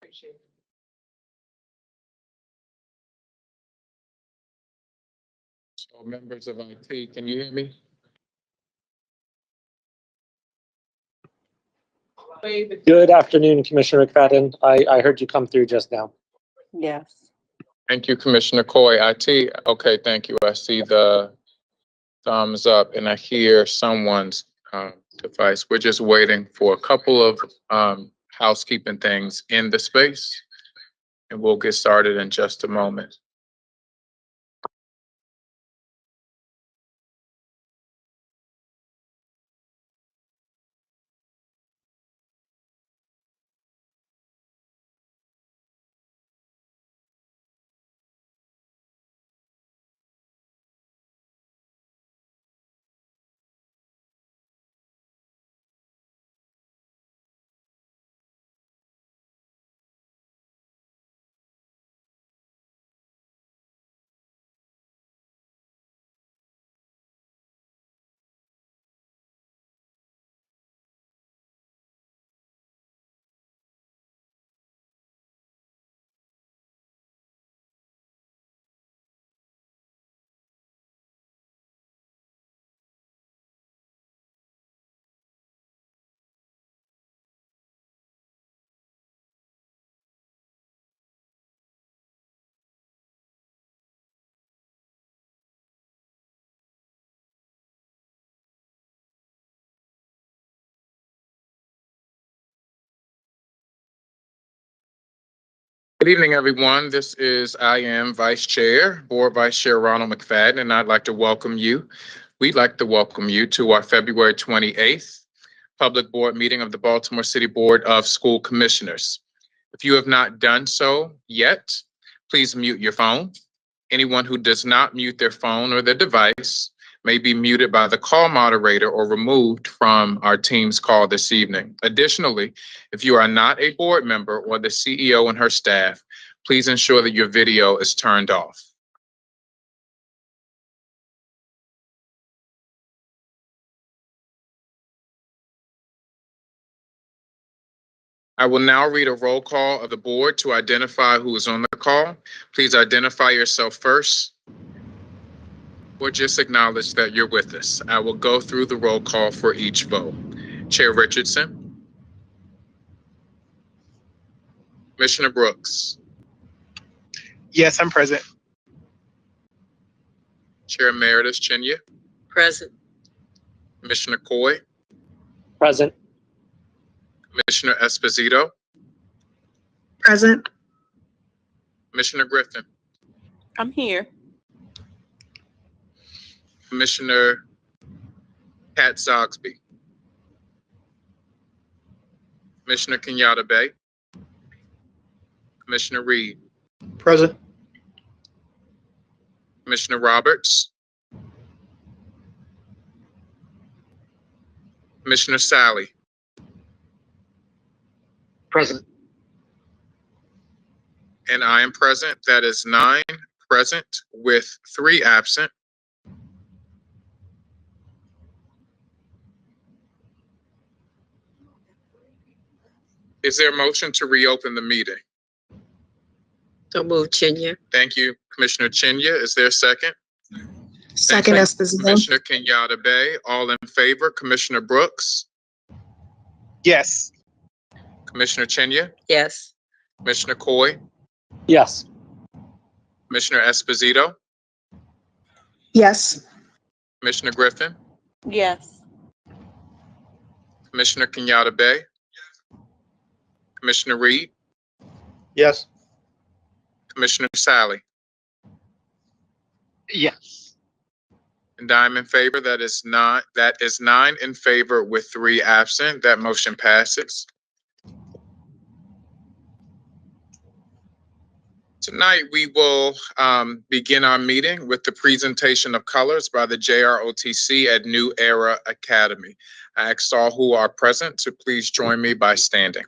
Appreciate it. So members of IT, can you hear me? Good afternoon, Commissioner McFadden. I heard you come through just now. Yes. Thank you, Commissioner Coy. IT, okay, thank you. I see the thumbs up and I hear someone's device. We're just waiting for a couple of housekeeping things in the space, and we'll get started in just a moment. Good evening, everyone. I am Vice Chair, Board Vice Chair Ronald McFadden, and I'd like to welcome you. We'd like to welcome you to our February 28th Public Board Meeting of the Baltimore City Board of School Commissioners. If you have not done so yet, please mute your phone. Anyone who does not mute their phone or their device may be muted by the call moderator or removed from our team's call this evening. Additionally, if you are not a board member or the CEO and her staff, please ensure that your video is turned off. I will now read a roll call of the board to identify who is on the call. Please identify yourself first, or just acknowledge that you're with us. I will go through the roll call for each vote. Chair Richardson, Commissioner Brooks, Yes, I'm present. Chair Emeritus Chinya, Present. Commissioner Coy, Present. Commissioner Esposito, Present. Commissioner Griffin, I'm here. Commissioner Pat Zogsby, Commissioner Kenyatta Bay, Commissioner Reed, Present. Commissioner Roberts, Commissioner Sally, Present. and I am present. That is 9 present with 3 absent. Is there a motion to reopen the meeting? So move, Chinya. Thank you, Commissioner Chinya. Is there a second? Second, Thank you, Esposito. Commissioner Kenyatta Bay. All in favor? Commissioner Brooks, Yes. Commissioner Chinya, Yes. Commissioner Coy, Yes. Commissioner Esposito, Yes. Commissioner Griffin, Yes. Commissioner Kenyatta Bay, Commissioner Reed, Yes. Commissioner Sally, Yes. and I'm in favor. That is 9 in favor with 3 absent. That motion passes. Tonight, we will begin our meeting with the presentation of colors by the JROTC at New Era Academy. I ask all who are present to please join me by standing.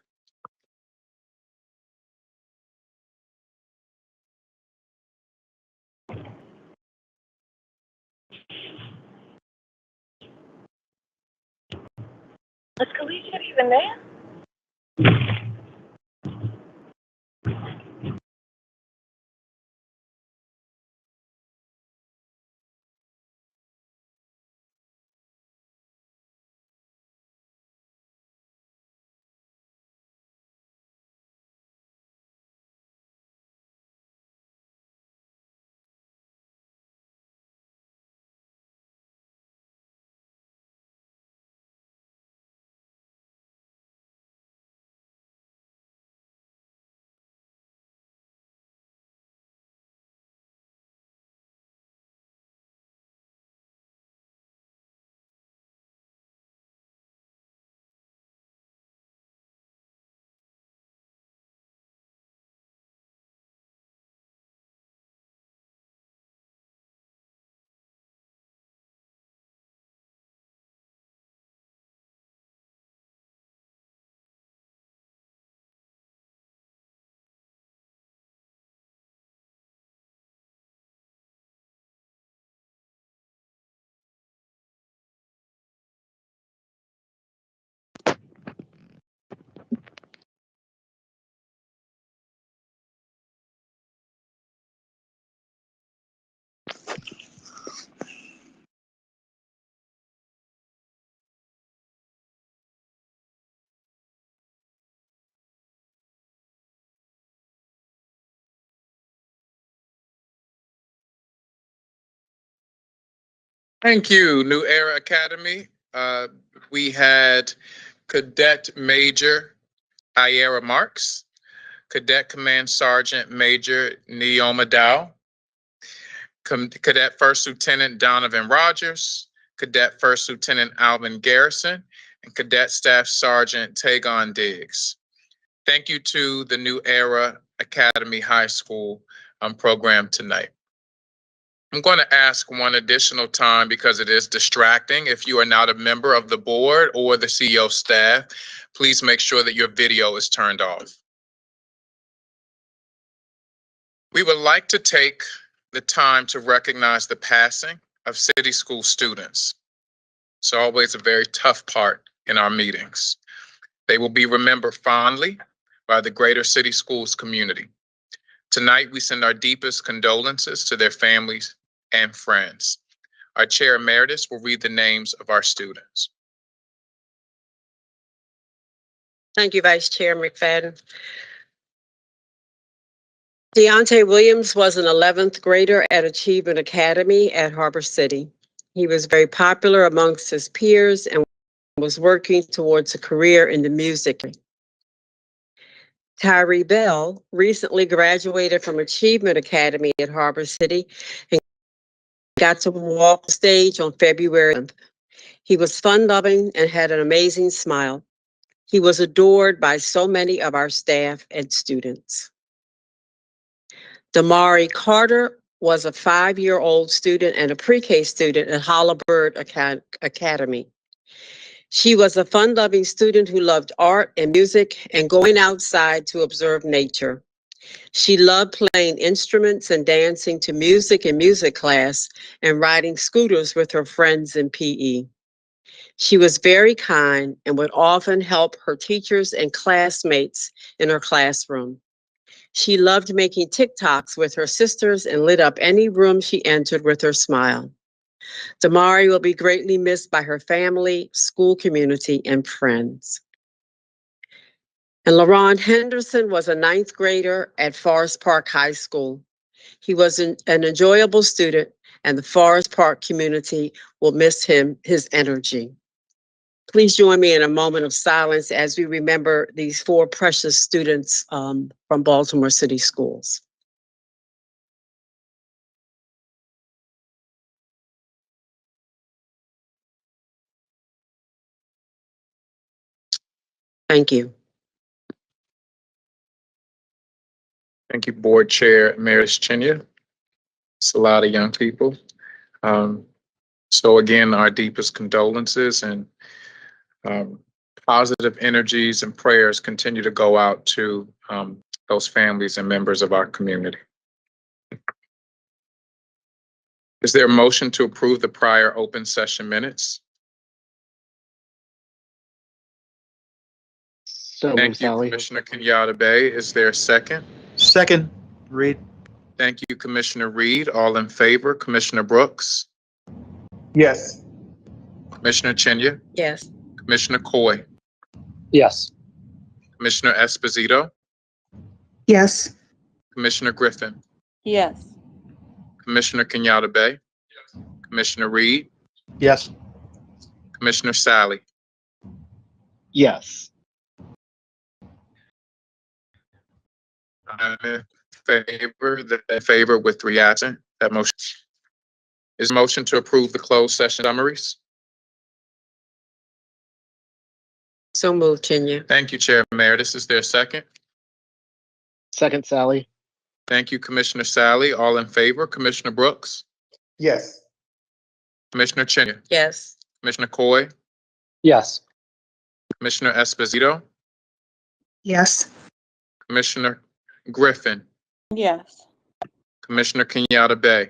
Is Kalisha even there? Thank you, New Era Academy. We had Cadet Major Iera Marks, Cadet Command Sergeant Major Neoma Dow, Cadet First Lieutenant Donovan Rogers, Cadet First Lieutenant Alvin Garrison, and Cadet Staff Sergeant Tagon Diggs. Thank you to the New Era Academy High School program tonight. I'm going to ask one additional time because it is distracting. If you are not a member of the board or the CEO staff, please make sure that your video is turned off. We would like to take the time to recognize the passing of city school students. It's always a very tough part in our meetings. They will be remembered fondly by the greater City Schools community. Tonight, we send our deepest condolences to their families and friends. Our Chair Emeritus will read the names of our students. Thank you, Vice Chair McFadden. Deontay Williams was an 11th grader at Achievement Academy at Harbor City. He was very popular amongst his peers and was working towards a career in the music. Tyree Bell recently graduated from Achievement Academy at Harbor City and got to walk the stage on February 10th. He was fun-loving and had an amazing smile. He was adored by so many of our staff and students. Damari Carter was a 5-year-old student and a pre-K student at Hollabird Academy. She was a fun-loving student who loved art and music and going outside to observe nature. She loved playing instruments and dancing to music in music class and riding scooters with her friends in PE. She was very kind and would often help her teachers and classmates in her classroom. She loved making TikToks with her sisters and lit up any room she entered with her smile. Damari will be greatly missed by her family, school community, and friends. And LaRon Henderson was a 9th grader at Forest Park High School. He was an enjoyable student, and the Forest Park community will miss his energy. Please join me in a moment of silence as we remember these 4 precious students from Baltimore City Schools. Thank you. Thank you, Board Chair Emeritus Chinya. It's a lot of young people. So again, our deepest condolences and positive energies and prayers continue to go out to those families and members of our community. Is there a motion to approve the prior open session minutes? So moved, Thank you, Sally. Commissioner Kenyatta Bay. Is there a second? Second, Reed. Thank you, Commissioner Reed. All in favor, Commissioner Brooks, Yes. Commissioner Chenya, Yes. Commissioner Coy, Yes. Commissioner Esposito, Yes. Commissioner Griffin, Yes. Commissioner Kenyatta Bay, Commissioner Reed, Yes. Commissioner Sally. Yes. I'm in favor with 3 absent. That motion is motion to approve the closed session summaries. So moved, Chenya. Thank you, Chair Emeritus. Is there a second? Second, Sally. Thank you, Commissioner Sally. All in favor, Commissioner Brooks, Yes. Commissioner Chenya, Yes. Commissioner Coy, Yes. Commissioner Esposito, Yes. Commissioner Griffin, Yes. Commissioner Kenyatta Bay,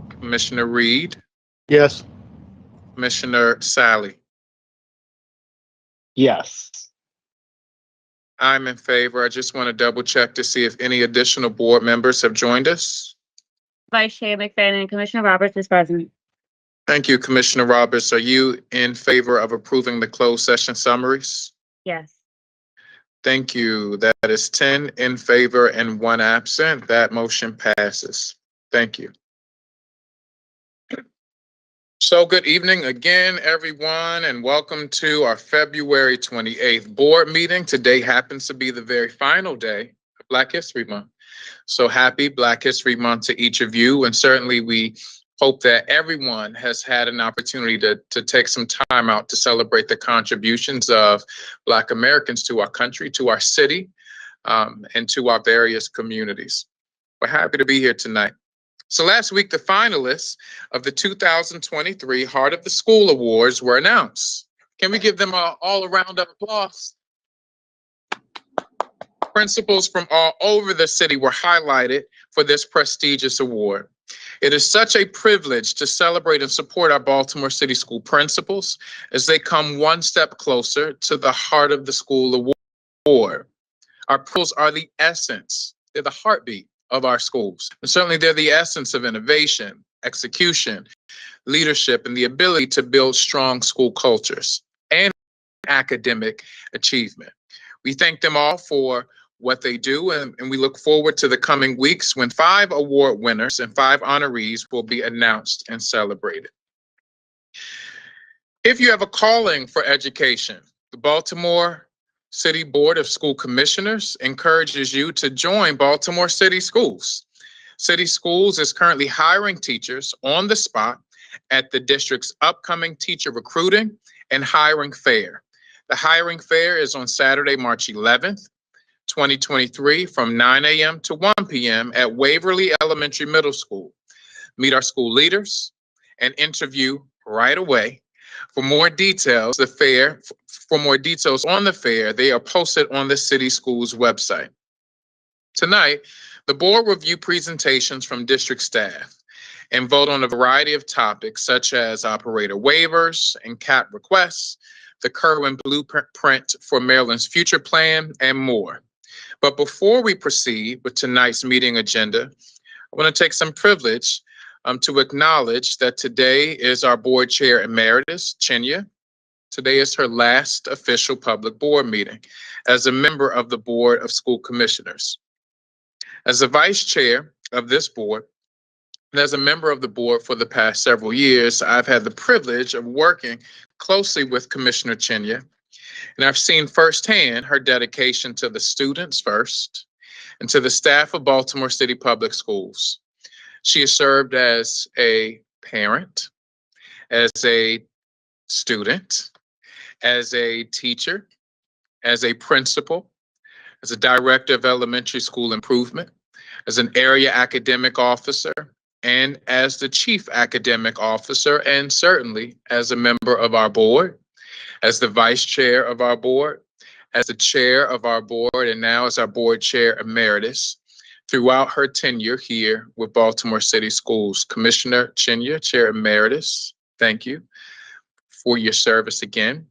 Commissioner Reed, Yes. Commissioner Sally. Yes. I'm in favor. I just want to double check to see if any additional board members have joined us. Vice Chair McFadden and Commissioner Roberts is present. Thank you, Commissioner Roberts. Are you in favor of approving the closed session summaries? Yes. Thank you. That is 10 in favor and 1 absent. That motion passes. Thank you. So good evening again, everyone, and welcome to our February 28th board meeting. Today happens to be the very final day of Black History Month. So happy Black History Month to each of you. And certainly we hope that everyone has had an opportunity to take some time out to celebrate the contributions of Black Americans to our country, to our city, and to our various communities. We're happy to be here tonight. So last week, the finalists of the 2023 Heart of the School Awards were announced. Can we give them all a round of applause? Principals from all over the city were highlighted for this prestigious award. It is such a privilege to celebrate and support our Baltimore City School principals as they come one step closer to the Heart of the School Award. Our principals are the essence, they're the heartbeat of our schools. And certainly they're the essence of innovation, execution, leadership, and the ability to build strong school cultures and academic achievement. We thank them all for what they do, and we look forward to the coming weeks when 5 award winners and 5 honorees will be announced and celebrated. If you have a calling for education, the Baltimore City Board of School Commissioners encourages you to join Baltimore City Schools. City Schools is currently hiring teachers on the spot at the district's upcoming teacher recruiting and hiring fair. The hiring fair is on Saturday, March 11th, 2023 from 9 a.m. to 1 p.m. at Waverly Elementary Middle School. Meet our school leaders and interview right away. For more details on the fair, they are posted on the City Schools website. Tonight, the board will review presentations from district staff and vote on a variety of topics such as operator waivers and CAP requests, the Kerwin Blueprint for Maryland's future plan, and more. But before we proceed with tonight's meeting agenda, I want to take some privilege to acknowledge that today is our board chair emeritus, Chenya. Today is her last official public board meeting as a member of the Board of School Commissioners. As the vice chair of this board, and as a member of the board for the past several years, I've had the privilege of working closely with Commissioner Chenya, and I've seen firsthand her dedication to the students first and to the staff of Baltimore City Public Schools. She has served as a parent, as a student, as a teacher, as a principal, as a director of elementary school improvement, as an area academic officer, and as the chief academic officer, and certainly as a member of our board, as the vice chair of our board, as the chair of our board, and now as our board chair emeritus throughout her tenure here with Baltimore City Schools. Commissioner Chenya, Chair Emeritus, thank you for your service again.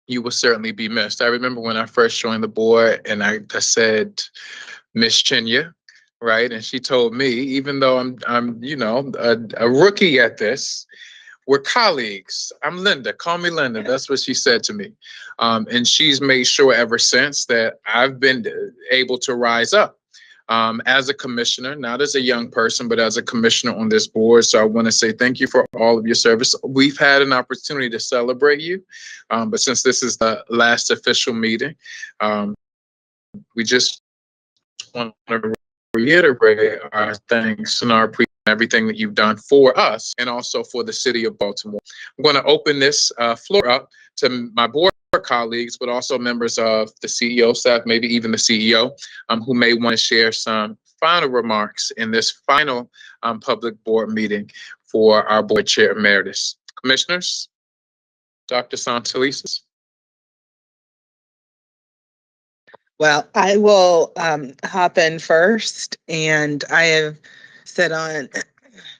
you will certainly be missed. I remember when I first joined the board and I said, Miss Chinya, right? And she told me, even though I'm a rookie at this, we're colleagues. I'm Linda. Call me Linda. That's what she said to me. And she's made sure ever since that I've been able to rise up as a commissioner, not as a young person, but as a commissioner on this board. So I want to say thank you for all of your service. We've had an opportunity to celebrate you, but since this is the last official meeting, we just want to reiterate our thanks and our appreciation everything that you've done for us and also for the city of Baltimore. I'm going to open this floor up to my board colleagues, but also members of the CEO staff, maybe even the CEO, who may want to share some final remarks in this final public board meeting for our board chair emeritus. Commissioners, Dr. Santelises. Well, I will hop in first, and I have said on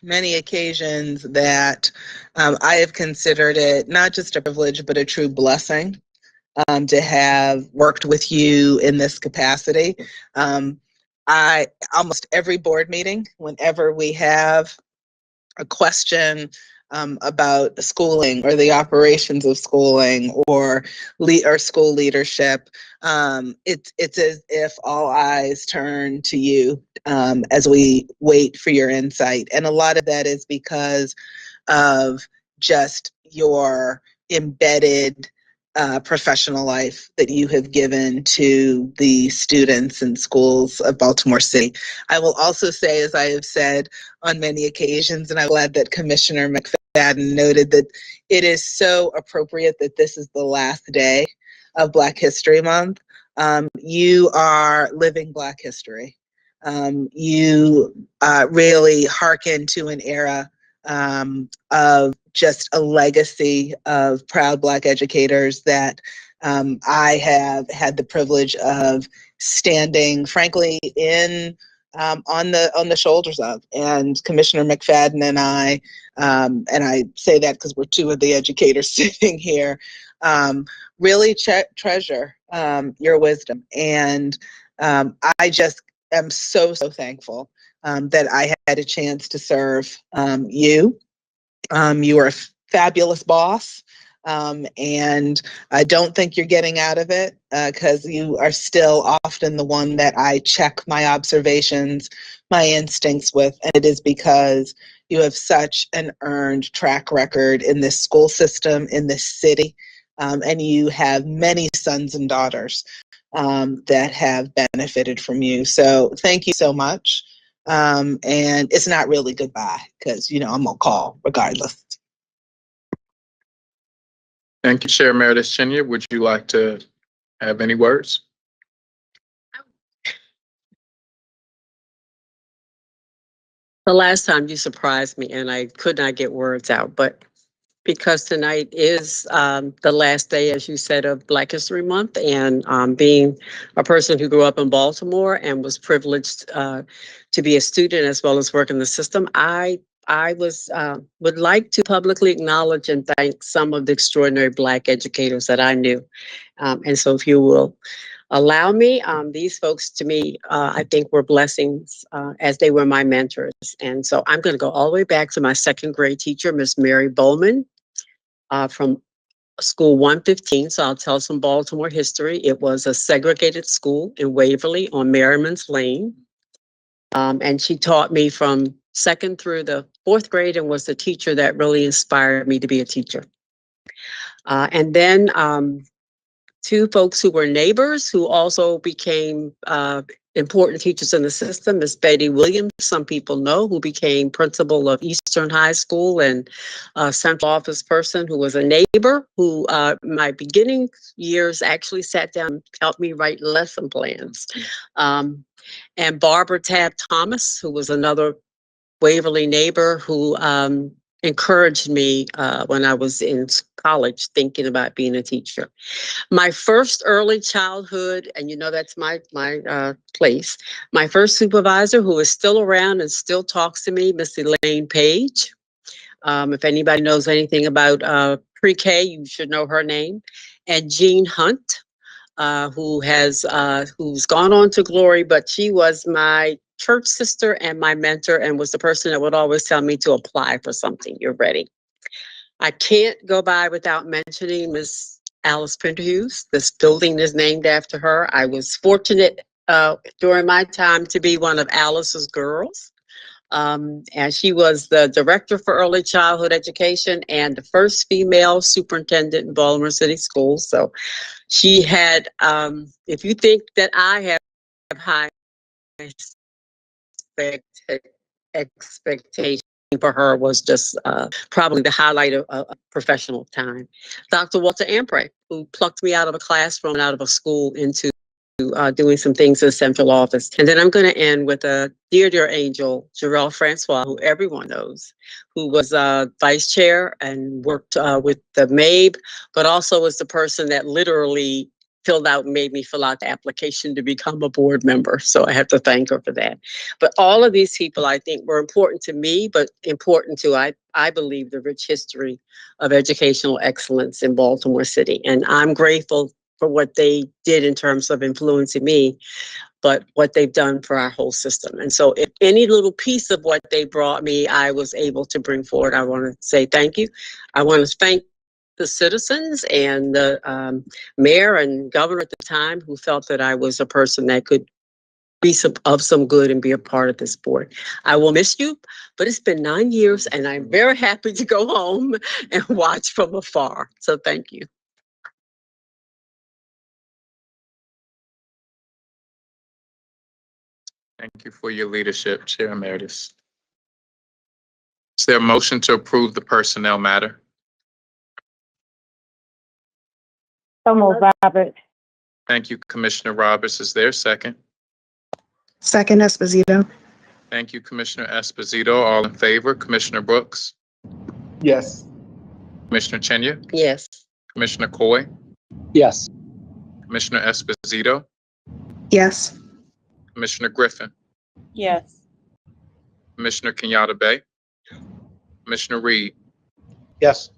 many occasions that I have considered it not just a privilege, but a true blessing to have worked with you in this capacity. I almost every board meeting, whenever we have a question about schooling or the operations of schooling or school leadership, it's as if all eyes turn to you as we wait for your insight. And a lot of that is because of just your embedded professional life that you have given to the students and schools of Baltimore City. I will also say, as I have said on many occasions, and I'm glad that Commissioner McFadden noted that it is so appropriate that this is the last day of Black History Month. You are living Black history. You really hearken to an era of just a legacy of proud Black educators that I have had the privilege of standing, frankly, in on the shoulders of. And Commissioner McFadden and I say that because we're two of the educators sitting here, really treasure your wisdom. And I just am so thankful that I had a chance to serve you. You are a fabulous boss, and I don't think you're getting out of it because you are still often the one that I check my observations, my instincts with, and it is because you have such an earned track record in this school system, in this city, and you have many sons and daughters that have benefited from you. So thank you so much. And it's not really goodbye because, I'm gonna call regardless. Thank you, Chair Emeritus Chinya. Would you like to have any words? The last time you surprised me and I could not get words out, but because tonight is the last day, as you said, of Black History Month, and being a person who grew up in Baltimore and was privileged to be a student as well as work in the system, I would like to publicly acknowledge and thank some of the extraordinary Black educators that I knew. And so if you will allow me, these folks to me, I think were blessings as they were my mentors. And so I'm going to go all the way back to my second grade teacher, Miss Mary Bowman, from school 115. So I'll tell some Baltimore history. It was a segregated school in Waverly on Merriman's Lane. And she taught me from second through the fourth grade and was the teacher that really inspired me to be a teacher. And then two folks who were neighbors who also became important teachers in the system, Miss Betty Williams, some people know, who became principal of Eastern High School, and a central office person who was a neighbor who my beginning years actually sat down and helped me write lesson plans. And Barbara Tab Thomas, who was another Waverly neighbor who encouraged me when I was in college thinking about being a teacher. My first early childhood, and that's my place, my first supervisor, who is still around and still talks to me, Miss Elaine Page. If anybody knows anything about pre-K, you should know her name, and Jean Hunt, who's gone on to glory, but she was my church sister and my mentor and was the person that would always tell me to apply for something. You're ready. I can't go by without mentioning Miss Alice Pinterhughes. This building is named after her. I was fortunate during my time to be one of Alice's girls. And she was the director for early childhood education and the first female superintendent in Baltimore City Schools. So she had, if you think that I have high expectations for her, was just probably the highlight of a professional time. Dr. Walter Ampray, who plucked me out of a classroom and out of a school into doing some things in the central office. And then I'm going to end with a dear, dear angel, Jarrell Francois, who everyone knows, who was vice chair and worked with the MABE, but also was the person that literally made me fill out the application to become a board member. So I have to thank her for that. But all of these people, I think, were important to me, but important to, I believe, the rich history of educational excellence in Baltimore City. And I'm grateful for what they did in terms of influencing me, but what they've done for our whole system. And so if any little piece of what they brought me, I was able to bring forward, I want to say thank you. I want to thank the citizens and the mayor and governor at the time who felt that I was a person that could be of some good and be a part of this board. I will miss you, but it's been 9 years and I'm very happy to go home and watch from afar. So thank you. Thank you for your leadership, Chair Emeritus. Is there a motion to approve the personnel matter? So moved, Roberts. Thank you, Commissioner Roberts. Is there a second? Second, Esposito. Thank you, Commissioner Esposito. All in favor? Commissioner Brooks? Yes. Commissioner Chenya? Yes. Commissioner Coy? Yes. Commissioner Esposito? Yes. Commissioner Griffin? Yes. Commissioner Kenyatta Bay? Commissioner Reed? Yes.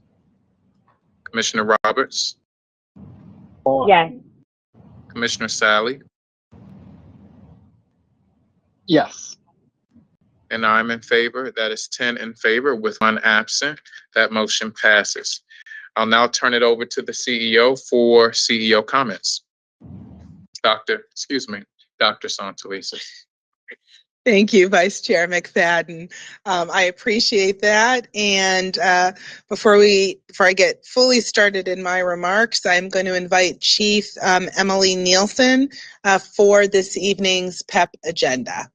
Commissioner Roberts? Yes. Commissioner Sally? Yes. And I'm in favor. That is 10 in favor with 1 absent. That motion passes. I'll now turn it over to the CEO for CEO comments. Dr. Santelises. Thank you, Vice Chair McFadden. I appreciate that. And before I get fully started in my remarks, I'm going to invite Chief Emily Nielsen for this evening's PEP agenda.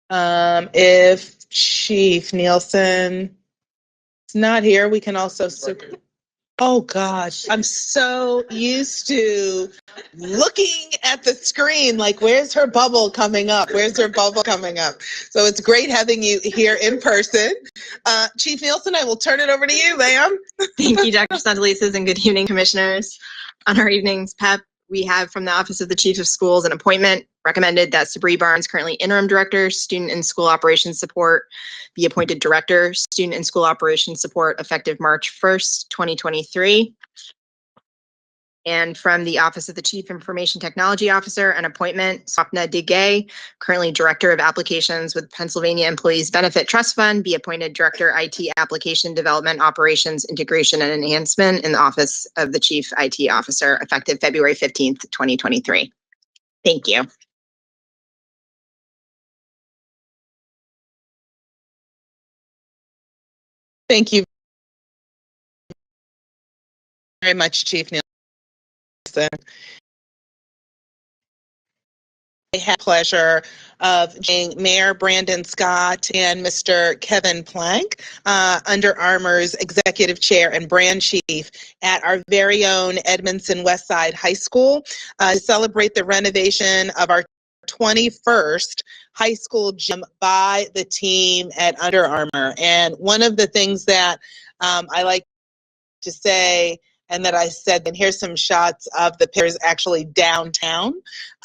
If Chief Nielsen is not here, we can also. Oh gosh, I'm so used to looking at the screen like, where's her bubble coming up? Where's her bubble coming up? So it's great having you here in person. Chief Nielsen, I will turn it over to you, ma'am. Thank you, Dr. Santelises, and good evening, commissioners. On our evening's PEP, we have from the Office of the Chief of Schools an appointment recommended that Sabree Barnes, currently Interim Director, Student and School Operations Support, be appointed Director, Student and School Operations Support, effective March 1st, 2023. And from the Office of the Chief Information Technology Officer, an appointment, Swapna Digay, currently Director of Applications with Pennsylvania Employees Benefit Trust Fund, be appointed Director, IT Application Development, Operations, Integration, and Enhancement in the Office of the Chief IT Officer, effective February 15th, 2023. Thank you. Thank you very much, Chief Nielsen. I have the pleasure of being Mayor Brandon Scott and Mr. Kevin Plank, Under Armour's Executive Chair and Brand Chief at our very own Edmondson Westside High School to celebrate the renovation of our 21st high school gym by the team at Under Armour. And one of the things that I like to say and that I said, and here's some shots of the pictures actually downtown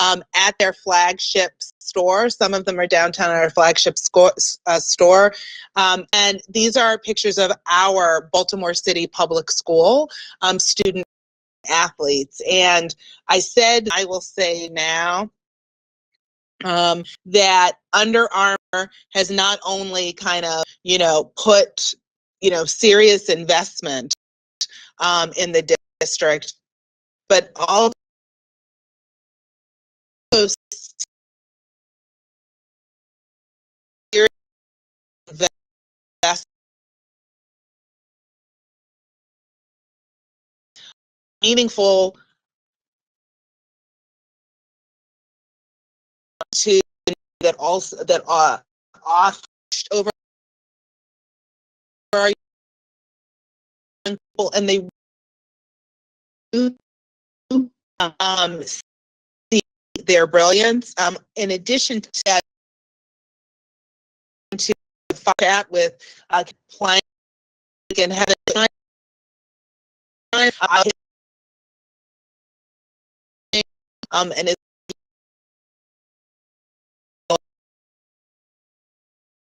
at their flagship store. Some of them are downtown at our flagship store. And these are pictures of our Baltimore City Public School student athletes. And I said, I will say now, that Under Armour has not only kind of, put, serious investment in the district, but also serious investment, meaningful to that also that off over our young people, and they see their brilliance. In addition to that, to chat with Plank and have a and it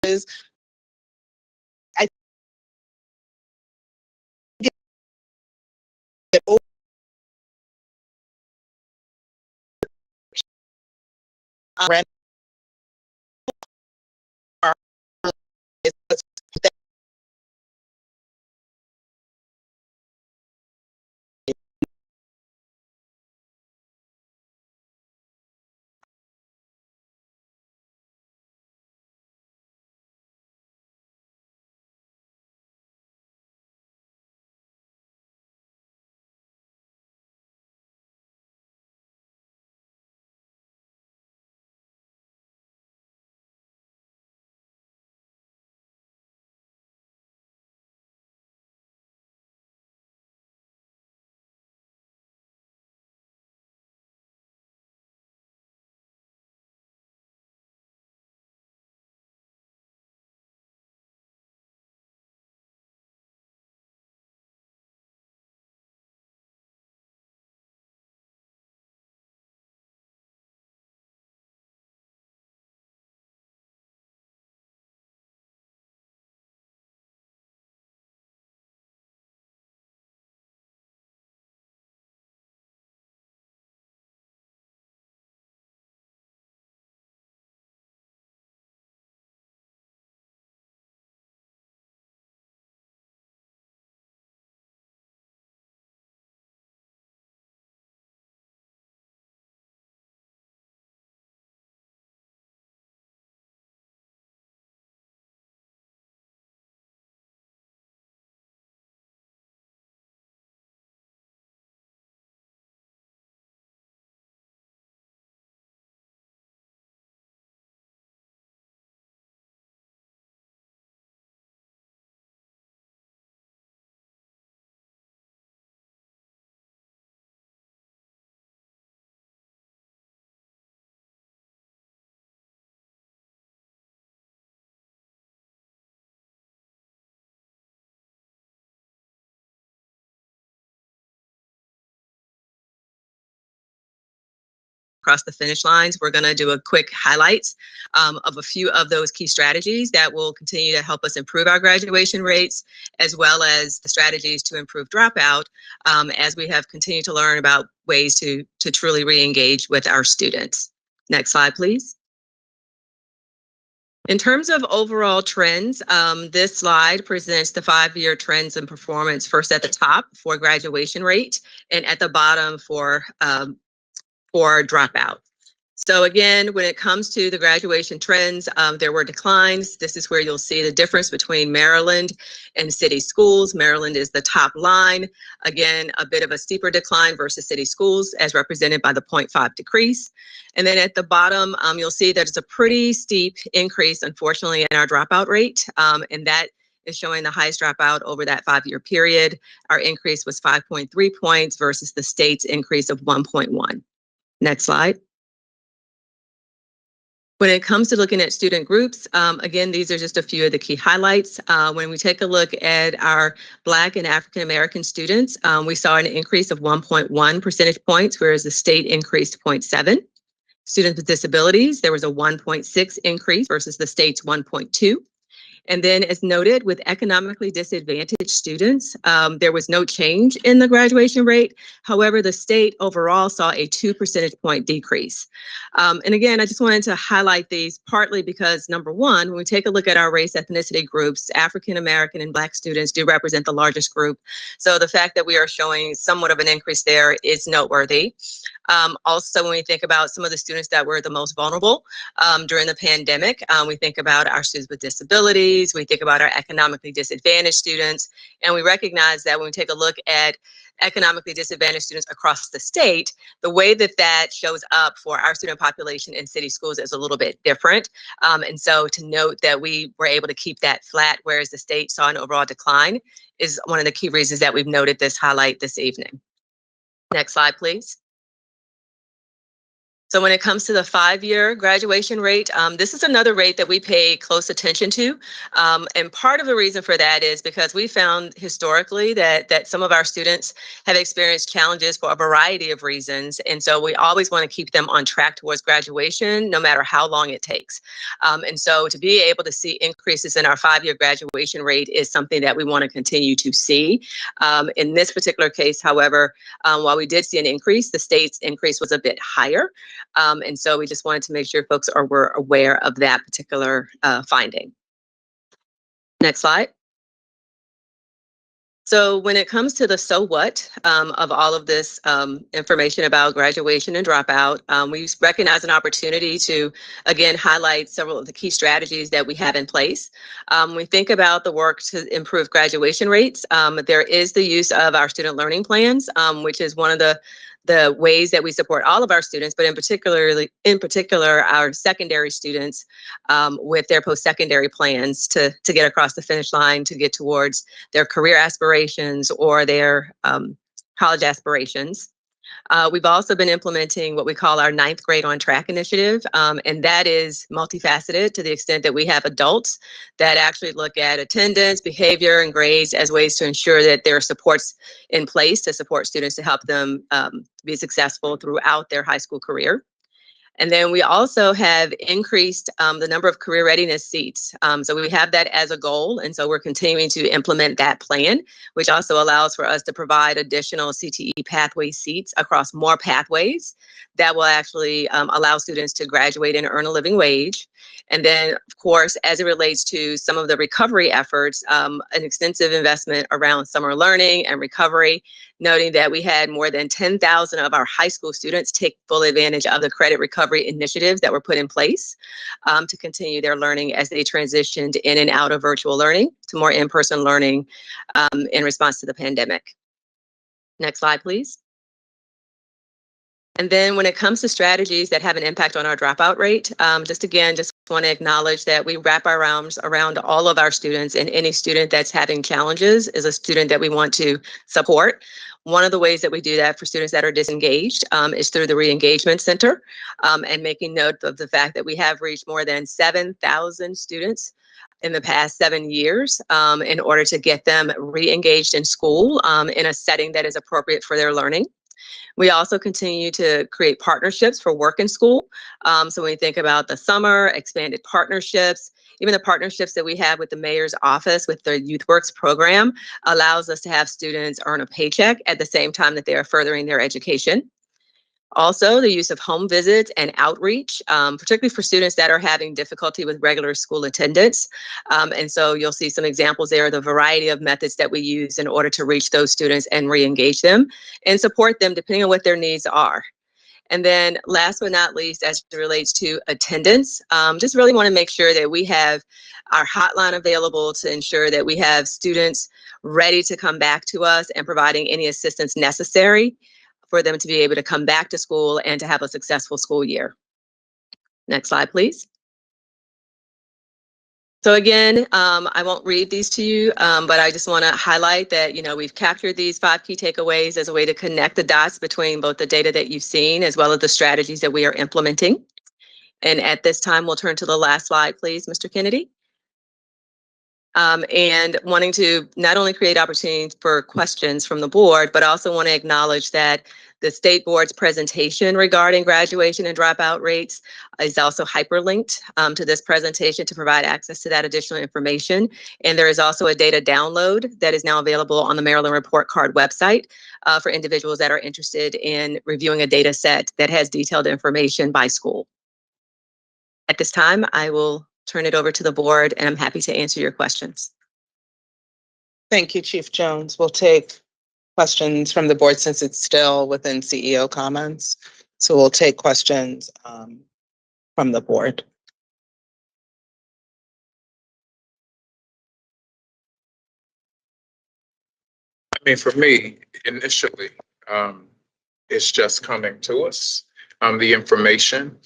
is I get over across the finish lines. We're going to do a quick highlights of a few of those key strategies that will continue to help us improve our graduation rates, as well as the strategies to improve dropout as we have continued to learn about ways to truly re-engage with our students. Next slide, please. In terms of overall trends, this slide presents the 5-year trends and performance, first at the top for graduation rate and at the bottom for dropout. So again, when it comes to the graduation trends, there were declines. This is where you'll see the difference between Maryland and city schools. Maryland is the top line. Again, a bit of a steeper decline versus city schools as represented by the 0.5 decrease. And then at the bottom, you'll see that it's a pretty steep increase, unfortunately, in our dropout rate. And that is showing the highest dropout over that 5-year period. Our increase was 5.3 points versus the state's increase of 1.1. Next slide. When it comes to looking at student groups, again, these are just a few of the key highlights. When we take a look at our Black and African American students, we saw an increase of 1.1 percentage points, whereas the state increased 0.7. Students with disabilities, there was a 1.6 increase versus the state's 1.2. And then as noted, with economically disadvantaged students, there was no change in the graduation rate. However, the state overall saw a 2 percentage point decrease. And again, I just wanted to highlight these partly because number one, when we take a look at our race ethnicity groups, African American and Black students do represent the largest group. So the fact that we are showing somewhat of an increase there is noteworthy. Also, when we think about some of the students that were the most vulnerable during the pandemic, we think about our students with disabilities, we think about our economically disadvantaged students, and we recognize that when we take a look at economically disadvantaged students across the state, the way that that shows up for our student population in city schools is a little bit different. And so to note that we were able to keep that flat, whereas the state saw an overall decline, is one of the key reasons that we've noted this highlight this evening. Next slide, please. So when it comes to the 5-year graduation rate, this is another rate that we pay close attention to. And part of the reason for that is because we found historically that some of our students have experienced challenges for a variety of reasons. And so we always want to keep them on track towards graduation, no matter how long it takes. And so to be able to see increases in our 5-year graduation rate is something that we want to continue to see. In this particular case, however, while we did see an increase, the state's increase was a bit higher. And so we just wanted to make sure folks were aware of that particular finding. Next slide. So when it comes to the so what of all of this information about graduation and dropout, we recognize an opportunity to, again, highlight several of the key strategies that we have in place. We think about the work to improve graduation rates. There is the use of our student learning plans, which is one of the ways that we support all of our students, but in particular our secondary students with their post-secondary plans to get across the finish line, to get towards their career aspirations or their college aspirations. We've also been implementing what we call our 9th Grade on Track initiative, and that is multifaceted to the extent that we have adults that actually look at attendance, behavior, and grades as ways to ensure that there are supports in place to support students to help them be successful throughout their high school career. And then we also have increased the number of career readiness seats. So we have that as a goal. And so we're continuing to implement that plan, which also allows for us to provide additional CTE pathway seats across more pathways that will actually allow students to graduate and earn a living wage. And then, of course, as it relates to some of the recovery efforts, an extensive investment around summer learning and recovery, noting that we had more than 10,000 of our high school students take full advantage of the credit recovery initiatives that were put in place to continue their learning as they transitioned in and out of virtual learning to more in-person learning in response to the pandemic. Next slide, please. And then when it comes to strategies that have an impact on our dropout rate, just want to acknowledge that we wrap our arms around all of our students, and any student that's having challenges is a student that we want to support. One of the ways that we do that for students that are disengaged is through the Re-Engagement Center, and making note of the fact that we have reached more than 7,000 students in the past 7 years in order to get them re-engaged in school in a setting that is appropriate for their learning. We also continue to create partnerships for work in school. So when we think about the summer, expanded partnerships, even the partnerships that we have with the mayor's office with the YouthWorks program allows us to have students earn a paycheck at the same time that they are furthering their education. Also, the use of home visits and outreach, particularly for students that are having difficulty with regular school attendance. And so you'll see some examples there of the variety of methods that we use in order to reach those students and re-engage them and support them depending on what their needs are. And then last but not least, as it relates to attendance, just really want to make sure that we have our hotline available to ensure that we have students ready to come back to us and providing any assistance necessary for them to be able to come back to school and to have a successful school year. Next slide, please. So again, I won't read these to you, but I just want to highlight that, we've captured these 5 key takeaways as a way to connect the dots between both the data that you've seen as well as the strategies that we are implementing. And at this time, we'll turn to the last slide, please, Mr. Kennedy. And wanting to not only create opportunities for questions from the board, but also want to acknowledge that the state board's presentation regarding graduation and dropout rates is also hyperlinked to this presentation to provide access to that additional information. And there is also a data download that is now available on the Maryland Report Card website for individuals that are interested in reviewing a data set that has detailed information by school. At this time, I will turn it over to the board, and I'm happy to answer your questions. Thank you, Chief Jones. We'll take questions from the board since it's still within CEO comments. So we'll take questions from the board. I mean, for me, initially, it's just coming to us, the information.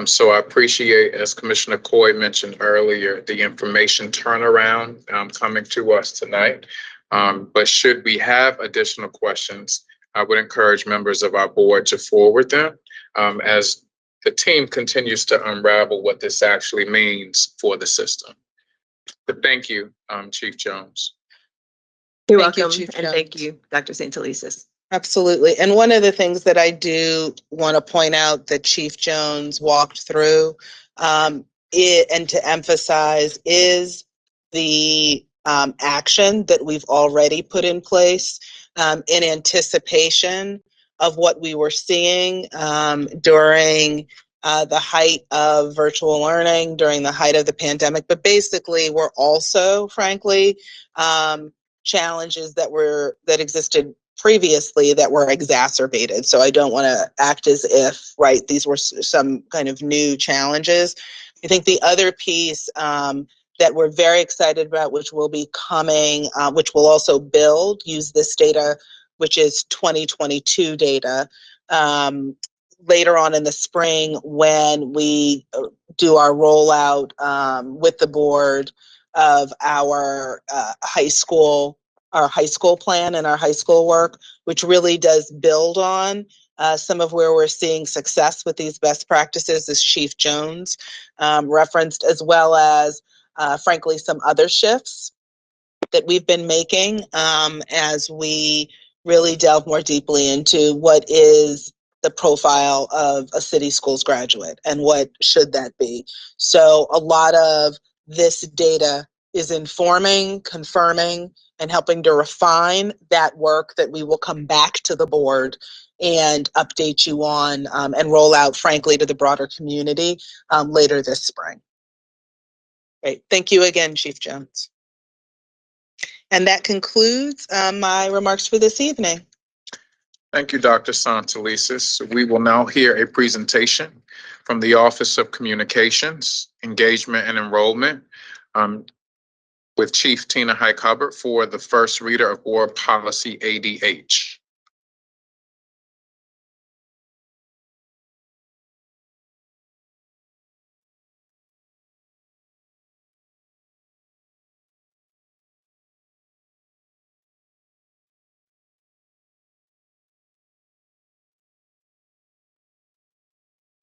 So I appreciate, as Commissioner Coy mentioned earlier, the information turnaround coming to us tonight. But should we have additional questions, I would encourage members of our board to forward them as the team continues to unravel what this actually means for the system. But thank you, Chief Jones. You're Thank you, welcome, Chief and Jones. thank you, Dr. St. Elisis. Absolutely. And one of the things that I do want to point out that Chief Jones walked through and to emphasize is the action that we've already put in place in anticipation of what we were seeing during the height of virtual learning, during the height of the pandemic. But basically, we're also, frankly, challenges that existed previously that were exacerbated. So I don't want to act as if, right, these were some kind of new challenges. I think the other piece that we're very excited about, which will be coming, which will also use this data, which is 2022 data, later on in the spring when we do our rollout with the board of our high school plan and our high school work, which really does build on some of where we're seeing success with these best practices, as Chief Jones referenced, as well as, frankly, some other shifts that we've been making as we really delve more deeply into what is the profile of a city schools graduate and what should that be. So a lot of this data is informing, confirming, and helping to refine that work that we will come back to the board and update you on and roll out, frankly, to the broader community later this spring. Great. Thank you again, Chief Jones. And that concludes my remarks for this evening. Thank you, Dr. Santelises. We will now hear a presentation from the Office of Communications, Engagement and Enrollment with Chief Tina Hike-Hubbard for the first reader of Board Policy ADH.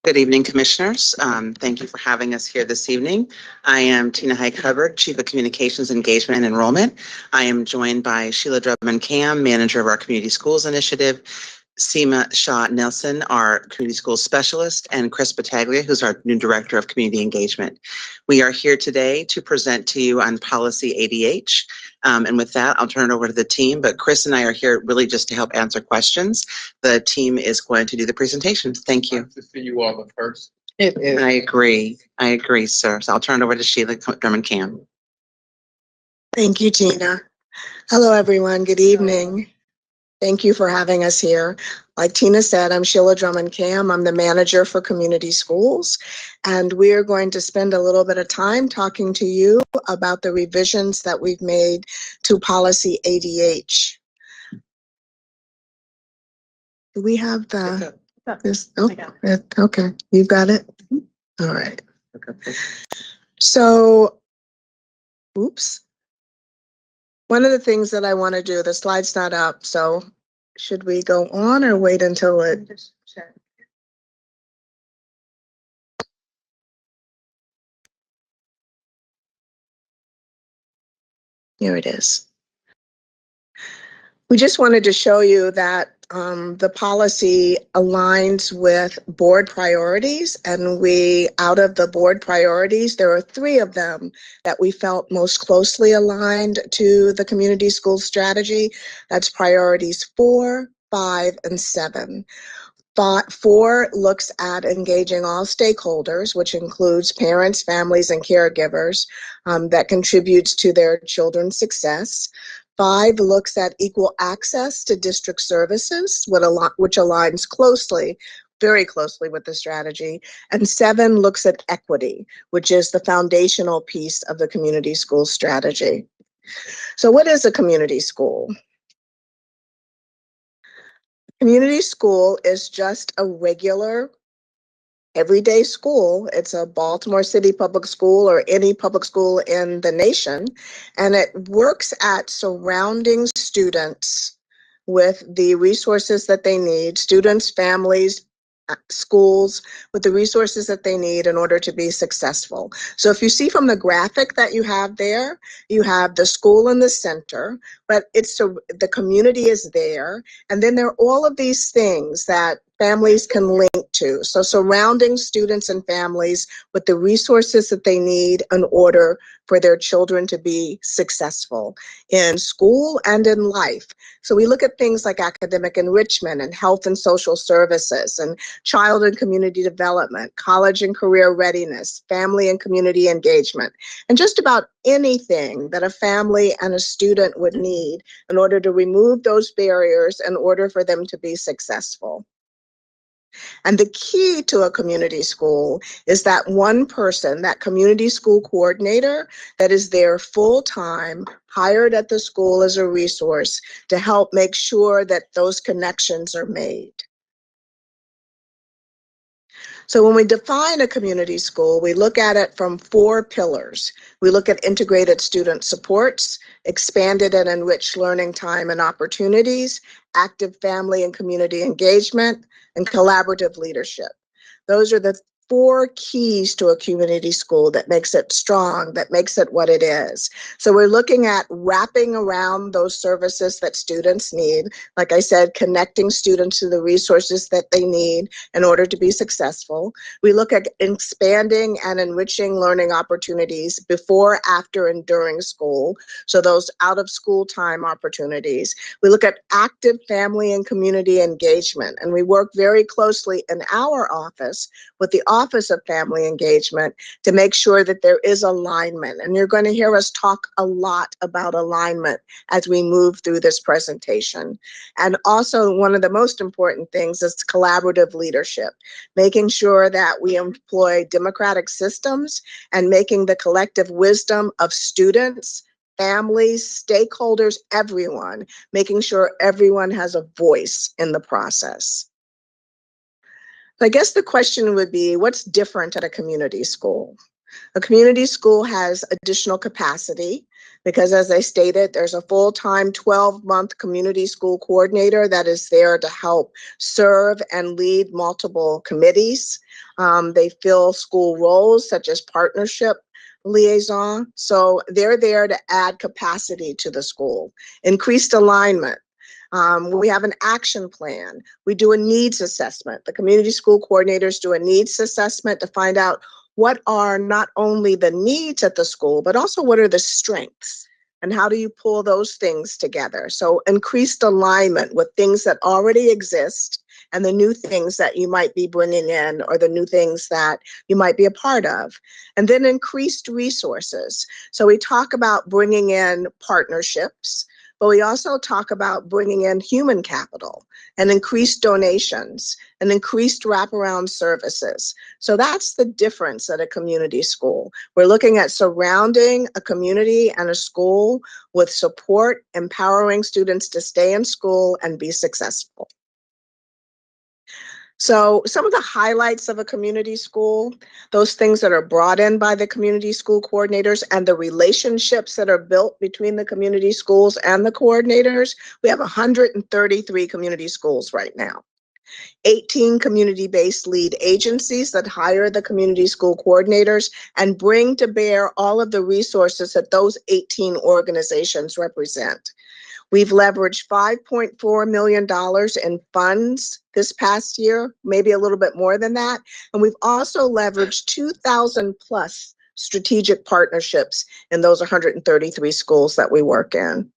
Good evening, Commissioners. Thank you for having us here this evening. I am Tina Hike-Hubbard, Chief of Communications, Engagement, and Enrollment. I am joined by Sheila Drummond-Cam, Manager of our Community Schools Initiative, Seema Shaw-Nelson, our Community Schools Specialist, and Chris Battaglia, who's our new Director of Community Engagement. We are here today to present to you on Policy ADH. And with that, I'll turn it over to the team, but Chris and I are here really just to help answer questions. The team is going to do the presentation. Thank you. Nice to see you all in person. I agree, sir. So I'll turn it over to Sheila Drummond-Cam. Thank you, Tina. Hello, everyone. Good evening. Thank you for having us here. Like Tina said, I'm Sheila Drummond-Cam. I'm the manager for community schools, and we are going to spend a little bit of time talking to you about the revisions that we've made to Policy ADH. Do we have this? Oh, okay. You've got it? All right. So, oops. One of the things that I want to do, the slide's not up, so should we go on or wait until it? Here it is. We just wanted to show you that the policy aligns with board priorities, and out of the board priorities, there are 3 of them that we felt most closely aligned to the community school strategy. That's priorities 4, 5, and 7. 4 looks at engaging all stakeholders, which includes parents, families, and caregivers that contributes to their children's success. 5 looks at equal access to district services, which aligns closely, very closely with the strategy. And 7 looks at equity, which is the foundational piece of the community school strategy. So what is a community school? Community school is just a regular everyday school. It's a Baltimore City public school or any public school in the nation, and it works at surrounding students with the resources that they need, students, families, schools, with the resources that they need in order to be successful. So if you see from the graphic that you have there, you have the school in the center, but the community is there, and then there are all of these things that families can link to. So surrounding students and families with the resources that they need in order for their children to be successful in school and in life. So we look at things like academic enrichment and health and social services and child and community development, college and career readiness, family and community engagement, and just about anything that a family and a student would need in order to remove those barriers in order for them to be successful. And the key to a community school is that one person, that community school coordinator, that is there full-time, hired at the school as a resource to help make sure that those connections are made. So when we define a community school, we look at it from 4 pillars. We look at integrated student supports, expanded and enriched learning time and opportunities, active family and community engagement, and collaborative leadership. Those are the 4 keys to a community school that makes it strong, that makes it what it is. So we're looking at wrapping around those services that students need. Like I said, connecting students to the resources that they need in order to be successful. We look at expanding and enriching learning opportunities before, after, and during school. So those out of school time opportunities. We look at active family and community engagement, and we work very closely in our office with the Office of Family Engagement to make sure that there is alignment. And you're going to hear us talk a lot about alignment as we move through this presentation. And also one of the most important things is collaborative leadership, making sure that we employ democratic systems and making the collective wisdom of students, families, stakeholders, everyone, making sure everyone has a voice in the process. I guess the question would be, what's different at a community school? A community school has additional capacity because, as I stated, there's a full-time 12-month community school coordinator that is there to help serve and lead multiple committees. They fill school roles such as partnership liaison. So they're there to add capacity to the school, increased alignment. We have an action plan. We do a needs assessment. The community school coordinators do a needs assessment to find out what are not only the needs at the school, but also what are the strengths and how do you pull those things together. So increased alignment with things that already exist and the new things that you might be bringing in or the new things that you might be a part of. And then increased resources. So we talk about bringing in partnerships, but we also talk about bringing in human capital and increased donations and increased wraparound services. So that's the difference at a community school. We're looking at surrounding a community and a school with support, empowering students to stay in school and be successful. So some of the highlights of a community school, those things that are brought in by the community school coordinators and the relationships that are built between the community schools and the coordinators. We have 133 community schools right now. 18 community-based lead agencies that hire the community school coordinators and bring to bear all of the resources that those 18 organizations represent. We've leveraged $5.4 million in funds this past year, maybe a little bit more than that. And we've also leveraged 2,000 plus strategic partnerships in those 133 schools that we work in.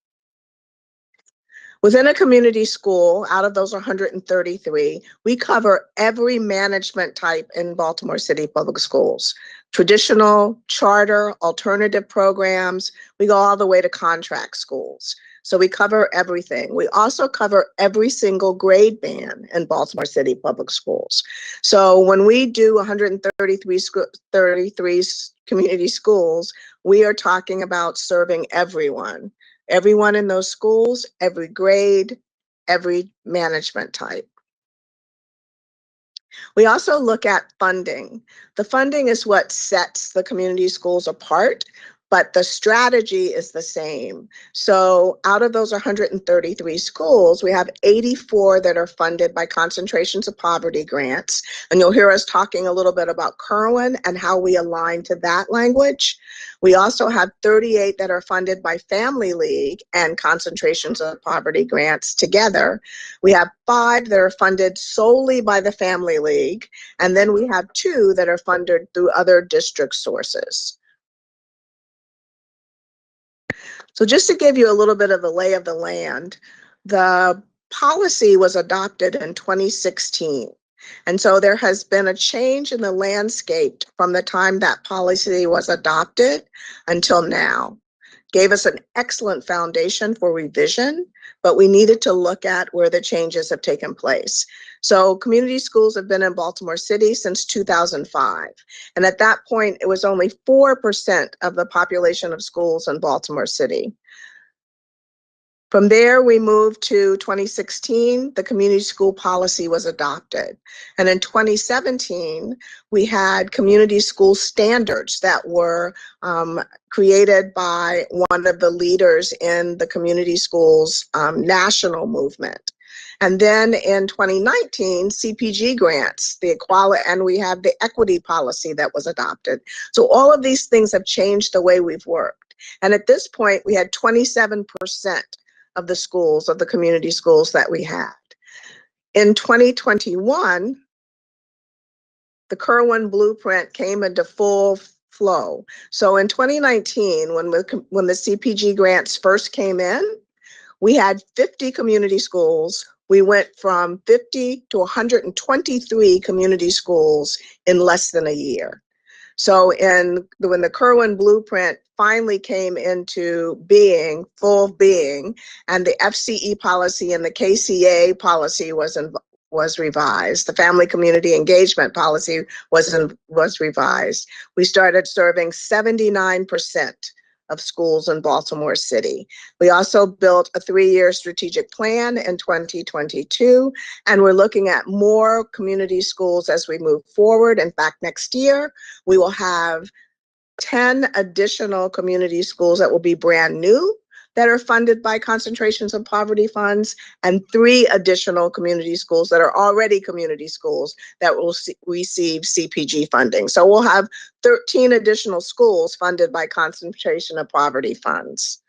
Within a community school, out of those 133, we cover every management type in Baltimore City Public Schools. Traditional, charter, alternative programs, we go all the way to contract schools. So we cover everything. We also cover every single grade band in Baltimore City Public Schools. So when we do 133 community schools, we are talking about serving everyone. Everyone in those schools, every grade, every management type. We also look at funding. The funding is what sets the community schools apart, but the strategy is the same. So out of those 133 schools, we have 84 that are funded by concentrations of poverty grants. And you'll hear us talking a little bit about Kirwan and how we align to that language. We also have 38 that are funded by Family League and concentrations of poverty grants together. We have 5 that are funded solely by the Family League. And then we have 2 that are funded through other district sources. So just to give you a little bit of the lay of the land, the policy was adopted in 2016. And so there has been a change in the landscape from the time that policy was adopted until now. Gave us an excellent foundation for revision, but we needed to look at where the changes have taken place. So community schools have been in Baltimore City since 2005. And at that point, it was only 4% of the population of schools in Baltimore City. From there, we moved to 2016, the community school policy was adopted. And in 2017, we had community school standards that were created by one of the leaders in the community schools national movement. And then in 2019, CPG grants, the equality, and we have the equity policy that was adopted. So all of these things have changed the way we've worked. And at this point, we had 27% of the schools, of the community schools that we had. In 2021, the Kirwan blueprint came into full flow. So in 2019, when the CPG grants first came in, we had 50 community schools. We went from 50 to 123 community schools in less than a year. So when the Kirwan blueprint finally came into being, full being, and the FCE policy and the KCA policy was revised, the family community engagement policy was revised, we started serving 79% of schools in Baltimore City. We also built a 3-year strategic plan in 2022, and we're looking at more community schools as we move forward. In fact, next year, we will have 10 additional community schools that will be brand new that are funded by concentrations of poverty funds, and 3 additional community schools that are already community schools that will receive CPG funding. So we'll have 13 additional schools funded by concentration of poverty funds.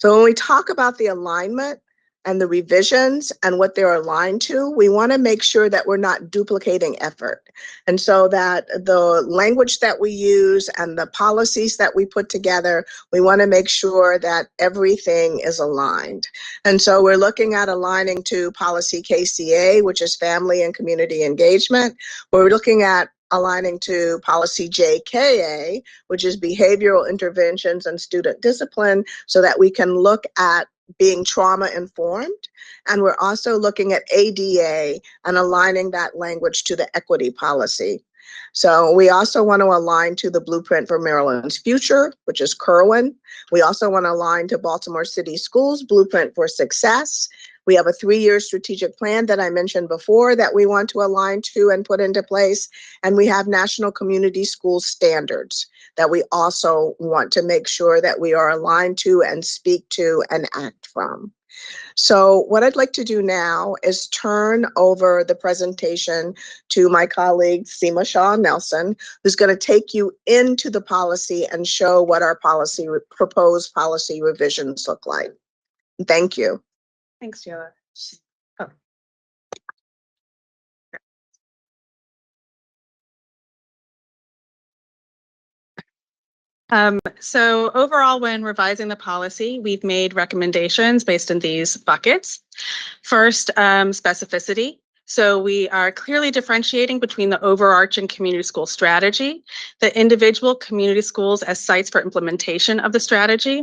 So when we talk about the alignment and the revisions and what they're aligned to, we want to make sure that we're not duplicating effort. And so that the language that we use and the policies that we put together, we want to make sure that everything is aligned. And so we're looking at aligning to policy KCA, which is family and community engagement. We're looking at aligning to policy JKA, which is behavioral interventions and student discipline, so that we can look at being trauma informed. And we're also looking at ADA and aligning that language to the equity policy. So we also want to align to the Blueprint for Maryland's Future, which is Kirwan. We also want to align to Baltimore City Schools Blueprint for Success. We have a 3-year strategic plan that I mentioned before that we want to align to and put into place. And we have National Community School Standards that we also want to make sure that we are aligned to and speak to and act from. So what I'd like to do now is turn over the presentation to my colleague, Seema Shaw Nelson, who's going to take you into the policy and show what our proposed policy revisions look like. Thank you. Thanks, Sheila. So overall, when revising the policy, we've made recommendations based on these buckets. First, specificity. So we are clearly differentiating between the overarching community school strategy, the individual community schools as sites for implementation of the strategy,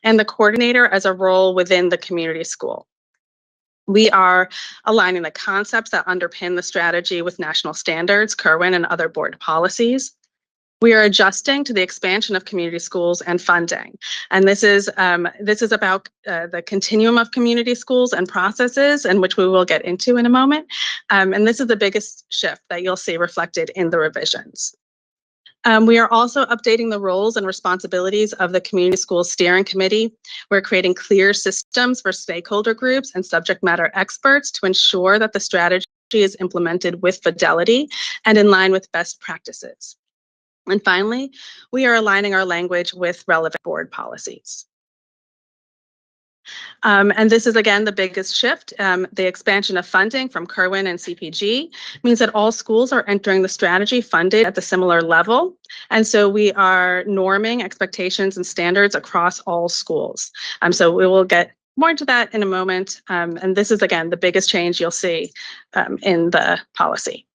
and the coordinator as a role within the community school. We are aligning the concepts that underpin the strategy with national standards, Kirwan, and other board policies. We are adjusting to the expansion of community schools and funding. And this is about the continuum of community schools and processes, in which we will get into in a moment. And this is the biggest shift that you'll see reflected in the revisions. We are also updating the roles and responsibilities of the Community Schools Steering Committee. We're creating clear systems for stakeholder groups and subject matter experts to ensure that the strategy is implemented with fidelity and in line with best practices. And finally, we are aligning our language with relevant board policies. And this is, again, the biggest shift. The expansion of funding from Kirwan and CPG means that all schools are entering the strategy funded at the similar level. And so we are norming expectations and standards across all schools. So we will get more into that in a moment. And this is, again, the biggest change you'll see in the policy.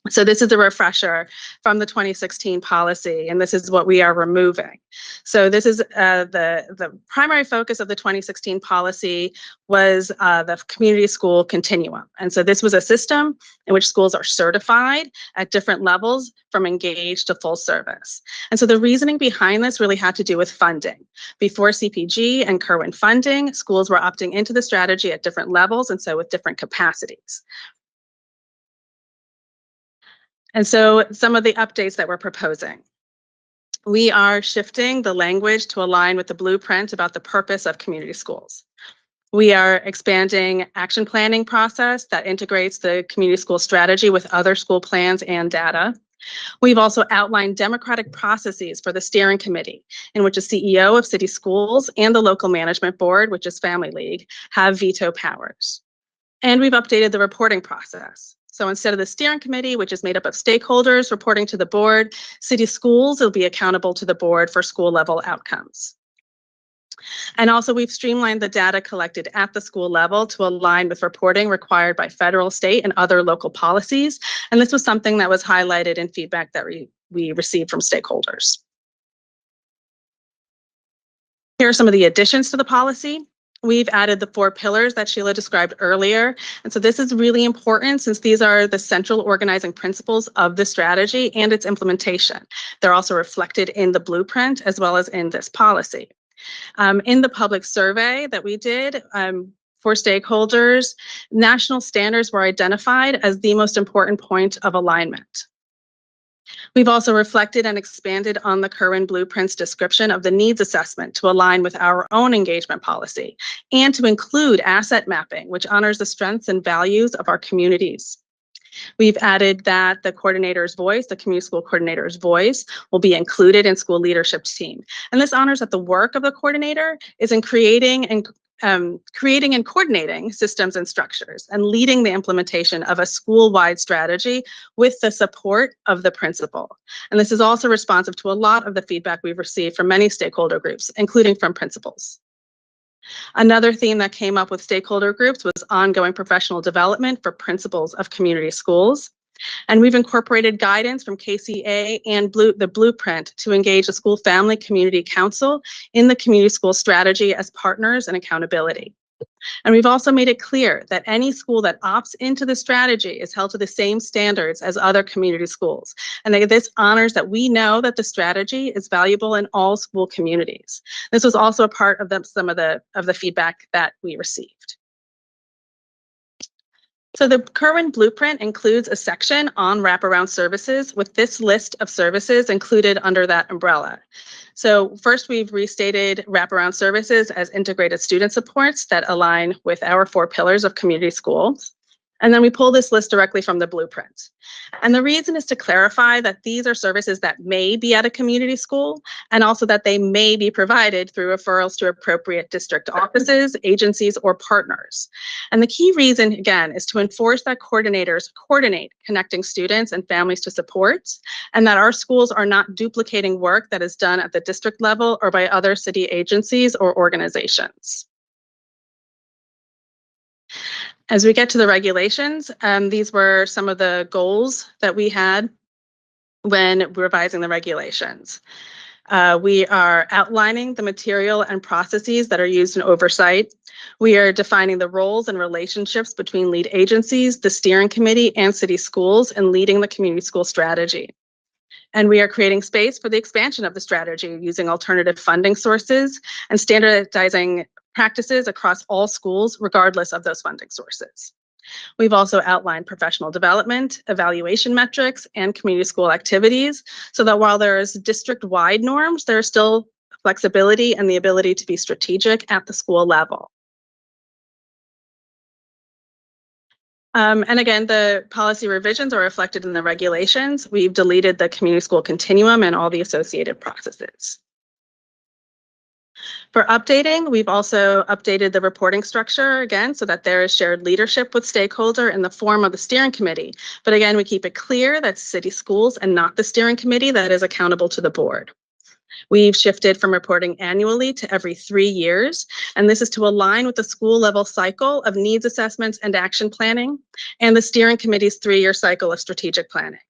So this is a refresher from the 2016 policy, and this is what we are removing. So this is the primary focus of the 2016 policy was the community school continuum. And so this was a system in which schools are certified at different levels from engaged to full service. And so the reasoning behind this really had to do with funding. Before CPG and Kirwan funding, schools were opting into the strategy at different levels, and so with different capacities. And so some of the updates that we're proposing. We are shifting the language to align with the blueprint about the purpose of community schools. We are expanding action planning process that integrates the community school strategy with other school plans and data. We've also outlined democratic processes for the steering committee, in which the CEO of city schools and the local management board, which is Family League, have veto powers. And we've updated the reporting process. So instead of the steering committee, which is made up of stakeholders reporting to the board, city schools will be accountable to the board for school level outcomes. And also we've streamlined the data collected at the school level to align with reporting required by federal, state, and other local policies. And this was something that was highlighted in feedback that we received from stakeholders. Here are some of the additions to the policy. We've added the 4 pillars that Sheila described earlier. And so this is really important since these are the central organizing principles of the strategy and its implementation. They're also reflected in the blueprint as well as in this policy. In the public survey that we did for stakeholders, national standards were identified as the most important point of alignment. We've also reflected and expanded on the Kirwan Blueprint's description of the needs assessment to align with our own engagement policy and to include asset mapping, which honors the strengths and values of our communities. We've added that the coordinator's voice, the community school coordinator's voice, will be included in school leadership team. And this honors that the work of the coordinator is in creating and coordinating systems and structures and leading the implementation of a school-wide strategy with the support of the principal. And this is also responsive to a lot of the feedback we've received from many stakeholder groups, including from principals. Another theme that came up with stakeholder groups was ongoing professional development for principals of community schools. And we've incorporated guidance from KCA and the Blueprint to engage the School Family Community Council in the community school strategy as partners and accountability. And we've also made it clear that any school that opts into the strategy is held to the same standards as other community schools. And this honors that we know that the strategy is valuable in all school communities. This was also a part of some of the feedback that we received. So the Kerwin Blueprint includes a section on wraparound services with this list of services included under that umbrella. So first, we've restated wraparound services as integrated student supports that align with our 4 pillars of community schools. And then we pull this list directly from the blueprint. And the reason is to clarify that these are services that may be at a community school and also that they may be provided through referrals to appropriate district offices, agencies, or partners. And the key reason, again, is to enforce that coordinators coordinate connecting students and families to supports, and that our schools are not duplicating work that is done at the district level or by other city agencies or organizations. As we get to the regulations, these were some of the goals that we had when revising the regulations. We are outlining the material and processes that are used in oversight. We are defining the roles and relationships between lead agencies, the steering committee, and city schools in leading the community school strategy. And we are creating space for the expansion of the strategy using alternative funding sources and standardizing practices across all schools, regardless of those funding sources. We've also outlined professional development, evaluation metrics, and community school activities, so that while there is district-wide norms, there is still flexibility and the ability to be strategic at the school level. And again, the policy revisions are reflected in the regulations. We've deleted the community school continuum and all the associated processes. For updating, we've also updated the reporting structure again so that there is shared leadership with stakeholder in the form of the steering committee. But again, we keep it clear that city schools and not the steering committee that is accountable to the board. We've shifted from reporting annually to every 3 years, and this is to align with the school level cycle of needs assessments and action planning and the steering committee's 3-year cycle of strategic planning.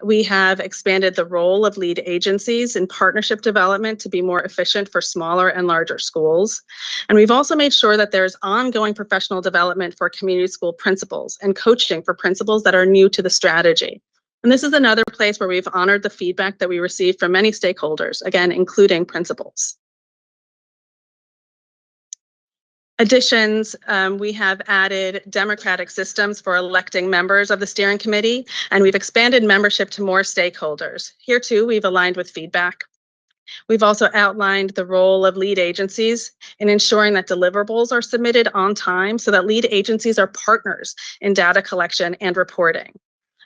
We have expanded the role of lead agencies in partnership development to be more efficient for smaller and larger schools. And we've also made sure that there's ongoing professional development for community school principals and coaching for principals that are new to the strategy. And this is another place where we've honored the feedback that we received from many stakeholders, again, including principals. Additions, we have added democratic systems for electing members of the steering committee, and we've expanded membership to more stakeholders. Here too, we've aligned with feedback. We've also outlined the role of lead agencies in ensuring that deliverables are submitted on time so that lead agencies are partners in data collection and reporting.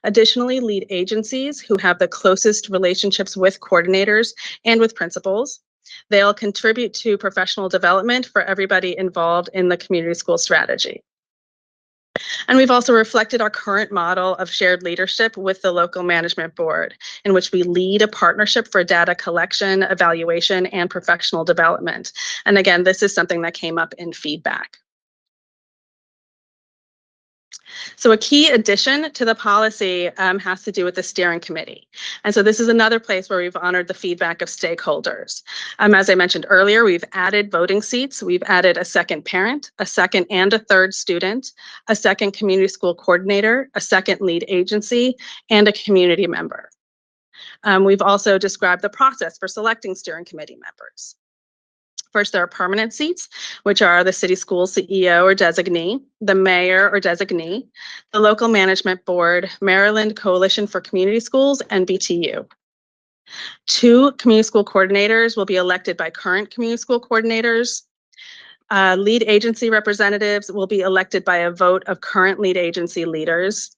Additionally, lead agencies who have the closest relationships with coordinators and with principals, they'll contribute to professional development for everybody involved in the community school strategy. And we've also reflected our current model of shared leadership with the local management board, in which we lead a partnership for data collection, evaluation, and professional development. And again, this is something that came up in feedback. So a key addition to the policy has to do with the steering committee. And so this is another place where we've honored the feedback of stakeholders. As I mentioned earlier, we've added voting seats. We've added a second parent, a second and a third student, a second community school coordinator, a second lead agency, and a community member. We've also described the process for selecting steering committee members. First, there are permanent seats, which are the city school CEO or designee, the mayor or designee, the local management board, Maryland Coalition for Community Schools, and BTU. 2 community school coordinators will be elected by current community school coordinators. Lead agency representatives will be elected by a vote of current lead agency leaders.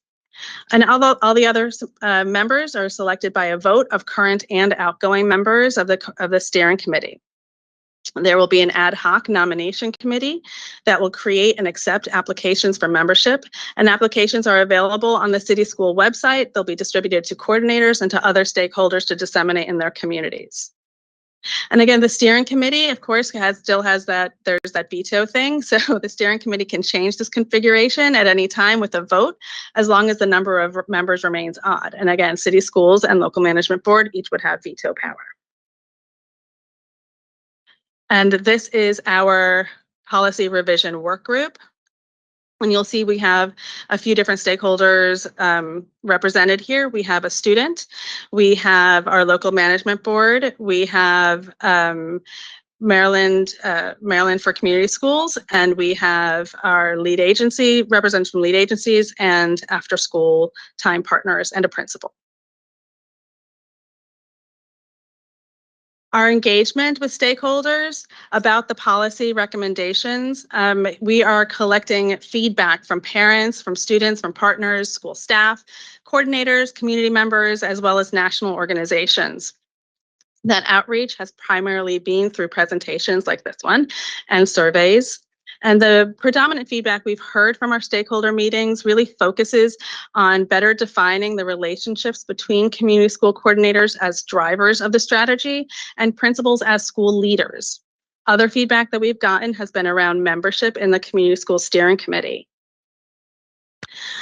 And all the other members are selected by a vote of current and outgoing members of the steering committee. There will be an ad hoc nomination committee that will create and accept applications for membership, and applications are available on the city school website. They'll be distributed to coordinators and to other stakeholders to disseminate in their communities. And again, the steering committee, of course, still has that veto thing. So the steering committee can change this configuration at any time with a vote, as long as the number of members remains odd. And again, city schools and local management board each would have veto power. And this is our policy revision work group. And you'll see we have a few different stakeholders represented here. We have a student, we have our local management board, we have Maryland for Community Schools, and we have our lead agency, representatives from lead agencies and after school time partners and a principal. Our engagement with stakeholders about the policy recommendations, we are collecting feedback from parents, from students, from partners, school staff, coordinators, community members, as well as national organizations. That outreach has primarily been through presentations like this one and surveys. And the predominant feedback we've heard from our stakeholder meetings really focuses on better defining the relationships between community school coordinators as drivers of the strategy and principals as school leaders. Other feedback that we've gotten has been around membership in the Community School Steering Committee.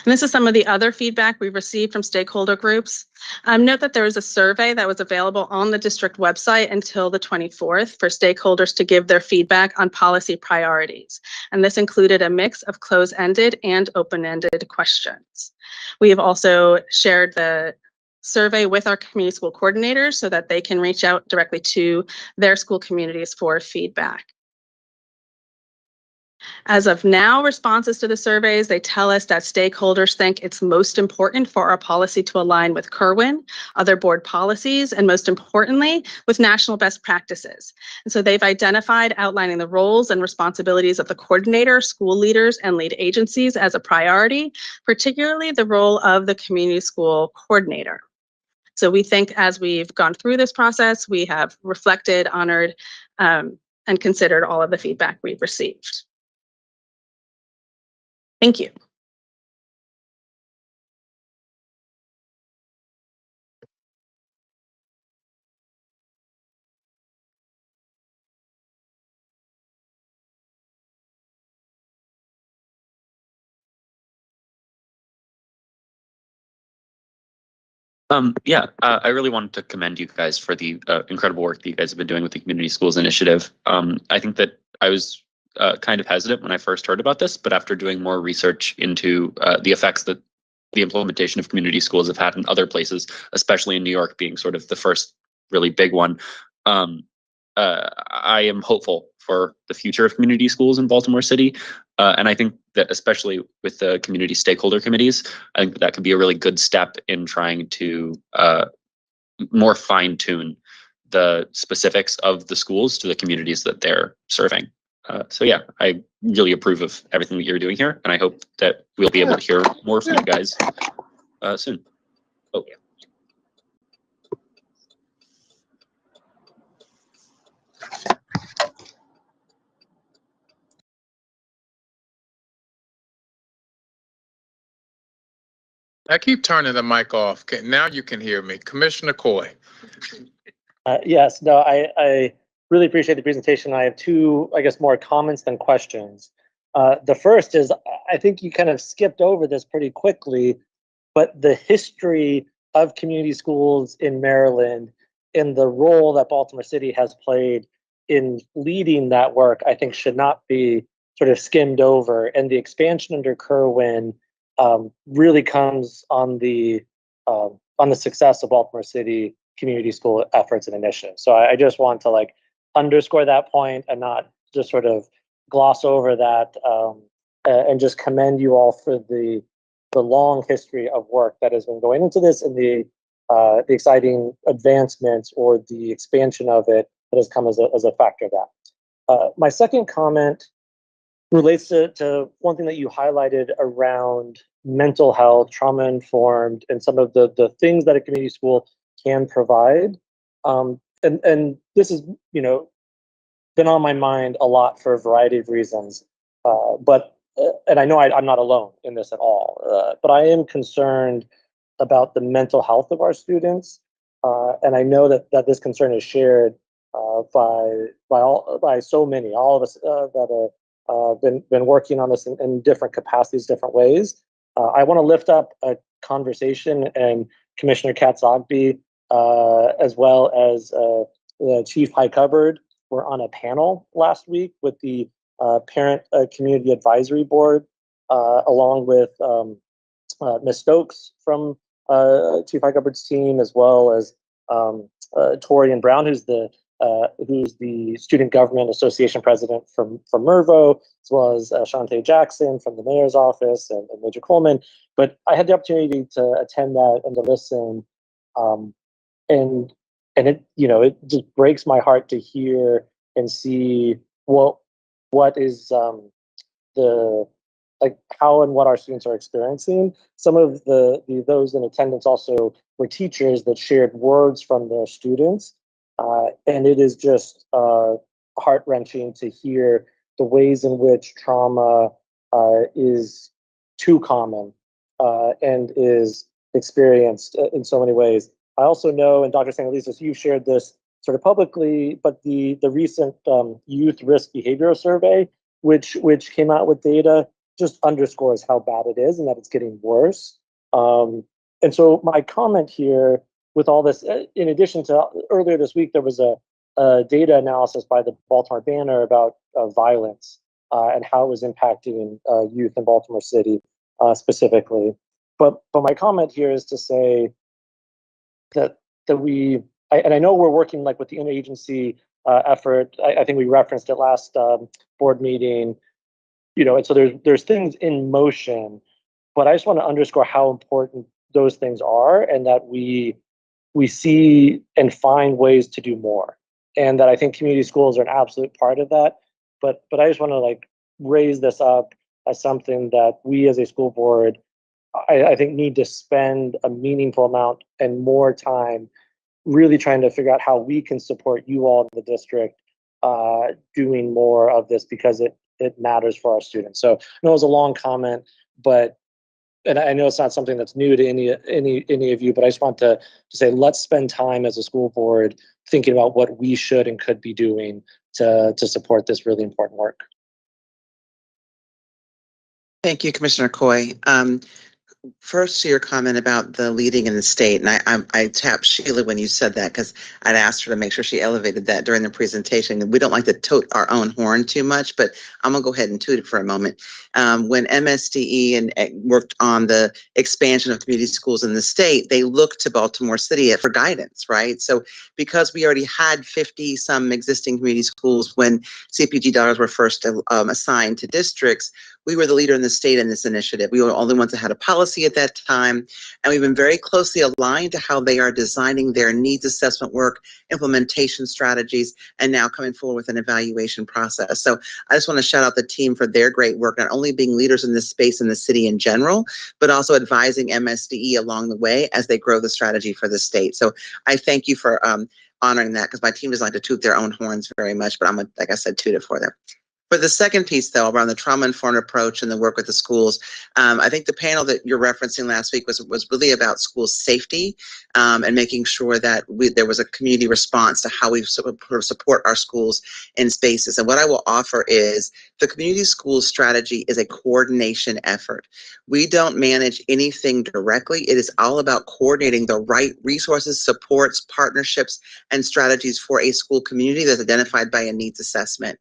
And this is some of the other feedback we've received from stakeholder groups. Note that there is a survey that was available on the district website until the 24th for stakeholders to give their feedback on policy priorities. And this included a mix of close-ended and open-ended questions. We have also shared the survey with our community school coordinators so that they can reach out directly to their school communities for feedback. As of now, responses to the surveys, they tell us that stakeholders think it's most important for our policy to align with Kirwan, other board policies, and most importantly, with national best practices. And so they've identified outlining the roles and responsibilities of the coordinator, school leaders, and lead agencies as a priority, particularly the role of the community school coordinator. So we think as we've gone through this process, we have reflected, honored, and considered all of the feedback we've received. Thank you. I really wanted to commend you guys for the incredible work that you guys have been doing with the Community Schools Initiative. I think that I was kind of hesitant when I first heard about this, but after doing more research into the effects that the implementation of community schools have had in other places, especially in New York being sort of the first really big one, I am hopeful for the future of community schools in Baltimore City. And I think that especially with the community stakeholder committees, I think that could be a really good step in trying to more fine tune the specifics of the schools to the communities that they're serving. So yeah, I really approve of everything that you're doing here, and I hope that we'll be able to hear more from you guys soon. Oh, yeah. I keep turning the mic off. Now you can hear me. Commissioner Coy. Yes, no, I really appreciate the presentation. I have two, I guess, more comments than questions. The first is, I think you kind of skipped over this pretty quickly, but the history of community schools in Maryland and the role that Baltimore City has played in leading that work, I think should not be sort of skimmed over. And the expansion under Kirwan really comes on the success of Baltimore City community school efforts and initiatives. So I just want to like underscore that point and not just sort of gloss over that, and just commend you all for the long history of work that has been going into this and the exciting advancements or the expansion of it that has come as a factor of that. My second comment relates to one thing that you highlighted around mental health, trauma-informed, and some of the things that a community school can provide. And this has, been on my mind a lot for a variety of reasons. And I know I'm not alone in this at all, but I am concerned about the mental health of our students. And I know that this concern is shared by so many, all of us that have been working on this in different capacities, different ways. I want to lift up a conversation, and Commissioner Katz-Ogby, as well as Chief High Cupboard, were on a panel last week with the Parent Community Advisory Board, along with Ms. Stokes from Chief High Cupboard's team, as well as Tori and Brown, who's the who's the Student Government Association president from Mervo, as well as Shante Jackson from the mayor's office and Major Coleman. But I had the opportunity to attend that and to listen. And it, you know, it just breaks my heart to hear and see what is the, like, how and what our students are experiencing. Some of those in attendance also were teachers that shared words from their students. And it is just heart-wrenching to hear the ways in which trauma is too common and is experienced in so many ways. I also know, and Dr. Sangalises, you've shared this sort of publicly, but the recent youth risk behavioral survey, which came out with data, just underscores how bad it is and that it's getting worse. And so my comment here with all this, in addition to earlier this week, there was a data analysis by the Baltimore Banner about violence and how it was impacting youth in Baltimore City specifically. But my comment here is to say that I know we're working like with the interagency effort. I think we referenced it last board meeting, you know, and so there's things in motion, but I just want to underscore how important those things are, and that we see and find ways to do more, and that I think community schools are an absolute part of that. But I just want to like raise this up as something that we as a school board, I think, need to spend a meaningful amount and more time really trying to figure out how we can support you all in the district doing more of this, because it matters for our students. So I know it was a long comment, and I know it's not something that's new to any of you, but I just want to say, let's spend time as a school board thinking about what we should and could be doing to support this really important work. Thank you, Commissioner Coy. First, to your comment about the leading in the state, and I tapped Sheila when you said that, because I'd asked her to make sure she elevated that during the presentation. And we don't like to tote our own horn too much, but I'm gonna go ahead and toot it for a moment. When MSDE and worked on the expansion of community schools in the state, they looked to Baltimore City for guidance, right? So because we already had 50 some existing community schools when CPG dollars were first assigned to districts, we were the leader in the state in this initiative. We were the only ones that had a policy at that time, and we've been very closely aligned to how they are designing their needs assessment work, implementation strategies, and now coming forward with an evaluation process. So I just want to shout out the team for their great work, not only being leaders in this space in the city in general, but also advising MSDE along the way as they grow the strategy for the state. So I thank you for honoring that, because my team doesn't like to toot their own horns very much, but I'm gonna, like I said, toot it for them. For the second piece, though, around the trauma-informed approach and the work with the schools, I think the panel that you're referencing last week was really about school safety and making sure that there was a community response to how we support our schools in spaces. And what I will offer is the community school strategy is a coordination effort. We don't manage anything directly. It is all about coordinating the right resources, supports, partnerships, and strategies for a school community that's identified by a needs assessment.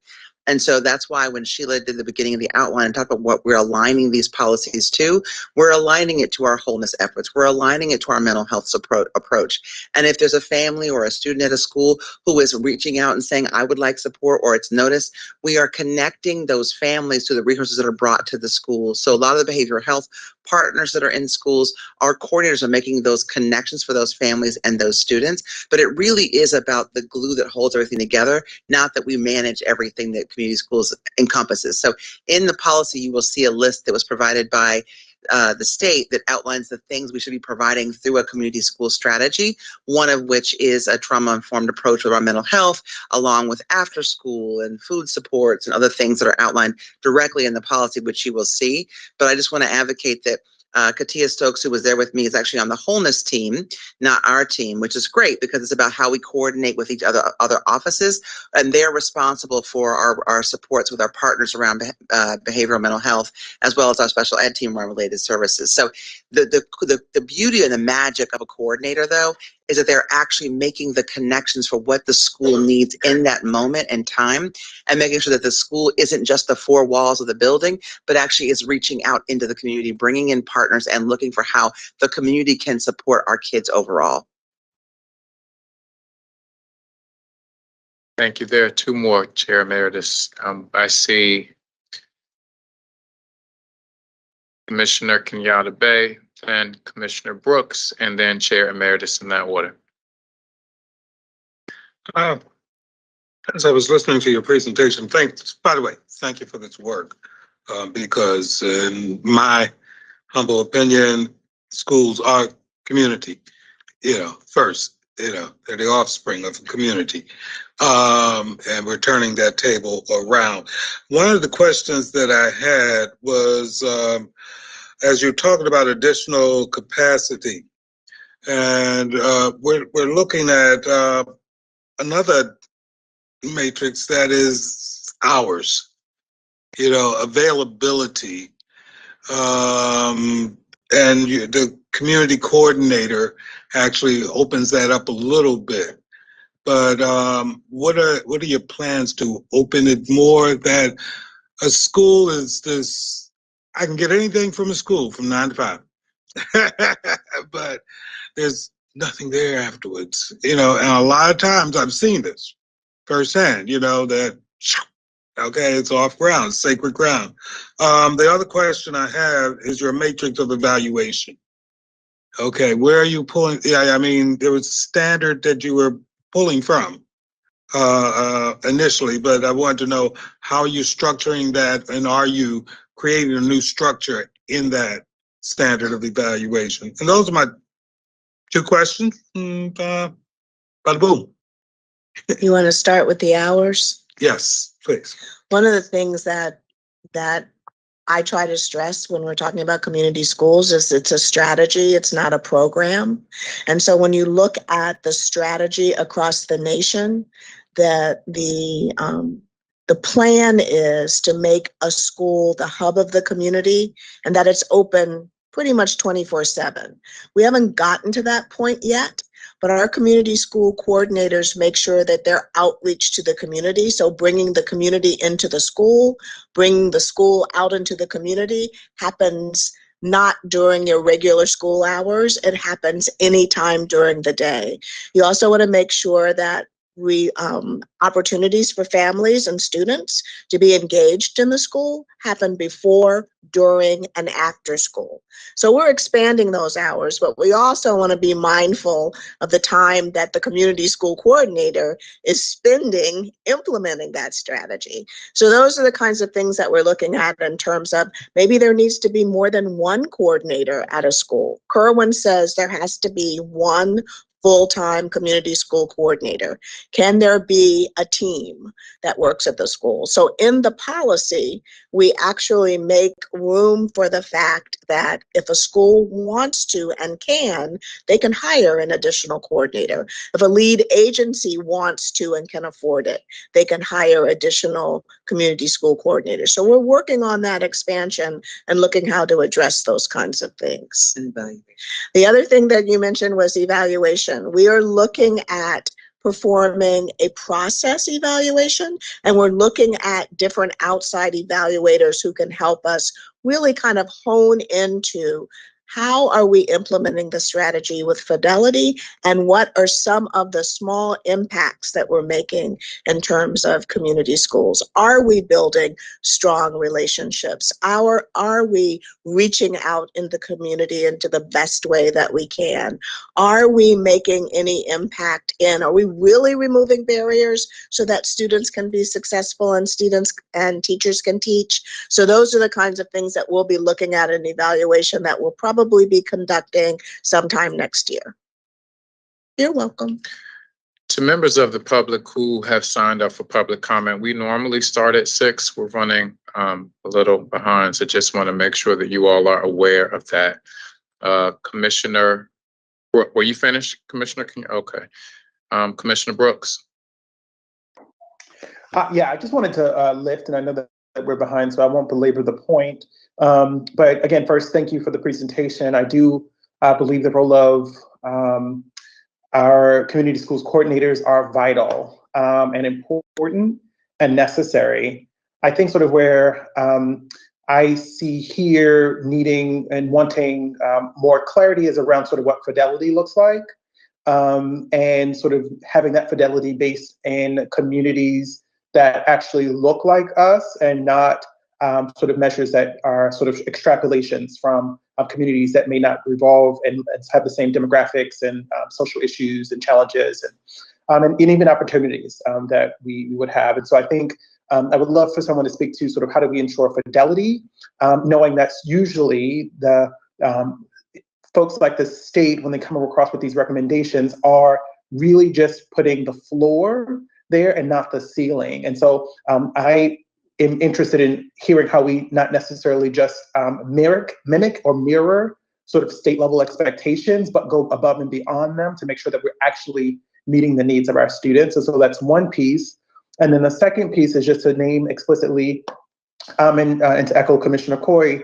And so that's why when Sheila did the beginning of the outline and talked about what we're aligning these policies to, we're aligning it to our wholeness efforts. We're aligning it to our mental health approach. And if there's a family or a student at a school who is reaching out and saying, I would like support, or it's noticed, we are connecting those families to the resources that are brought to the schools. So a lot of the behavioral health partners that are in schools, our coordinators are making those connections for those families and those students. But it really is about the glue that holds everything together, not that we manage everything that community schools encompasses. So in the policy, you will see a list that was provided by the state that outlines the things we should be providing through a community school strategy, one of which is a trauma-informed approach with our mental health, along with after school and food supports and other things that are outlined directly in the policy, which you will see. But I just want to advocate that Katia Stokes, who was there with me, is actually on the wholeness team, not our team, which is great because it's about how we coordinate with each other offices, and they're responsible for our supports with our partners around behavioral mental health, as well as our special ed team around related services. So the beauty and the magic of a coordinator, though, is that they're actually making the connections for what the school needs in that moment and time, and making sure that the school isn't just the four walls of the building, but actually is reaching out into the community, bringing in partners and looking for how the community can support our kids overall. Thank you. There are two more, Chair Emeritus. I see Commissioner Kenyatta Bay, then Commissioner Brooks, and then Chair Emeritus in that order. As I was listening to your presentation, by the way, thank you for this work. Because in my humble opinion, schools are community, first, they're the offspring of the community. And we're turning that table around. One of the questions that I had was, as you're talking about additional capacity, and we're looking at another matrix that is hours, availability, and the community coordinator actually opens that up a little bit. But what are your plans to open it more? That a school is this, I can get anything from a school from 9 to 5, but there's nothing there afterwards, and a lot of times I've seen this firsthand, that, okay, it's off ground, sacred ground. The other question I have is your matrix of evaluation. Okay, where are you pulling? Yeah, I mean, there was a standard that you were pulling from initially, but I wanted to know how you're structuring that, and are you creating a new structure in that standard of evaluation? And those are my two questions. Bada boom. You want to start with the hours? Yes, please. One of the things that I try to stress when we're talking about community schools is it's a strategy, it's not a program. And so when you look at the strategy across the nation, the plan is to make a school the hub of the community and that it's open pretty much 24/7. We haven't gotten to that point yet, but our community school coordinators make sure that their outreach to the community, so bringing the community into the school, bringing the school out into the community, happens not during your regular school hours. It happens anytime during the day. You also want to make sure that opportunities for families and students to be engaged in the school happen before, during, and after school. So we're expanding those hours, but we also want to be mindful of the time that the community school coordinator is spending implementing that strategy. So those are the kinds of things that we're looking at in terms of maybe there needs to be more than one coordinator at a school. Kerwin says there has to be one full-time community school coordinator. Can there be a team that works at the school? So in the policy, we actually make room for the fact that if a school wants to and can, they can hire an additional coordinator. If a lead agency wants to and can afford it, they can hire additional community school coordinators. So we're working on that expansion and looking how to address those kinds of things. The other thing that you mentioned was evaluation. We are looking at performing a process evaluation, and we're looking at different outside evaluators who can help us really kind of hone into how are we implementing the strategy with fidelity, and what are some of the small impacts that we're making in terms of community schools? Are we building strong relationships? Are we reaching out in the community into the best way that we can? Are we making any impact are we really removing barriers so that students can be successful and students and teachers can teach? So those are the kinds of things that we'll be looking at in evaluation that we'll probably be conducting sometime next year. You're welcome. To members of the public who have signed up for public comment, we normally start at 6. We're running a little behind, so just want to make sure that you all are aware of that. Commissioner, were you finished, Commissioner? Okay. Commissioner Brooks. Yeah, I just wanted to lift, and I know that we're behind, so I won't belabor the point. But again, first, thank you for the presentation. I do believe the role of our community schools coordinators are vital and important and necessary. I think sort of where I see here needing and wanting more clarity is around sort of what fidelity looks like. and sort of having that fidelity based in communities that actually look like us and not sort of measures that are sort of extrapolations from communities that may not revolve and have the same demographics and social issues and challenges and even opportunities that we would have. And so I think I would love for someone to speak to sort of how do we ensure fidelity, knowing that's usually the folks like the state, when they come across with these recommendations, are really just putting the floor there and not the ceiling. And so I am interested in hearing how we not necessarily just mimic or mirror sort of state level expectations, but go above and beyond them to make sure that we're actually meeting the needs of our students. And so that's one piece. And then the second piece is just to name explicitly and to echo Commissioner Coy,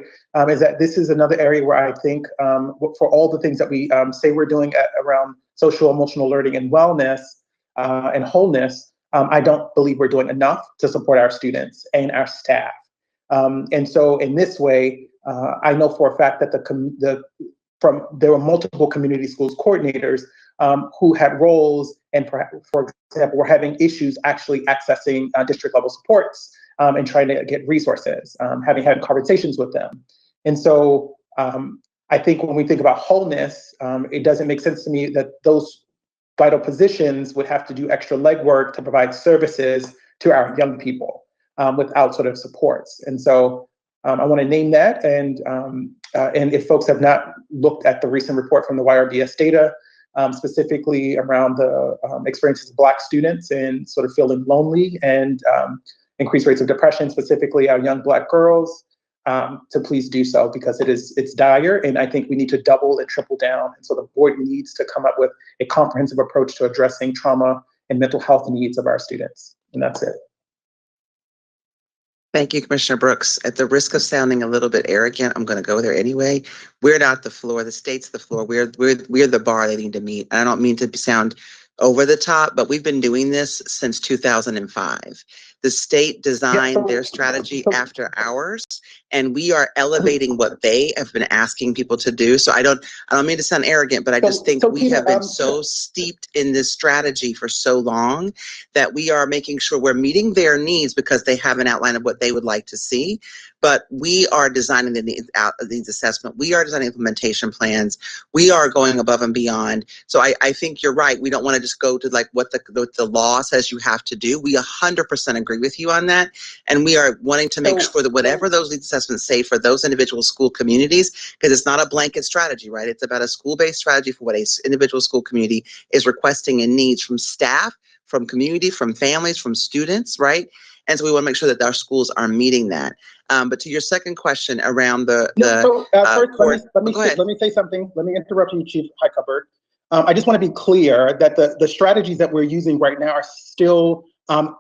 is that this is another area where I think for all the things that we say we're doing around social emotional learning and wellness and wholeness, I don't believe we're doing enough to support our students and our staff. And so in this way, I know for a fact that there were multiple community schools coordinators who had roles and, for example, were having issues actually accessing district level supports and trying to get resources, having had conversations with them. And so I think when we think about wholeness, it doesn't make sense to me that those vital positions would have to do extra legwork to provide services to our young people without sort of supports. And so I want to name that. And if folks have not looked at the recent report from the YRBS data, specifically around the experiences of Black students and sort of feeling lonely and increased rates of depression, specifically our young Black girls, to please do so, because it's dire, and I think we need to double and triple down. And so the board needs to come up with a comprehensive approach to addressing trauma and mental health needs of our students. And that's it. Thank you, Commissioner Brooks. At the risk of sounding a little bit arrogant, I'm going to go there anyway. We're not the floor. The state's the floor. We're the bar they need to meet. I don't mean to sound over the top, but we've been doing this since 2005. The state designed their strategy after ours, and we are elevating what they have been asking people to do. So I don't mean to sound arrogant, but I just think we have been so steeped in this strategy for so long that we are making sure we're meeting their needs because they have an outline of what they would like to see. But we are designing the needs assessment. We are designing implementation plans. We are going above and beyond. So I think you're right. We don't want to just go to like what the law says you have to do. We 100% agree with you on that. And we are wanting to make sure that whatever those needs assessments say for those individual school communities, because it's not a blanket strategy, right? It's about a school-based strategy for what a individual school community is requesting and needs from staff, from community, from families, from students, right? And so we want to make sure that our schools are meeting that. But to your second question around first, let me say something. Let me interrupt you, Chief Highcover. I just want to be clear that the strategies that we're using right now are still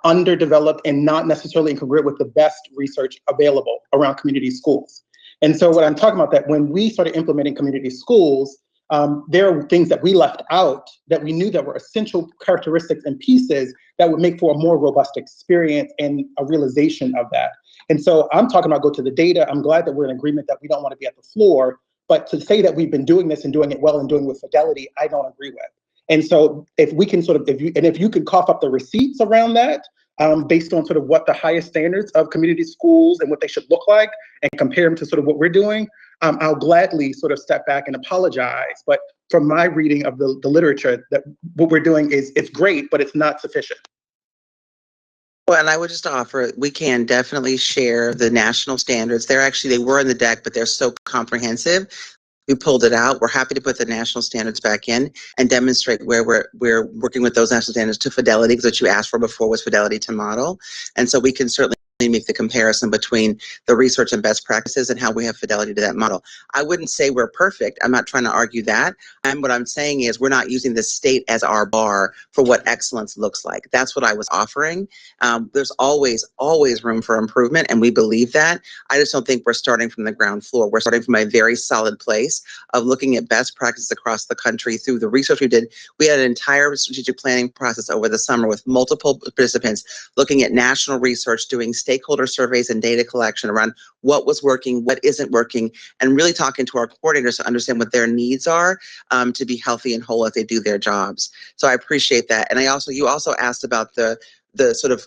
underdeveloped and not necessarily congruent with the best research available around community schools. And so what I'm talking about, that when we started implementing community schools, there are things that we left out that we knew that were essential characteristics and pieces that would make for a more robust experience and a realization of that. And so I'm talking about go to the data. I'm glad that we're in agreement that we don't want to be at the floor, but to say that we've been doing this and doing it well and doing it with fidelity, I don't agree with. And so if we can sort of, if you could cough up the receipts around that, based on sort of what the highest standards of community schools and what they should look like, and compare them to sort of what we're doing, I'll gladly sort of step back and apologize. But from my reading of the literature, that what we're doing it's great, but it's not sufficient. Well, and I would just offer, we can definitely share the national standards. They were in the deck, but they're so comprehensive. We pulled it out. We're happy to put the national standards back in and demonstrate where we're working with those national standards to fidelity, because what you asked for before was fidelity to model. And so we can certainly make the comparison between the research and best practices and how we have fidelity to that model. I wouldn't say we're perfect. I'm not trying to argue that. What I'm saying is we're not using the state as our bar for what excellence looks like. That's what I was offering. There's always room for improvement, and we believe that. I just don't think we're starting from the ground floor. We're starting from a very solid place of looking at best practices across the country through the research we did. We had an entire strategic planning process over the summer with multiple participants looking at national research, doing state stakeholder surveys and data collection around what was working, what isn't working, and really talking to our coordinators to understand what their needs are to be healthy and whole as they do their jobs. So I appreciate that. And you also asked about the sort of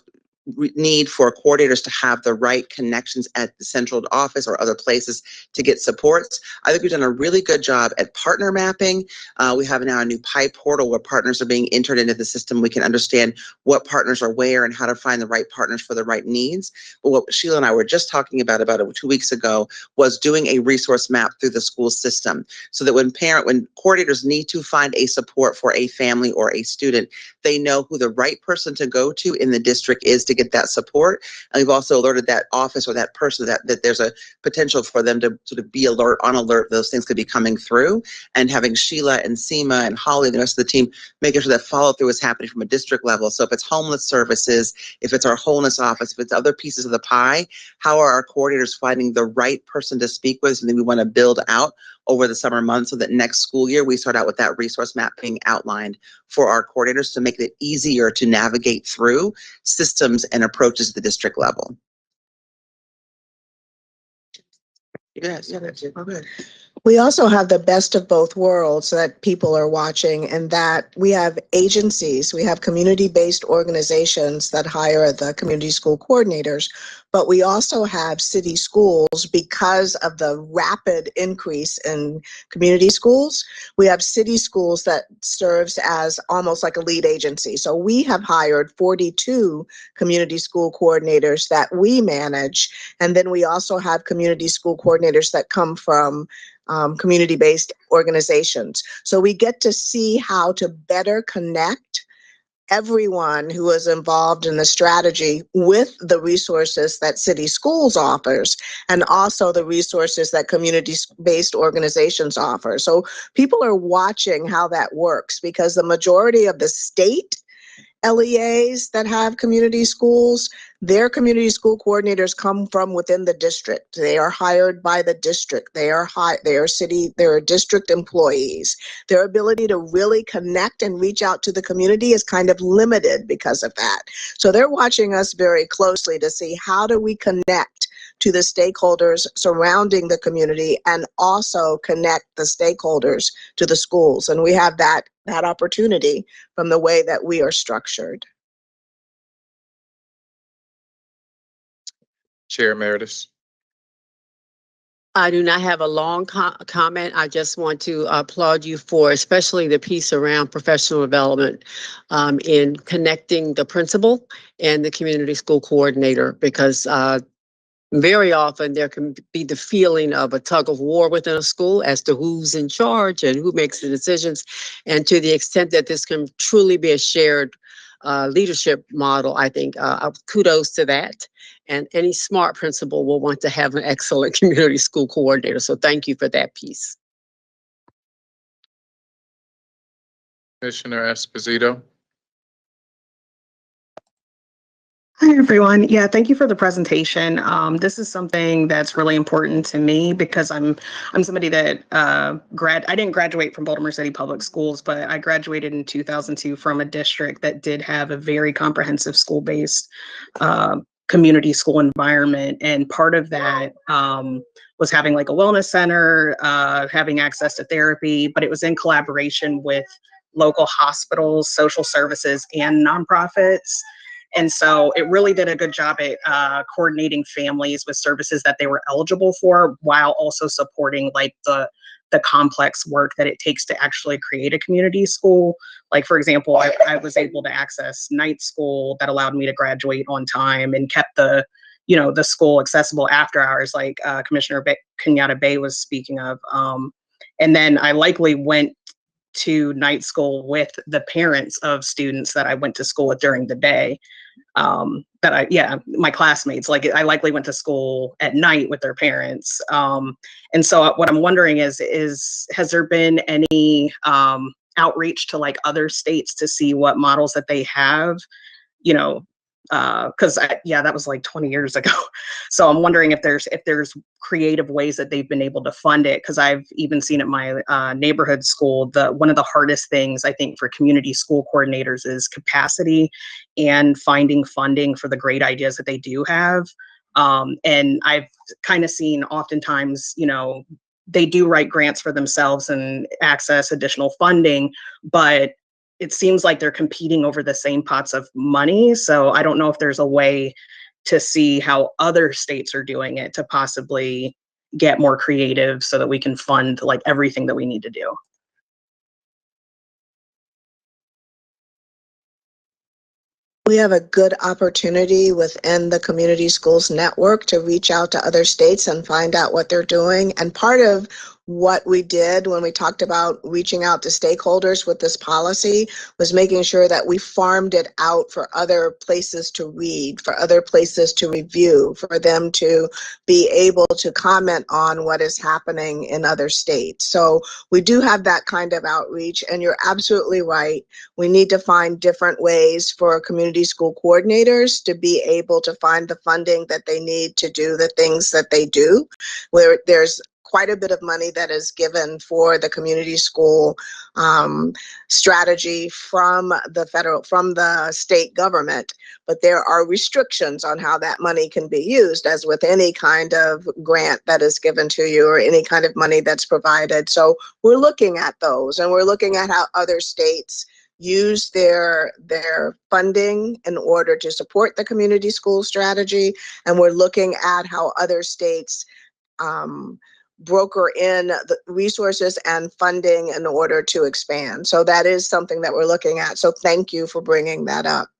need for coordinators to have the right connections at the central office or other places to get supports. I think we've done a really good job at partner mapping. We have now a new PIE portal where partners are being entered into the system. We can understand what partners are where and how to find the right partners for the right needs. But what Sheila and I were just talking about 2 weeks ago was doing a resource map through the school system so that when coordinators need to find a support for a family or a student, they know who the right person to go to in the district is to get that support. And we've also alerted that office or that person that there's a potential for them to sort of be on alert those things could be coming through, and having Sheila and Seema and Holly and the rest of the team making sure that follow through is happening from a district level. So if it's homeless services, if it's our wholeness office, if it's other pieces of the pie, how are our coordinators finding the right person to speak with? Something we want to build out over the summer months so that next school year we start out with that resource map being outlined for our coordinators to make it easier to navigate through systems and approaches at the district level. Yes, that's it. Okay. We also have the best of both worlds that people are watching, and that we have agencies, we have community-based organizations that hire the community school coordinators, but we also have city schools because of the rapid increase in community schools. We have city schools that serves as almost like a lead agency. So we have hired 42 community school coordinators that we manage, and then we also have community school coordinators that come from community-based organizations. So we get to see how to better connect everyone who is involved in the strategy with the resources that city schools offers, and also the resources that community-based organizations offer. So people are watching how that works, because the majority of the state LEAs that have community schools, their community school coordinators come from within the district. They are hired by the district. They are district employees. Their ability to really connect and reach out to the community is kind of limited because of that. So they're watching us very closely to see how do we connect to the stakeholders surrounding the community and also connect the stakeholders to the schools. And we have that opportunity from the way that we are structured. Chair Emeritus. I do not have a long comment. I just want to applaud you for especially the piece around professional development in connecting the principal and the community school coordinator, because very often there can be the feeling of a tug of war within a school as to who's in charge and who makes the decisions. And to the extent that this can truly be a shared leadership model, I think kudos to that. And any smart principal will want to have an excellent community school coordinator. So thank you for that piece. Commissioner Esposito. Hi, everyone. Yeah, thank you for the presentation. This is something that's really important to me because I'm somebody that I didn't graduate from Baltimore City Public Schools, but I graduated in 2002 from a district that did have a very comprehensive school-based community school environment. And part of that was having like a wellness center, having access to therapy, but it was in collaboration with local hospitals, social services, and nonprofits. And so it really did a good job at coordinating families with services that they were eligible for, while also supporting like the complex work that it takes to actually create a community school. Like, for example, I was able to access night school that allowed me to graduate on time and kept the school accessible after hours, like Commissioner Kenyatta Bay was speaking of. And then I likely went to night school with the parents of students that I went to school with during the day. My classmates, like I likely went to school at night with their parents. And so what I'm wondering is has there been any outreach to like other states to see what models that they have, because yeah, that was like 20 years ago. So I'm wondering if there's creative ways that they've been able to fund it, because I've even seen at my neighborhood school, one of the hardest things I think for community school coordinators is capacity and finding funding for the great ideas that they do have. And I've kind of seen oftentimes, they do write grants for themselves and access additional funding, but it seems like they're competing over the same pots of money. So I don't know if there's a way to see how other states are doing it to possibly get more creative so that we can fund like everything that we need to do. We have a good opportunity within the Community Schools Network to reach out to other states and find out what they're doing. And part of what we did when we talked about reaching out to stakeholders with this policy was making sure that we farmed it out for other places to read, for other places to review, for them to be able to comment on what is happening in other states. So we do have that kind of outreach, and you're absolutely right. We need to find different ways for community school coordinators to be able to find the funding that they need to do the things that they do, where there's quite a bit of money that is given for the community school strategy from the state government, but there are restrictions on how that money can be used, as with any kind of grant that is given to you or any kind of money that's provided. So we're looking at those, and we're looking at how other states use their funding in order to support the community school strategy, and we're looking at how other states broker in the resources and funding in order to expand. So that is something that we're looking at. So thank you for bringing that up.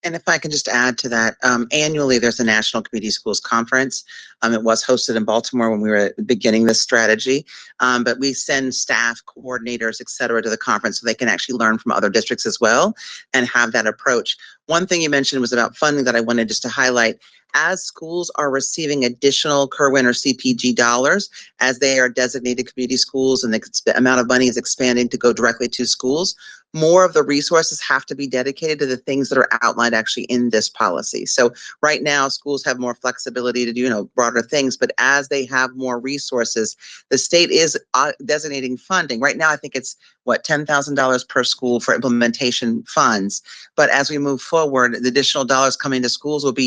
And if I can just add to that, annually there's a National Community Schools Conference. It was hosted in Baltimore when we were beginning this strategy, but we send staff, coordinators, et cetera, to the conference so they can actually learn from other districts as well and have that approach. One thing you mentioned was about funding that I wanted just to highlight. As schools are receiving additional Kerwin or CPG dollars, as they are designated community schools and the amount of money is expanding to go directly to schools, more of the resources have to be dedicated to the things that are outlined actually in this policy. So right now, schools have more flexibility to do, broader things, but as they have more resources, the state is designating funding. Right now, I think it's $10,000 per school for implementation funds. But as we move forward, the additional dollars coming to schools will be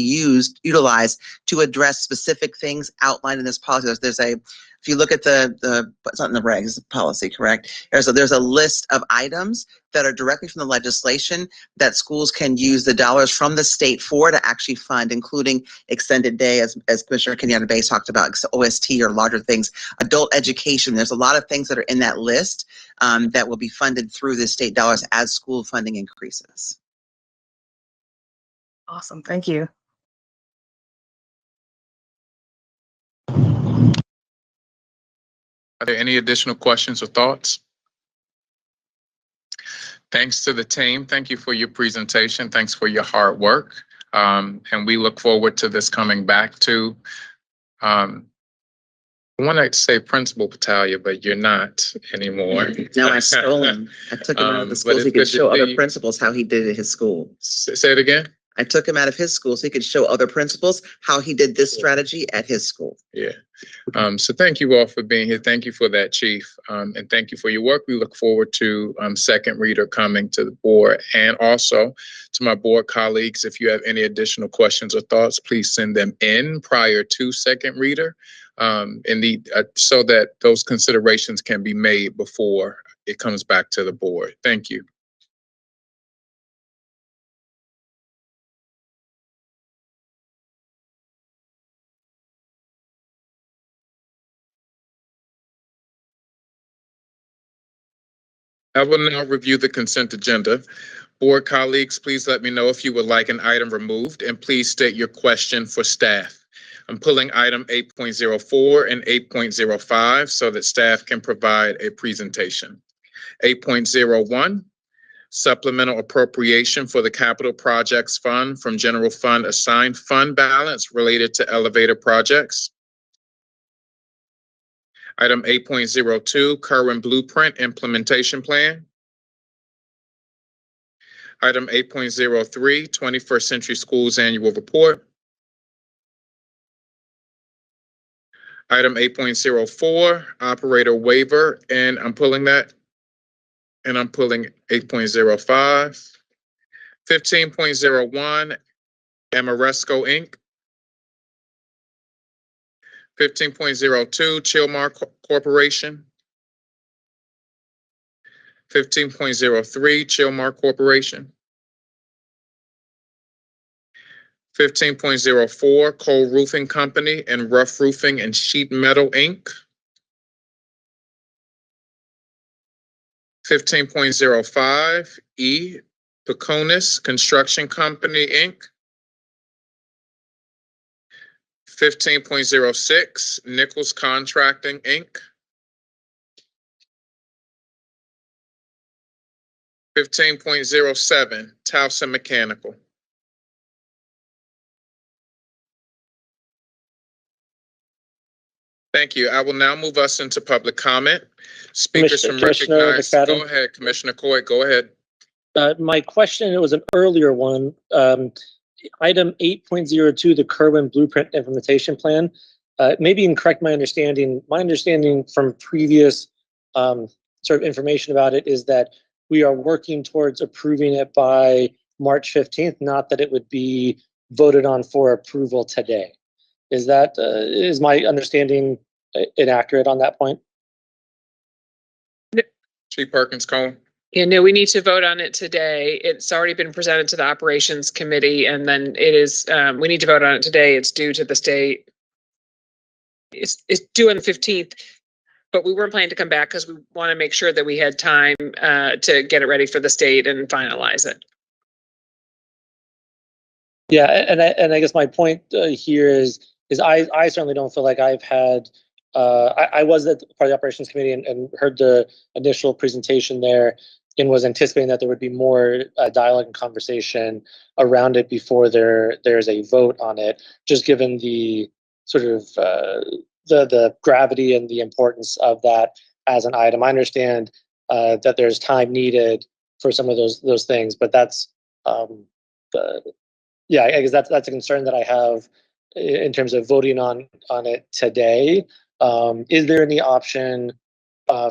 utilized to address specific things outlined in this policy. If you look at it's not in the regs, it's a policy, correct? There's a list of items that are directly from the legislation that schools can use the dollars from the state for to actually fund, including extended day, as Commissioner Kenyatta Bay talked about, OST or larger things, adult education. There's a lot of things that are in that list that will be funded through the state dollars as school funding increases. Awesome, thank you. Are there any additional questions or thoughts? Thanks to the team. Thank you for your presentation. Thanks for your hard work. And we look forward to this coming back to, I want to say Principal Patalia, but you're not anymore. No, I stole him. I took him out of the school so he could show other principals how he did it at his school. Say it again. I took him out of his school so he could show other principals how he did this strategy at his school. Yeah. So thank you all for being here. Thank you for that, Chief. And thank you for your work. We look forward to second reader coming to the board, and also to my board colleagues. If you have any additional questions or thoughts, please send them in prior to second reader, so that those considerations can be made before it comes back to the board. Thank you. I will now review the consent agenda. Board colleagues, please let me know if you would like an item removed, and please state your question for staff. I'm pulling item 8.04 and 8.05 so that staff can provide a presentation. 8.01, supplemental appropriation for the Capital Projects Fund from General Fund assigned fund balance related to elevator projects. Item 8.02, Kerwin Blueprint Implementation Plan. Item 8.03, 21st Century Schools Annual Report. Item 8.04, operator waiver, and I'm pulling that. And I'm pulling 8.05. 15.01, Amoresco Inc. 15.02, Chilmar Corporation. 15.03, Chilmar Corporation. 15.04, Cole Roofing Company and Rough Roofing and Sheet Metal Inc. 15.05, E. Peconis Construction Company Inc. 15.06, Nichols Contracting Inc. 15.07, Towson Mechanical. Thank you. I will now move us into public comment. Speakers from Commissioner recognized. McFadden? Go ahead, Commissioner Coy, go ahead. My question, it was an earlier one. Item 8.02, the Kerwin Blueprint Implementation Plan. Maybe you can correct my understanding. My understanding from previous sort of information about it is that we are working towards approving it by March 15th, not that it would be voted on for approval today. Is my understanding inaccurate on that point? Chief Perkins Cohen. Yeah, no, we need to vote on it today. It's already been presented to the operations committee, and then it is, we need to vote on it today. It's due to the state. It's due on the 15th, but we weren't planning to come back because we want to make sure that we had time to get it ready for the state and finalize it. Yeah, and I guess my point here is I certainly don't feel like I've had, I was at part of the operations committee and heard the initial presentation there and was anticipating that there would be more dialogue and conversation around it before there's a vote on it, just given the sort of the gravity and the importance of that as an item. I understand that there's time needed for some of those things, but that's yeah, I guess that's a concern that I have in terms of voting on it today. Is there any option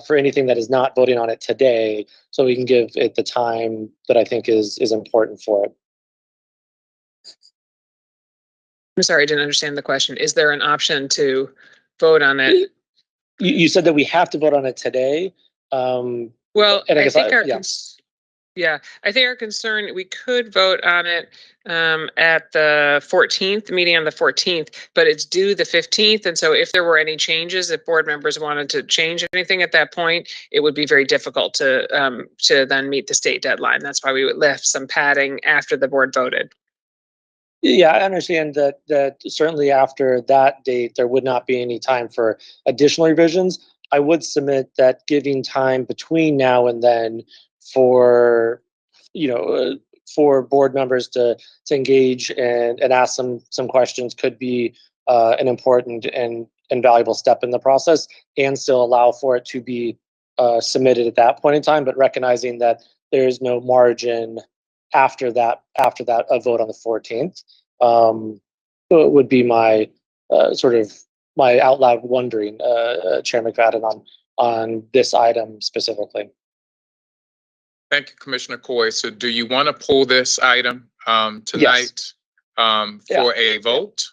for anything that is not voting on it today so we can give it the time that I think is important for it? I'm sorry, I didn't understand the question. Is there an option to vote on it? You said that we have to vote on it today. Well, and I think I think our concern, we could vote on it at the 14th, meeting on the 14th, but it's due the 15th. And so if there were any changes, if board members wanted to change anything at that point, it would be very difficult to then meet the state deadline. That's why we would lift some padding after the board voted. Yeah, I understand that certainly after that date, there would not be any time for additional revisions. I would submit that giving time between now and then for, for board members to engage and ask some questions could be an important and valuable step in the process, and still allow for it to be submitted at that point in time, but recognizing that there is no margin after that a vote on the 14th. So it would be my sort of my out loud wondering, Chair McFadden, on this item specifically. Thank you, Commissioner Coy. So do you want to pull this item tonight for a vote?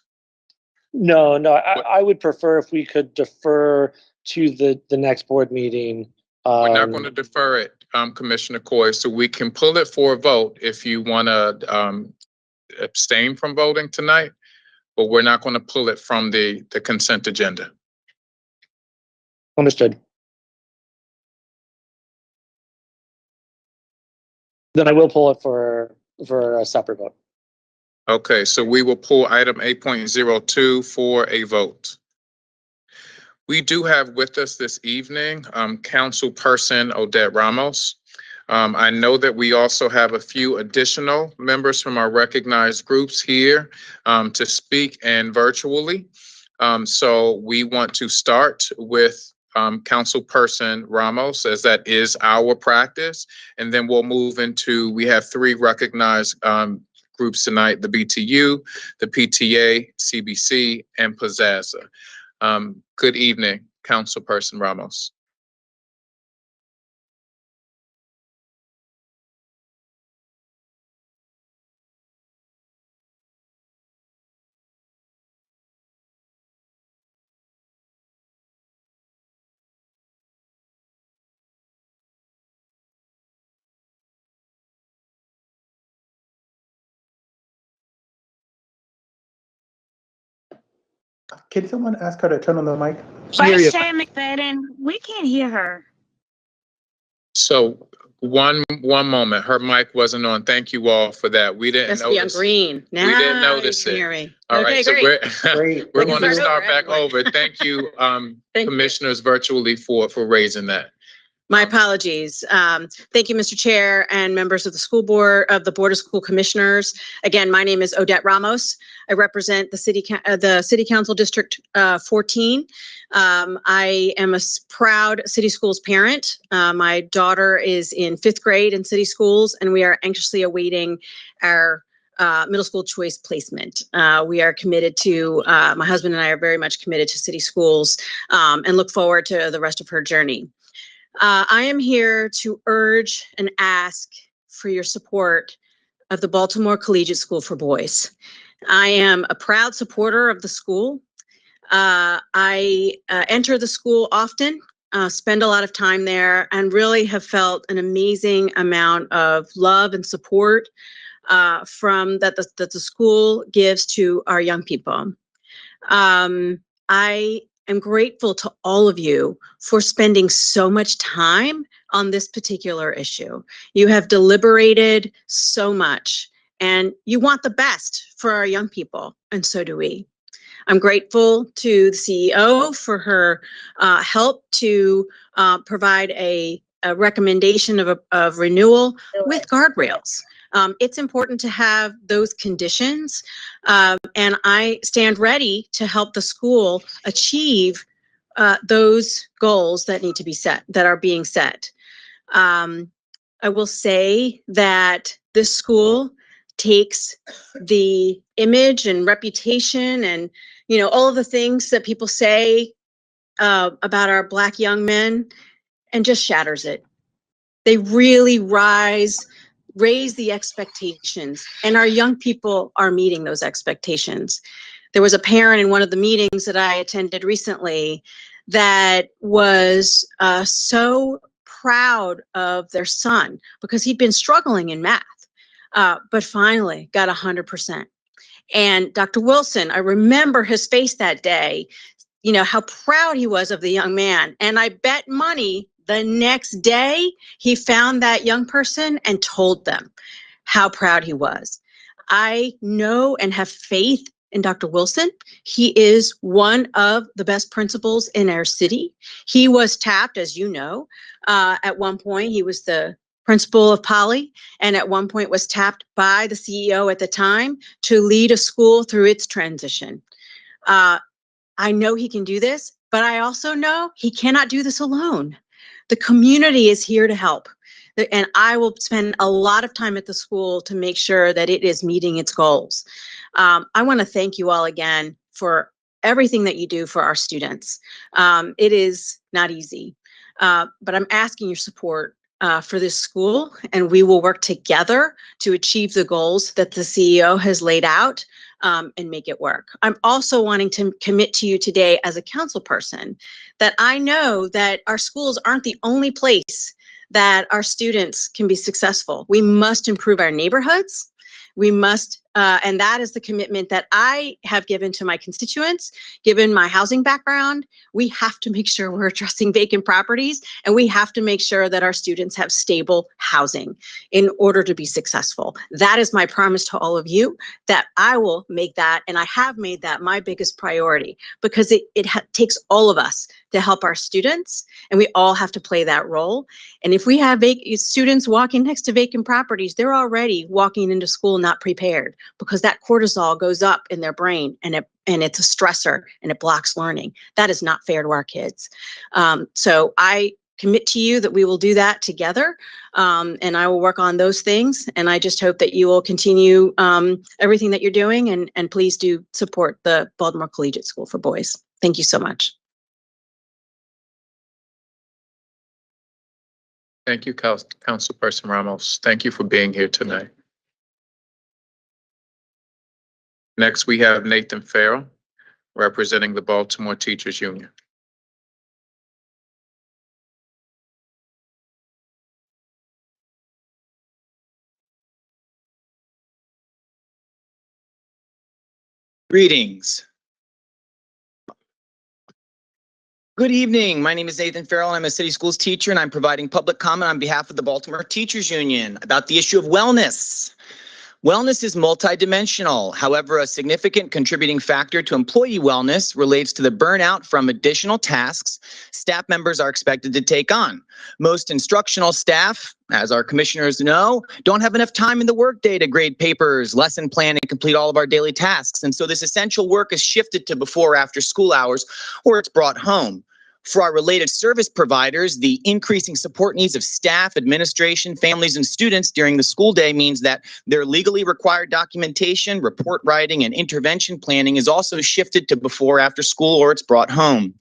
No, I would prefer if we could defer to the next board meeting. We're not going to defer it, Commissioner Coy, so we can pull it for a vote if you want to abstain from voting tonight, but we're not going to pull it from the consent agenda. Understood. Then I will pull it for a separate vote. Okay, so we will pull item 8.02 for a vote. We do have with us this evening Councilperson Odette Ramos. I know that we also have a few additional members from our recognized groups here to speak and virtually. So we want to start with Councilperson Ramos, as that is our practice. And then we'll move into, we have 3 recognized groups tonight, the BTU, the PTA, CBC, and Pizzazza. Good evening, Councilperson Ramos. Can someone ask her to turn on the mic? Vice Chair McFadden, we can't hear her. So one moment, her mic wasn't on. Thank you all for that. We didn't Must be on notice. green. We didn't Now notice you can it. hear me. All Okay, right, so great. we're We can going to start start over, back everyone. over. Thank you, Thank you. commissioners virtually for raising that. My apologies. Thank you, Mr. Chair and members of the school board, of the Board of School Commissioners. Again, my name is Odette Ramos. I represent the City Council District 14. I am a proud city schools parent. My daughter is in 5th grade in city schools, and we are anxiously awaiting our middle school choice placement. We are committed to, my husband and I are very much committed to city schools, and look forward to the rest of her journey. I am here to urge and ask for your support of the Baltimore Collegiate School for Boys. I am a proud supporter of the school. I enter the school often, spend a lot of time there, and really have felt an amazing amount of love and support from that the school gives to our young people. I am grateful to all of you for spending so much time on this particular issue. You have deliberated so much, and you want the best for our young people, and so do we. I'm grateful to the CEO for her help to provide a recommendation of renewal with guardrails. It's important to have those conditions, and I stand ready to help the school achieve those goals that need to be set, that are being set. I will say that this school takes the image and reputation and, you know, all of the things that people say about our Black young men and just shatters it. They really raise the expectations, and our young people are meeting those expectations. There was a parent in one of the meetings that I attended recently that was so proud of their son because he'd been struggling in math, but finally got 100%. And Dr. Wilson, I remember his face that day, you know, how proud he was of the young man. And I bet money the next day he found that young person and told them how proud he was. I know and have faith in Dr. Wilson. He is one of the best principals in our city. He was tapped, as you know, at one point. He was the principal of Poly, and at one point was tapped by the CEO at the time to lead a school through its transition. I know he can do this, but I also know he cannot do this alone. The community is here to help. And I will spend a lot of time at the school to make sure that it is meeting its goals. I want to thank you all again for everything that you do for our students. It is not easy, but I'm asking your support for this school, and we will work together to achieve the goals that the CEO has laid out and make it work. I'm also wanting to commit to you today as a council person that I know that our schools aren't the only place that our students can be successful. We must improve our neighborhoods. We must, and that is the commitment that I have given to my constituents, given my housing background. We have to make sure we're addressing vacant properties, and we have to make sure that our students have stable housing in order to be successful. That is my promise to all of you, that I will make that, and I have made that my biggest priority, because it takes all of us to help our students, and we all have to play that role. And if we have students walking next to vacant properties, they're already walking into school not prepared. because that cortisol goes up in their brain and it's a stressor and it blocks learning. That is not fair to our kids. So I commit to you that we will do that together, and I will work on those things. And I just hope that you will continue everything that you're doing, and please do support the Baltimore Collegiate School for Boys. Thank you so much. Thank you, Councilperson Ramos. Thank you for being here tonight. Next, we have Nathan Farrell, representing the Baltimore Teachers Union. Greetings. Good evening. My name is Nathan Farrell, and I'm a city schools teacher, and I'm providing public comment on behalf of the Baltimore Teachers Union about the issue of wellness. Wellness is multidimensional. However, a significant contributing factor to employee wellness relates to the burnout from additional tasks staff members are expected to take on. Most instructional staff, as our commissioners know, don't have enough time in the workday to grade papers, lesson plan, and complete all of our daily tasks. And so this essential work is shifted to before or after school hours, or it's brought home. For our related service providers, the increasing support needs of staff, administration, families, and students during the school day means that their legally required documentation, report writing, and intervention planning is also shifted to before or after school, or it's brought home.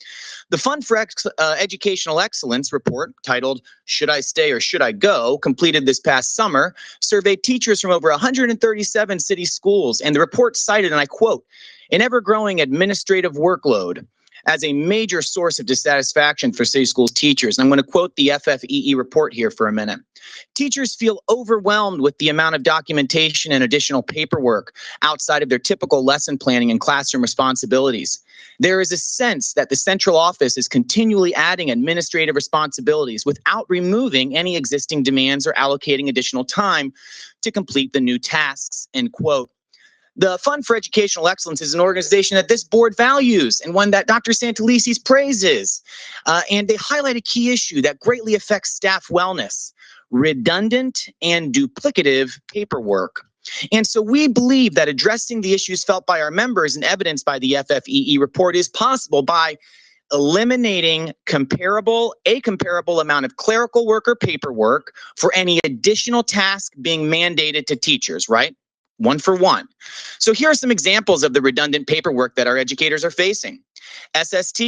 The Fund for Educational Excellence report, titled Should I Stay or Should I Go?, completed this past summer, surveyed teachers from over 137 city schools, and the report cited, and I quote, an ever-growing administrative workload as a major source of dissatisfaction for city schools teachers. And I'm going to quote the FFEE report here for a minute. Teachers feel overwhelmed with the amount of documentation and additional paperwork outside of their typical lesson planning and classroom responsibilities. There is a sense that the central office is continually adding administrative responsibilities without removing any existing demands or allocating additional time to complete the new tasks, end quote. The Fund for Educational Excellence is an organization that this board values and one that Dr. Santelises praises. And they highlight a key issue that greatly affects staff wellness: redundant and duplicative paperwork. And so we believe that addressing the issues felt by our members and evidenced by the FFEE report is possible by eliminating a comparable amount of clerical work or paperwork for any additional task being mandated to teachers, right? One for one. So here are some examples of the redundant paperwork that our educators are facing. SST.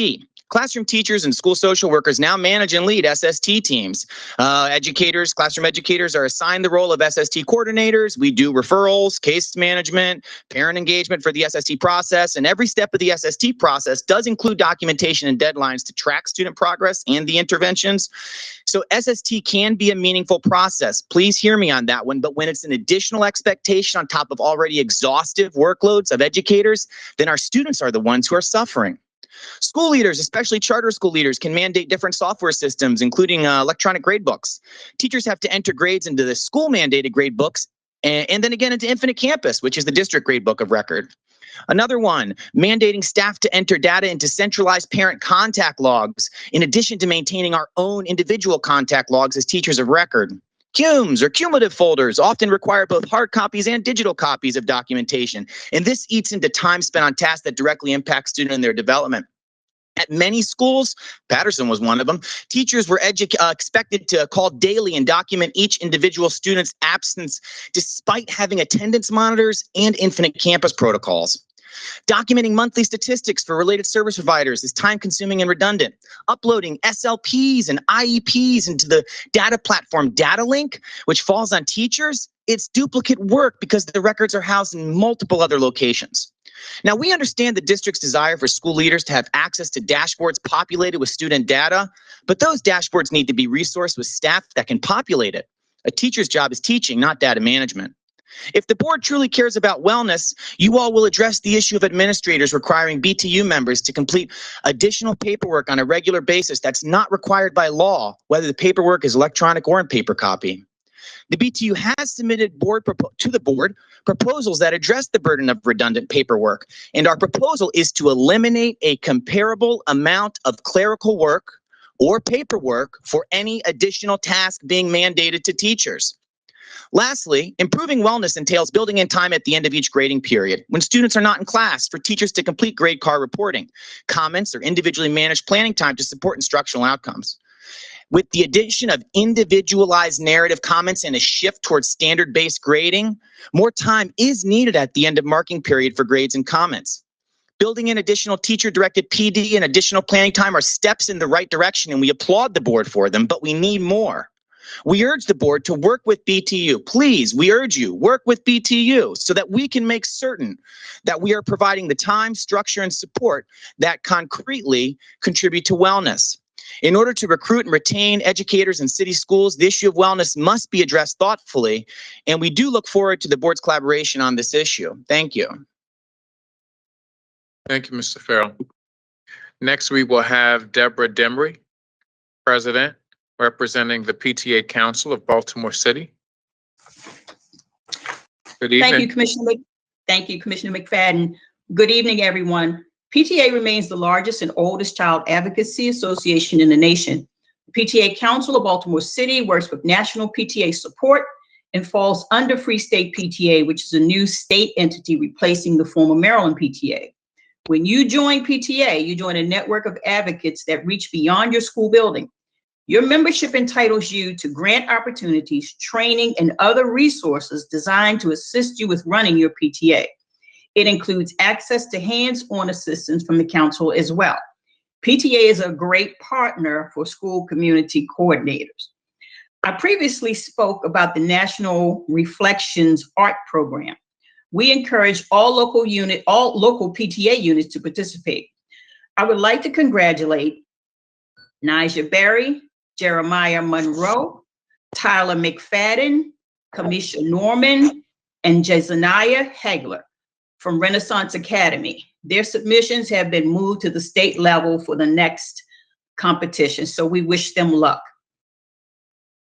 Classroom teachers and school social workers now manage and lead SST teams. Classroom educators are assigned the role of SST coordinators. We do referrals, case management, parent engagement for the SST process, and every step of the SST process does include documentation and deadlines to track student progress and the interventions. So SST can be a meaningful process. Please hear me on that one. But when it's an additional expectation on top of already exhaustive workloads of educators, then our students are the ones who are suffering. School leaders, especially charter school leaders, can mandate different software systems, including electronic gradebooks. Teachers have to enter grades into the school mandated gradebooks and then again into Infinite Campus, which is the district gradebook of record. Another one, mandating staff to enter data into centralized parent contact logs, in addition to maintaining our own individual contact logs as teachers of record. CUMs, or cumulative folders, often require both hard copies and digital copies of documentation, and this eats into time spent on tasks that directly impact students and their development. At many schools, Patterson was one of them, teachers were expected to call daily and document each individual student's absence despite having attendance monitors and Infinite Campus protocols. Documenting monthly statistics for related service providers is time-consuming and redundant. Uploading SLPs and IEPs into the data platform DataLink, which falls on teachers, it's duplicate work because the records are housed in multiple other locations. Now, we understand the district's desire for school leaders to have access to dashboards populated with student data, but those dashboards need to be resourced with staff that can populate it. A teacher's job is teaching, not data management. If the board truly cares about wellness, you all will address the issue of administrators requiring BTU members to complete additional paperwork on a regular basis that's not required by law, whether the paperwork is electronic or in paper copy. The BTU has submitted to the board proposals that address the burden of redundant paperwork, and our proposal is to eliminate a comparable amount of clerical work or paperwork for any additional task being mandated to teachers. Lastly, improving wellness entails building in time at the end of each grading period when students are not in class for teachers to complete grade card reporting, comments, or individually managed planning time to support instructional outcomes. With the addition of individualized narrative comments and a shift towards standard-based grading, more time is needed at the end of marking period for grades and comments. Building in additional teacher-directed PD and additional planning time are steps in the right direction, and we applaud the board for them, but we need more. We urge the board to work with BTU. Please, we urge you, work with BTU so that we can make certain that we are providing the time, structure, and support that concretely contribute to wellness. In order to recruit and retain educators in city schools, the issue of wellness must be addressed thoughtfully, and we do look forward to the board's collaboration on this issue. Thank you. Thank you, Mr. Farrell. Next, we will have Deborah Demry, President, representing the PTA Council of Baltimore City. Good evening. Thank you, Commissioner McFadden. Good evening, everyone. PTA remains the largest and oldest child advocacy association in the nation. The PTA Council of Baltimore City works with national PTA support and falls under Free State PTA, which is a new state entity replacing the former Maryland PTA. When you join PTA, you join a network of advocates that reach beyond your school building. Your membership entitles you to grant opportunities, training, and other resources designed to assist you with running your PTA. It includes access to hands-on assistance from the council as well. PTA is a great partner for school community coordinators. I previously spoke about the National Reflections Art Program. We encourage all local PTA units to participate. I would like to congratulate Nija Berry, Jeremiah Monroe, Tyler McFadden, Kamisha Norman, and Jezaniah Hagler from Renaissance Academy. Their submissions have been moved to the state level for the next competition, so we wish them luck.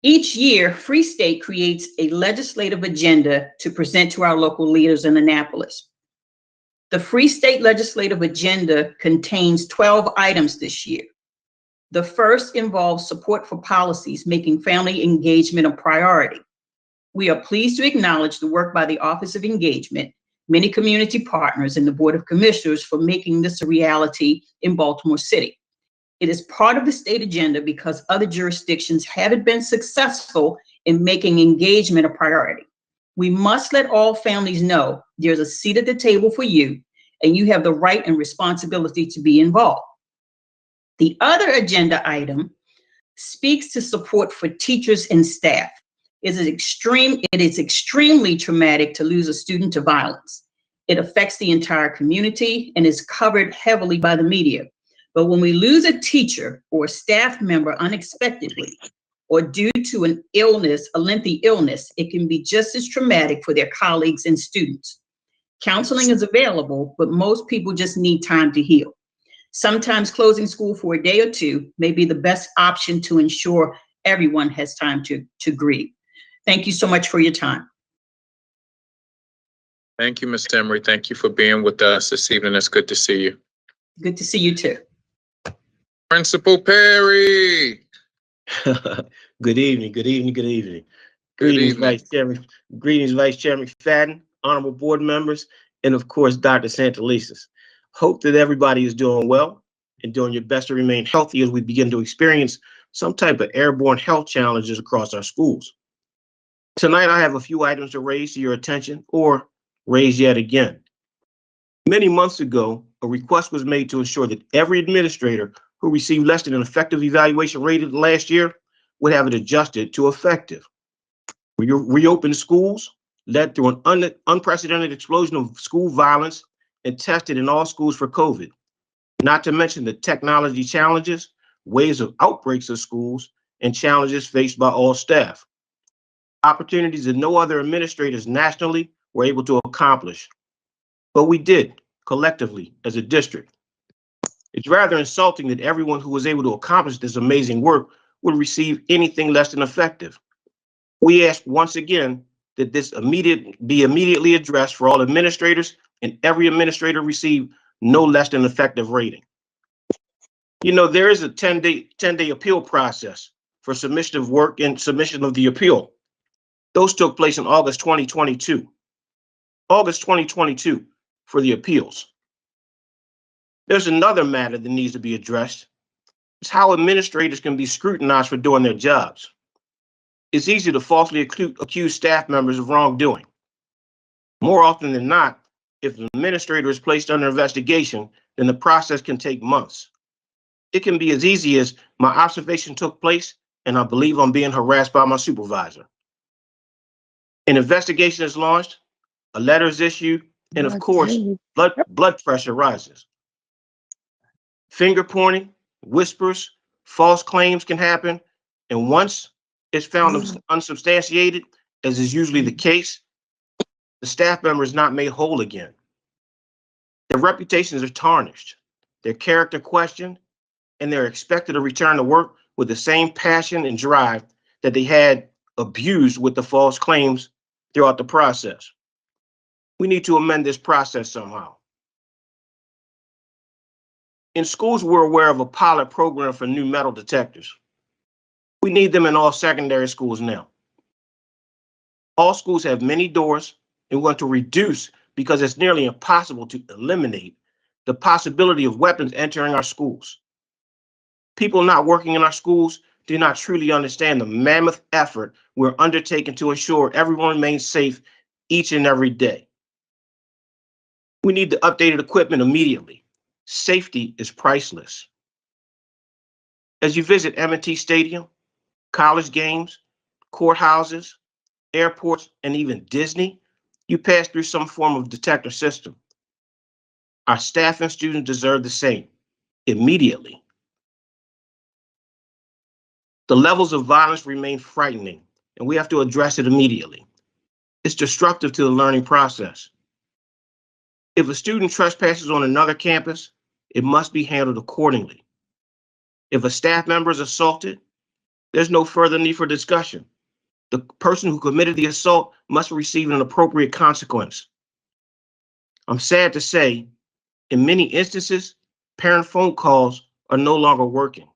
Each year, Free State creates a legislative agenda to present to our local leaders in Annapolis. The Free State legislative agenda contains 12 items this year. The first involves support for policies making family engagement a priority. We are pleased to acknowledge the work by the Office of Engagement, many community partners, and the Board of Commissioners for making this a reality in Baltimore City. It is part of the state agenda because other jurisdictions haven't been successful in making engagement a priority. We must let all families know there's a seat at the table for you, and you have the right and responsibility to be involved. The other agenda item speaks to support for teachers and staff. It is extremely traumatic to lose a student to violence. It affects the entire community and is covered heavily by the media. But when we lose a teacher or a staff member unexpectedly or due to an illness, a lengthy illness, it can be just as traumatic for their colleagues and students. Counseling is available, but most people just need time to heal. Sometimes closing school for a day or two may be the best option to ensure everyone has time to grieve. Thank you so much for your time. Thank you, Ms. Demry. Thank you for being with us this evening. It's good to see you. Good to see you too. Principal Perry. Good evening, good evening, good evening. Good Greetings, evening. Vice Chairman. Greetings, Vice Chairman McFadden, honorable board members, and of course, Dr. Santelises. Hope that everybody is doing well and doing your best to remain healthy as we begin to experience some type of airborne health challenges across our schools. Tonight, I have a few items to raise to your attention or raise yet again. Many months ago, a request was made to ensure that every administrator who received less than an effective evaluation rated last year would have it adjusted to effective. We reopened schools, led through an unprecedented explosion of school violence, and tested in all schools for COVID. Not to mention the technology challenges, waves of outbreaks of schools, and challenges faced by all staff. Opportunities that no other administrators nationally were able to accomplish. But we did, collectively, as a district. It's rather insulting that everyone who was able to accomplish this amazing work would receive anything less than effective. We ask once again that this be immediately addressed for all administrators, and every administrator receive no less than effective rating. You know, there is a 10-day appeal process for submission of work and submission of the appeal. Those took place in August 2022. August 2022 for the appeals. There's another matter that needs to be addressed. It's how administrators can be scrutinized for doing their jobs. It's easy to falsely accuse staff members of wrongdoing. More often than not, if an administrator is placed under investigation, then the process can take months. It can be as easy as my observation took place and I believe I'm being harassed by my supervisor. An investigation is launched, a letter is issued, and of course, blood pressure rises. Finger pointing, whispers, false claims can happen, and once it's found unsubstantiated, as is usually the case, the staff member is not made whole again. Their reputations are tarnished, their character questioned, and they're expected to return to work with the same passion and drive that they had abused with the false claims throughout the process. We need to amend this process somehow. In schools, we're aware of a pilot program for new metal detectors. We need them in all secondary schools now. All schools have many doors, and we want to reduce, because it's nearly impossible to eliminate, the possibility of weapons entering our schools. People not working in our schools do not truly understand the mammoth effort we're undertaking to ensure everyone remains safe each and every day. We need the updated equipment immediately. Safety is priceless. As you visit M&T Stadium, college games, courthouses, airports, and even Disney, you pass through some form of detector system. Our staff and students deserve the same, immediately. The levels of violence remain frightening, and we have to address it immediately. It's disruptive to the learning process. If a student trespasses on another campus, it must be handled accordingly. If a staff member is assaulted, there's no further need for discussion. The person who committed the assault must receive an appropriate consequence. I'm sad to say, in many instances, parent phone calls are no longer working.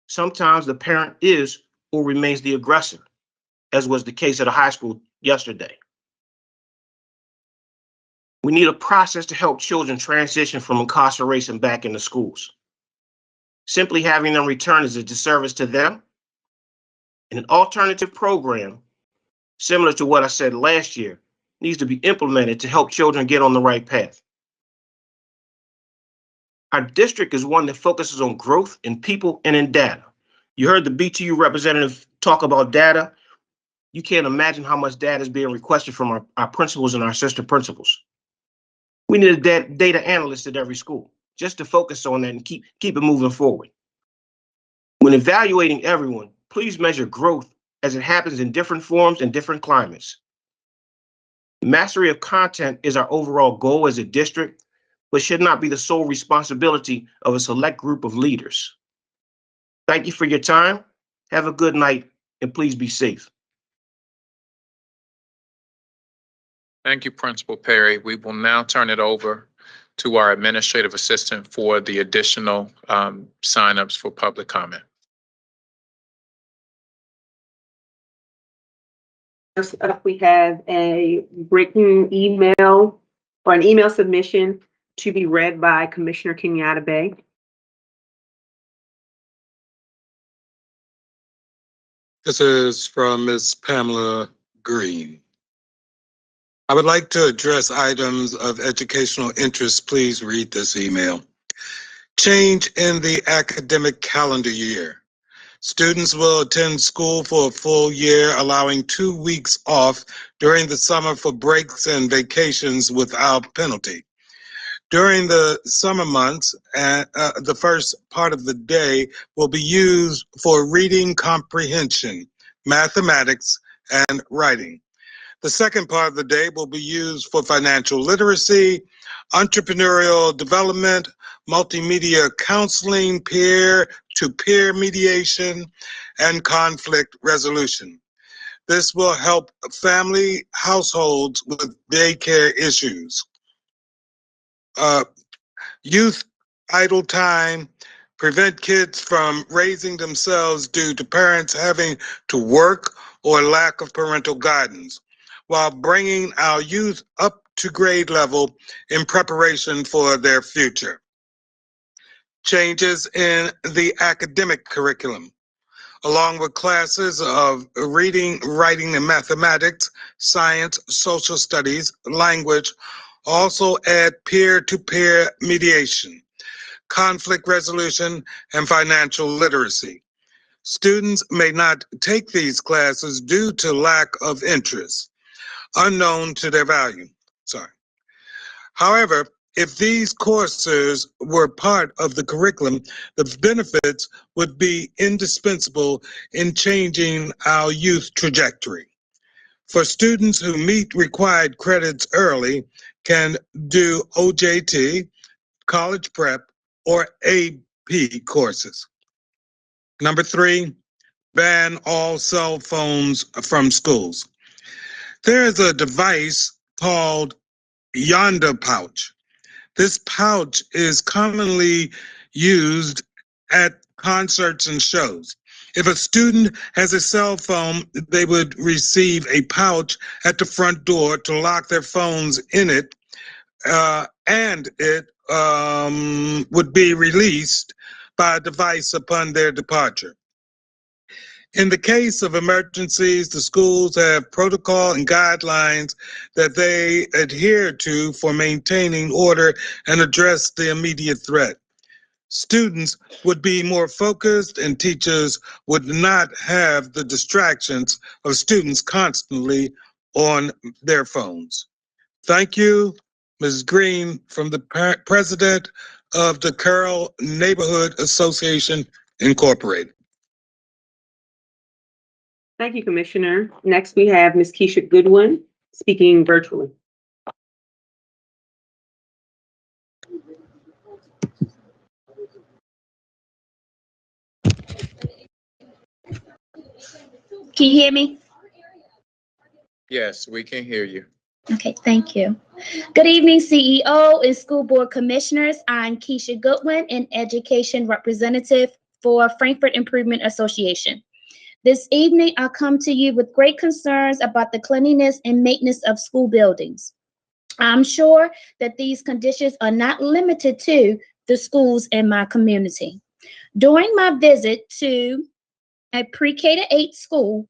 Sometimes the parent is or remains the aggressor, as was the case at a high school yesterday. We need a process to help children transition from incarceration back into schools. Simply having them return is a disservice to them. And an alternative program, similar to what I said last year, needs to be implemented to help children get on the right path. Our district is one that focuses on growth in people and in data. You heard the BTU representative talk about data. You can't imagine how much data is being requested from our principals and our assistant principals. We need a data analyst at every school just to focus on that and keep it moving forward. When evaluating everyone, please measure growth as it happens in different forms and different climates. Mastery of content is our overall goal as a district, but should not be the sole responsibility of a select group of leaders. Thank you for your time. Have a good night, and please be safe. Thank you, Principal Perry. We will now turn it over to our administrative assistant for the additional signups for public comment. First up, we have a written email or an email submission to be read by Commissioner Kenyatta Bay. This is from Ms. Pamela Green. I would like to address items of educational interest. Please read this email. Change in the academic calendar year. Students will attend school for a full year, allowing 2 weeks off during the summer for breaks and vacations without penalty. During the summer months, the first part of the day will be used for reading comprehension, mathematics, and writing. The second part of the day will be used for financial literacy, entrepreneurial development, multimedia counseling, peer-to-peer mediation, and conflict resolution. This will help family households with daycare issues. Youth idle time prevent kids from raising themselves due to parents having to work or lack of parental guidance, while bringing our youth up to grade level in preparation for their future. Changes in the academic curriculum, along with classes of reading, writing, and mathematics, science, social studies, language, also add peer-to-peer mediation, conflict resolution, and financial literacy. Students may not take these classes due to lack of interest, unknown to their value. However, if these courses were part of the curriculum, the benefits would be indispensable in changing our youth trajectory. For students who meet required credits early, can do OJT, college prep, or AP courses. Number 3, ban all cell phones from schools. There is a device called Yonder Pouch. This pouch is commonly used at concerts and shows. If a student has a cell phone, they would receive a pouch at the front door to lock their phones in it, and it would be released by a device upon their departure. In the case of emergencies, the schools have protocol and guidelines that they adhere to for maintaining order and address the immediate threat. Students would be more focused and teachers would not have the distractions of students constantly on their phones. Thank you, Ms. Green, from the president of the Carroll Neighborhood Association, Incorporated. Thank you, Commissioner. Next, we have Ms. Keisha Goodwin speaking virtually. Can you hear me? Yes, we can hear you. Okay, thank you. Good evening, CEO and school board commissioners. I'm Keisha Goodwin, an education representative for Frankfurt Improvement Association. This evening, I come to you with great concerns about the cleanliness and maintenance of school buildings. I'm sure that these conditions are not limited to the schools in my community. During my visit to a pre-K to 8 school,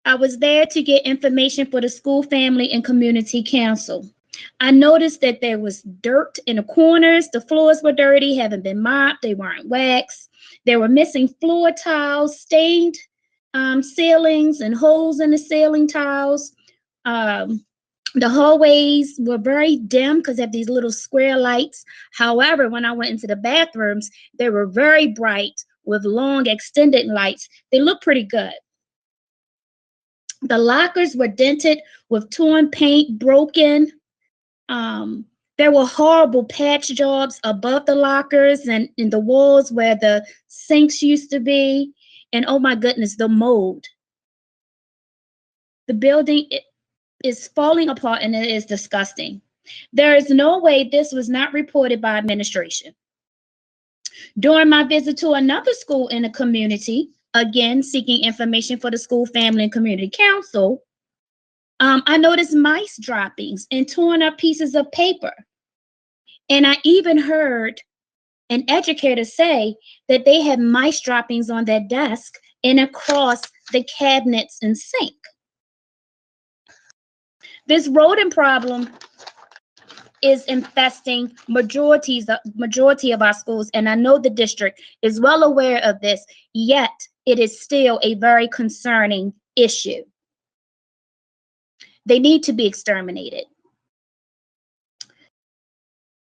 I was there to get information for the school family and community council. I noticed that there was dirt in the corners. The floors were dirty, haven't been mopped, they weren't waxed. There were missing floor tiles, stained ceilings and holes in the ceiling tiles. The hallways were very dim because they have these little square lights. However, when I went into the bathrooms, they were very bright with long extended lights. They look pretty good. The lockers were dented with torn paint, broken. There were horrible patch jobs above the lockers and in the walls where the sinks used to be. And oh my goodness, the mold. The building is falling apart and it is disgusting. There is no way this was not reported by administration. During my visit to another school in the community, again, seeking information for the school family and community council, I noticed mice droppings and torn up pieces of paper. And I even heard an educator say that they had mice droppings on their desk and across the cabinets and sink. This rodent problem is infesting majority of our schools, and I know the district is well aware of this, yet it is still a very concerning issue. They need to be exterminated.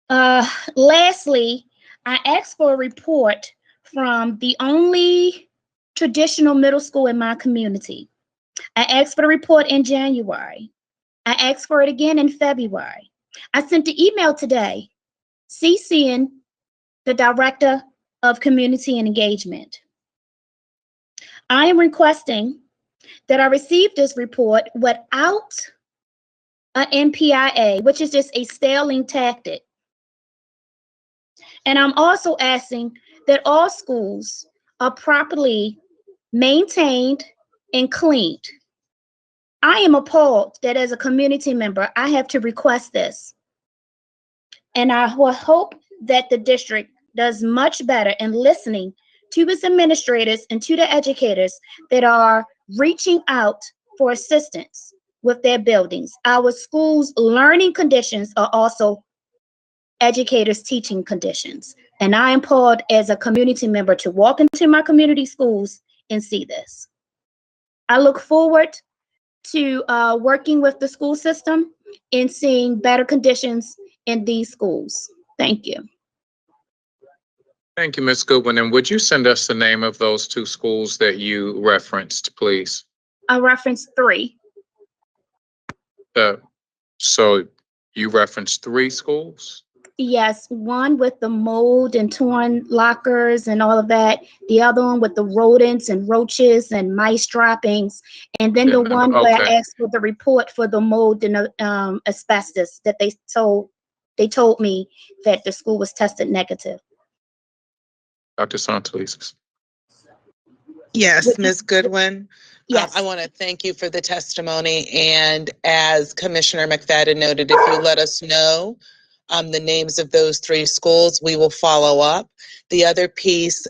Lastly, I asked for a report from the only traditional middle school in my community. I asked for the report in January. I asked for it again in February. I sent the email today, CCing the Director of Community and Engagement. I am requesting that I receive this report without an MPIA, which is just a scaling tactic. And I'm also asking that all schools are properly maintained, and cleaned. I am appalled that as a community member, I have to request this. And I will hope that the district does much better in listening to its administrators and to the educators that are reaching out for assistance with their buildings. Our schools' learning conditions are also educators' teaching conditions. And I am appalled as a community member to walk into my community schools and see this. I look forward to working with the school system and seeing better conditions in these schools. Thank you. Thank you, Ms. Goodwin. And would you send us the name of those two schools that you referenced, please? I referenced 3. So you referenced 3 schools? Yes, one with the mold and torn lockers and all of that. The other one with the rodents and roaches and mice droppings. And then the one where I asked for the report for the mold and asbestos that they told me that the school was tested negative. Dr. Santelises. Yes, Ms. Goodwin. Yes. I want to thank you for the testimony. And as Commissioner McFadden noted, if you let us know the names of those 3 schools, we will follow up. The other piece,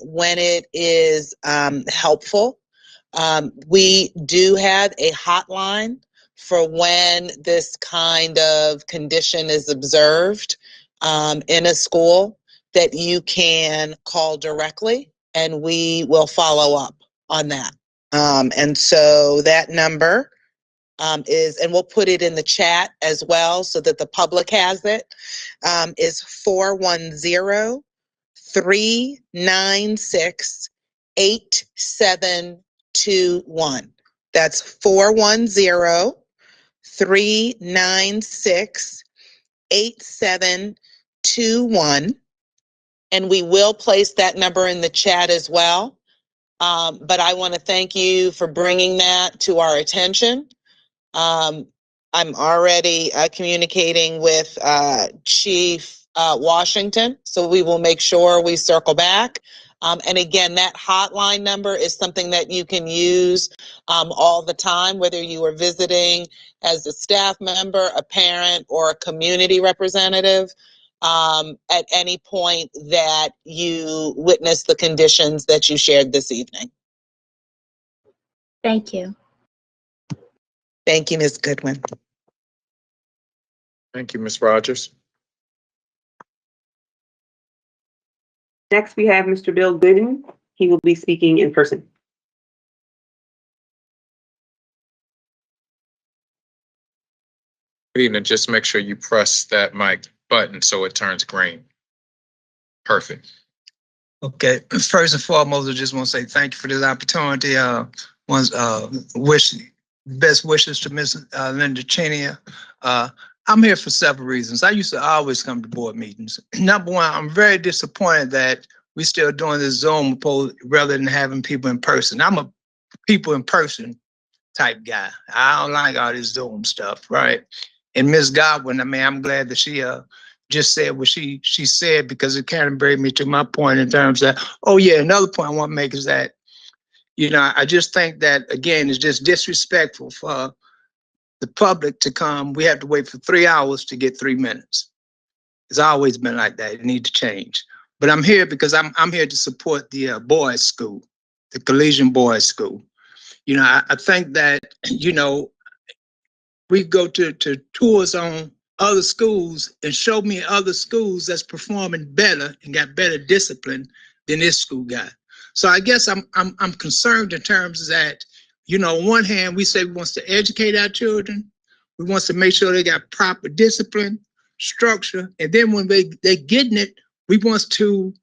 when it is helpful, we do have a hotline for when this kind of condition is observed in a school that you can call directly, and we will follow up on that. And so that number is, and we'll put it in the chat as well so that the public has it, is 410-396-8721. That's 410-396-8721. And we will place that number in the chat as well. But I want to thank you for bringing that to our attention. I'm already communicating with Chief Washington, so we will make sure we circle back. And again, that hotline number is something that you can use all the time, whether you are visiting as a staff member, a parent, or a community representative. At any point that you witness the conditions that you shared this evening. Thank you. Thank you, Ms. Goodwin. Thank you, Ms. Rogers. Next, we have Mr. Bill Gooden. He will be speaking in person. Good evening. Just make sure you press that mic button so it turns green. Perfect. Okay, first and foremost, I just want to say thank you for this opportunity. Best wishes to Ms. Linda Chenia. I'm here for several reasons. I used to always come to board meetings. Number one, I'm very disappointed that we're still doing this Zoom rather than having people in person. I'm a people in person type guy. I don't like all this Zoom stuff, right? And Ms. Godwin, I mean, I'm glad that she just said what she said, because it kind of brought me to my point in terms of, oh yeah, another point I want to make is that, you know, I just think that, again, it's just disrespectful for the public to come. We have to wait for 3 hours to get 3 minutes. It's always been like that. It needs to change. But I'm here because I'm here to support the boys' school, the Collegian Boys' School. You know, I think that, you know, we go to tours on other schools and show me other schools that's performing better and got better discipline than this school got. So I guess I'm concerned in terms of that, you know, on one hand, we say we want to educate our children. We want to make sure they got proper discipline, structure. And then when they're getting it, we want to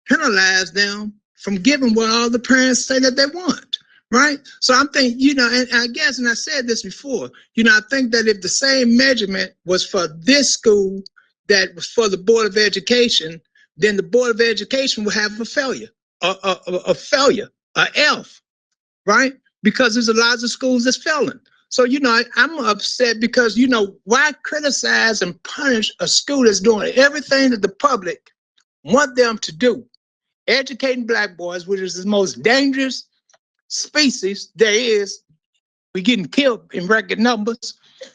penalize them from giving what all the parents say that they want. Right? So I'm thinking, you know, and I guess, and I said this before, you know, I think that if the same measurement was for this school that was for the Board of Education, then the Board of Education would have a failure, an F, right? Because there's a lot of schools that's failing. So, you know, I'm upset because, you know, why criticize and punish a school that's doing everything that the public want them to do? Educating Black boys, which is the most dangerous species there is. We getting killed in record numbers.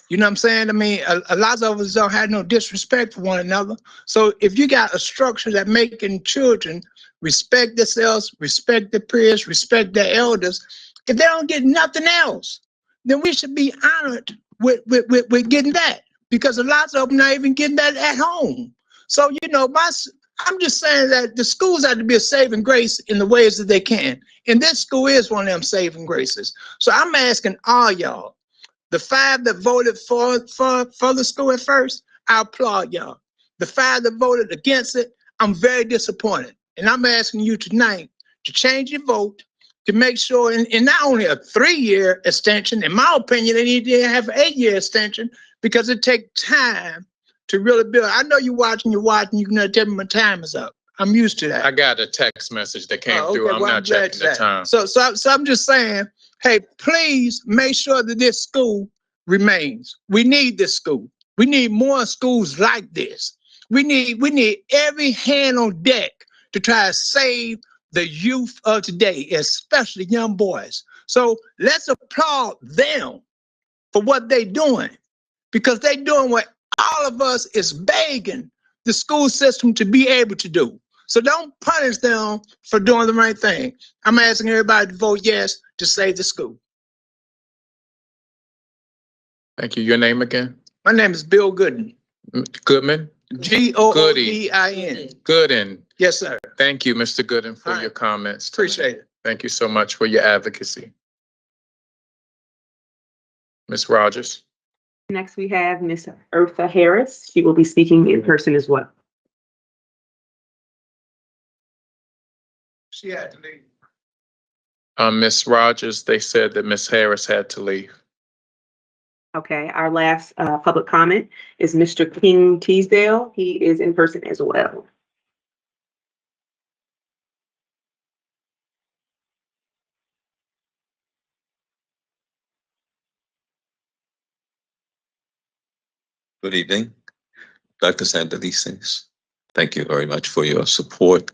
You know what I'm saying? I mean, a lot of us don't have no disrespect for one another. So if you got a structure that making children respect themselves, respect their peers, respect their elders, if they don't get nothing else, then we should be honored with getting that, because a lot of them not even getting that at home. So, you know, I'm just saying that the schools have to be a saving grace in the ways that they can. And this school is one of them saving graces. So I'm asking all y'all, the 5 that voted for the school at first, I applaud y'all. The 5 that voted against it, I'm very disappointed. And I'm asking you tonight to change your vote, to make sure, in not only a 3-year extension, in my opinion, they need to have an 8-year extension, because it takes time to really build. I know you're watching, you can tell me my time is up. I'm used to that. I got a text message that came through. I'm well, not glad checking the time. So I'm just saying, hey, please make sure that this school remains. We need this school. We need more schools like this. We need every hand on deck to try to save the youth of today, especially young boys. So let's applaud them for what they're doing, because they're doing what all of us is begging the school system to be able to do. So don't punish them for doing the right thing. I'm asking everybody to vote yes to save the school. Thank you. Your name again? My name is Bill Gooden. Goodman? Goodin. Gooden. Yes, sir. Thank you, Mr. Gooden, for All your right. comments. Appreciate it. Thank you so much for your advocacy. Ms. Rogers. Next, we have Ms. Eartha Harris. She will be speaking in person as well. She had to leave. Ms. Rogers, they said that Ms. Harris had to leave. Okay, our last public comment is Mr. King Teasdale. He is in person as well. Good evening, Dr. Santelices. Thank you very much for your support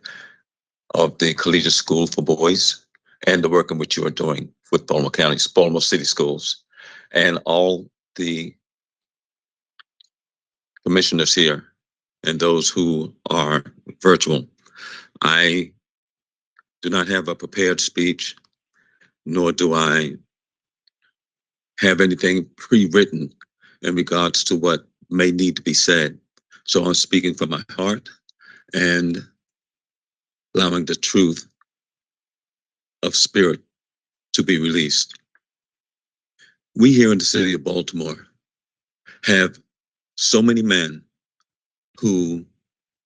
of the Collegiate School for Boys and the work in which you are doing with Baltimore County, Baltimore City Schools, and all the commissioners here and those who are virtual. I do not have a prepared speech, nor do I have anything pre-written in regards to what may need to be said. So I'm speaking from my heart and allowing the truth of spirit to be released. We here in the city of Baltimore have so many men who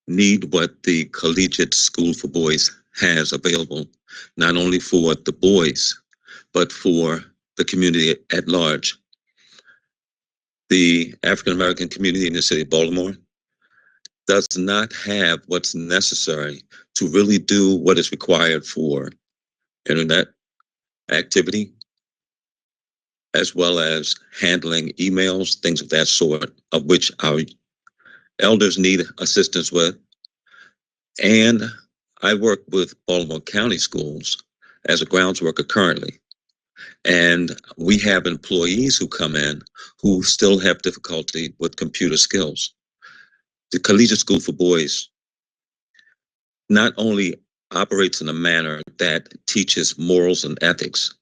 need what the Collegiate School for Boys has available, not only for the boys, but for the community at large. The African-American community in the city of Baltimore does not have what's necessary to really do what is required for internet activity, as well as handling emails, things of that sort, of which our elders need assistance with. And I work with Baltimore County Schools as a grounds worker currently. And we have employees who come in who still have difficulty with computer skills. The Collegiate School for Boys not only operates in a manner that teaches morals and ethics,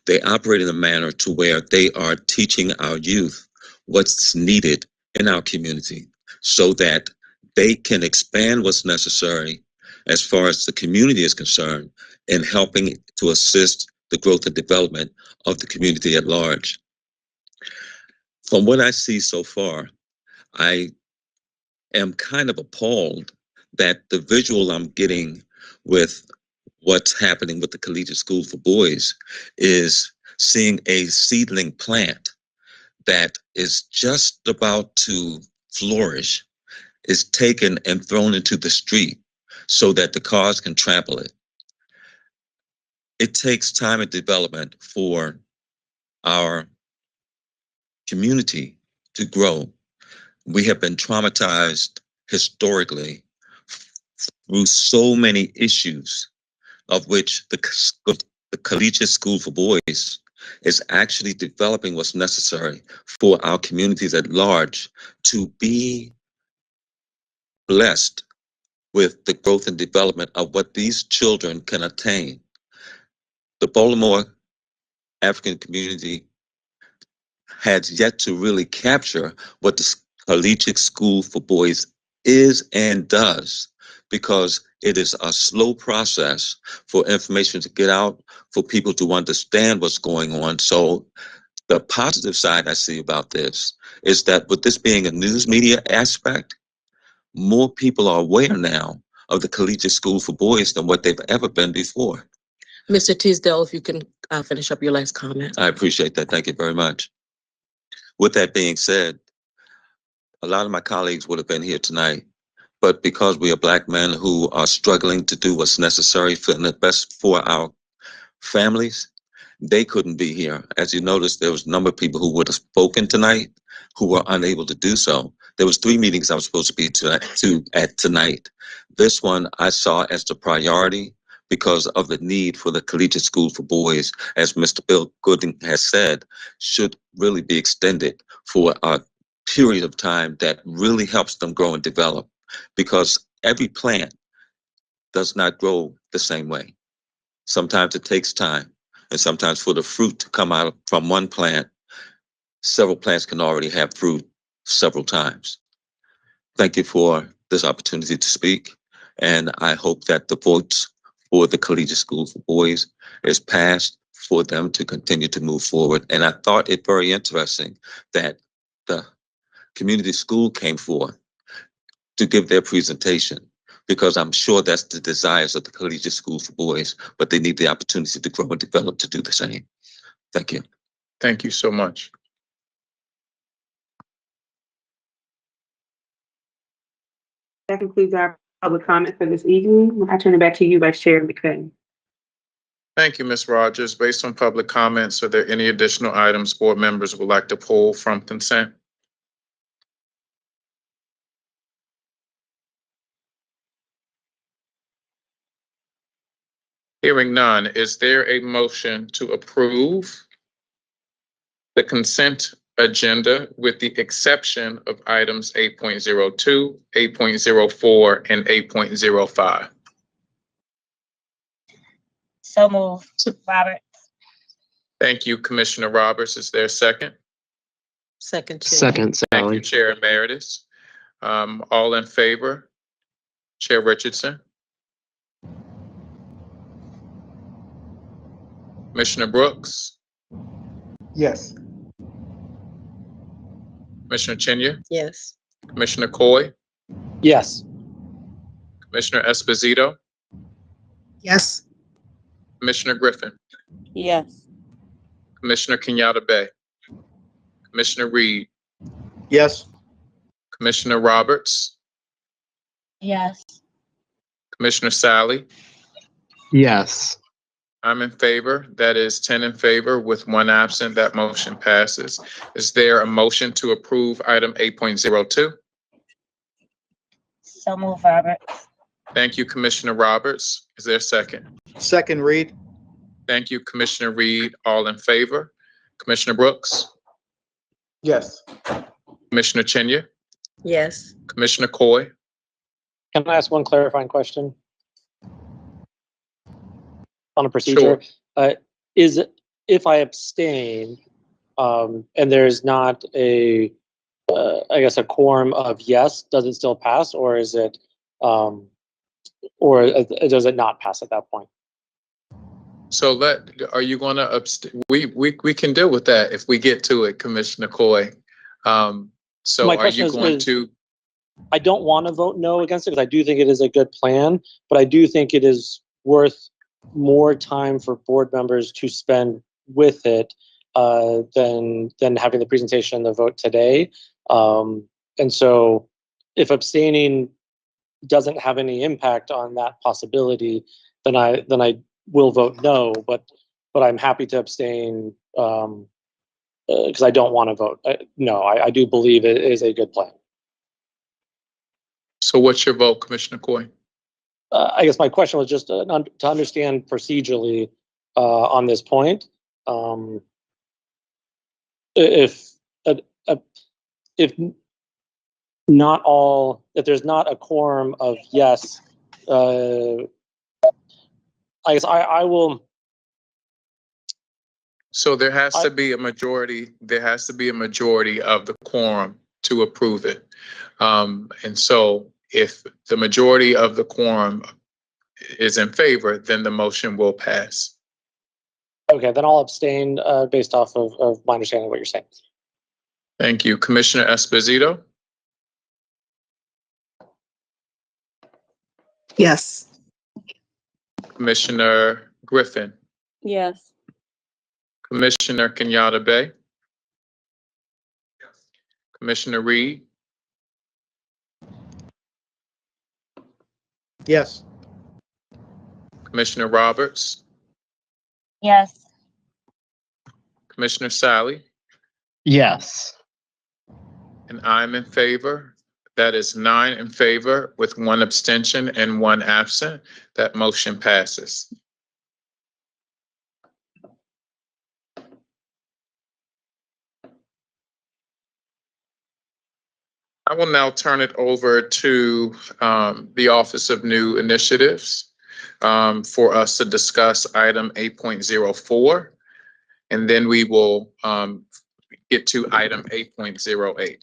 they operate in a manner to where they are teaching our youth what's needed in our community so that they can expand what's necessary as far as the community is concerned in helping to assist the growth and development of the community at large. From what I see so far, I am kind of appalled that the visual I'm getting with what's happening with the Collegiate School for Boys is seeing a seedling plant that is just about to flourish is taken and thrown into the street so that the cars can trample it. It takes time and development for our community to grow. We have been traumatized historically through so many issues, of which the the Collegiate School for Boys is actually developing what's necessary for our communities at large to be blessed with the growth and development of what these children can attain. The Baltimore African community has yet to really capture what the Collegiate School for Boys is and does, because it is a slow process for information to get out, for people to understand what's going on. So the positive side I see about this is that with this being a news media aspect, more people are aware now of the Collegiate School for Boys than what they've ever been before. Mr. Tisdale, if you can finish up your last comment. I appreciate that. Thank you very much. With that being said, a lot of my colleagues would have been here tonight, but because we are Black men who are struggling to do what's necessary for the best for our families, they couldn't be here. As you noticed, there was a number of people who would have spoken tonight who were unable to do so. There was 3 meetings I was supposed to be at tonight. This one I saw as the priority because of the need for the Collegiate School for Boys, as Mr. Bill Gooding has said, should really be extended for a period of time that really helps them grow and develop, because every plant does not grow the same way. Sometimes it takes time, and sometimes for the fruit to come out from one plant, several plants can already have fruit several times. Thank you for this opportunity to speak, and I hope that the votes for the Collegiate School for Boys is passed for them to continue to move forward. And I thought it very interesting that the community school came forth to give their presentation, because I'm sure that's the desires of the Collegiate School for Boys, but they need the opportunity to grow and develop to do the same. Thank you. Thank you so much. That concludes our public comment for this evening. I turn it back to you, Vice Chair McFadden. Thank you, Ms. Rogers. Based on public comments, are there any additional items board members would like to pull from consent? Hearing none, is there a motion to approve the consent agenda with the exception of items 8.02, 8.04, and 8.05? So moved. Robert. Thank you, Commissioner Roberts. Is there a second? Second. Thank you, Chair Emeritus. All in favor? Chair Richardson? Commissioner Brooks? Yes. Commissioner Chinya? Yes. Commissioner Coy? Yes. Commissioner Esposito? Yes. Commissioner Griffin? Yes. Commissioner Kenyatta Bay? Commissioner Reed? Yes. Commissioner Roberts? Yes. Commissioner Sally? Yes. I'm in favor. That is 10 in favor with 1 absent. That motion passes. Is there a motion to approve item 8.02? So moved, Robert. Thank you, Commissioner Roberts. Is there a second? Second, Reed. Thank you, Commissioner Reed. All in favor? Commissioner Brooks? Yes. Commissioner Chinya? Yes. Commissioner Coy? Can I ask one clarifying question? On a procedure, is it, if I abstain, and there's not a, I guess, a quorum of yes, does it still pass, or is it, or does it not pass at that point? So are you going to abstain? We can deal with that if we get to it, Commissioner Coy. So My are question you going to? I don't want to vote no against it because I do think it is a good plan, but I do think it is worth more time for board members to spend with it than having the presentation and the vote today. And so if abstaining doesn't have any impact on that possibility, then I will vote no, but I'm happy to abstain because I don't want to vote no. I do believe it is a good plan. So what's your vote, Commissioner Coy? I guess my question was just to understand procedurally, on this point. If not all, if there's not a quorum of yes, I guess I will. So there has to be a majority, there has to be a majority of the quorum to approve it. And so if the majority of the quorum is in favor, then the motion will pass. Okay, then I'll abstain based off of my understanding of what you're saying. Thank you. Commissioner Esposito, Yes. Commissioner Griffin, Yes. Commissioner Kenyatta Bay, Commissioner Reed, Yes. Commissioner Roberts, Yes. Commissioner Sally, Yes. and I'm in favor. That is 9 in favor with 1 abstention and 1 absent. That motion passes. I will now turn it over to the Office of New Initiatives for us to discuss item 8.04. And then we will get to item 8.08.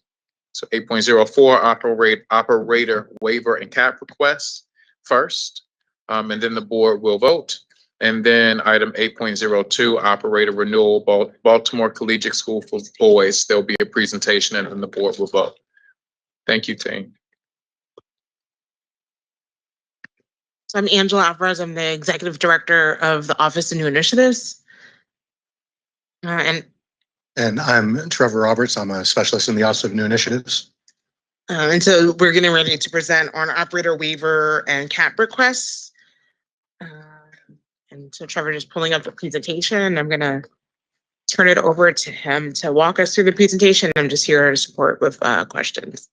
So 8.04, operator waiver and cap requests first, and then the board will vote. And then item 8.02, operator renewal, Baltimore Collegiate School for Boys. There'll be a presentation and then the board will vote. Thank you, team. So I'm Angela Alvarez. I'm the Executive Director of the Office of New Initiatives. And I'm Trevor Roberts. I'm a specialist in the Office of New Initiatives. And so we're getting ready to present on operator waiver and cap requests. And so Trevor just pulling up the presentation. I'm going to turn it over to him to walk us through the presentation. I'm just here to support with questions.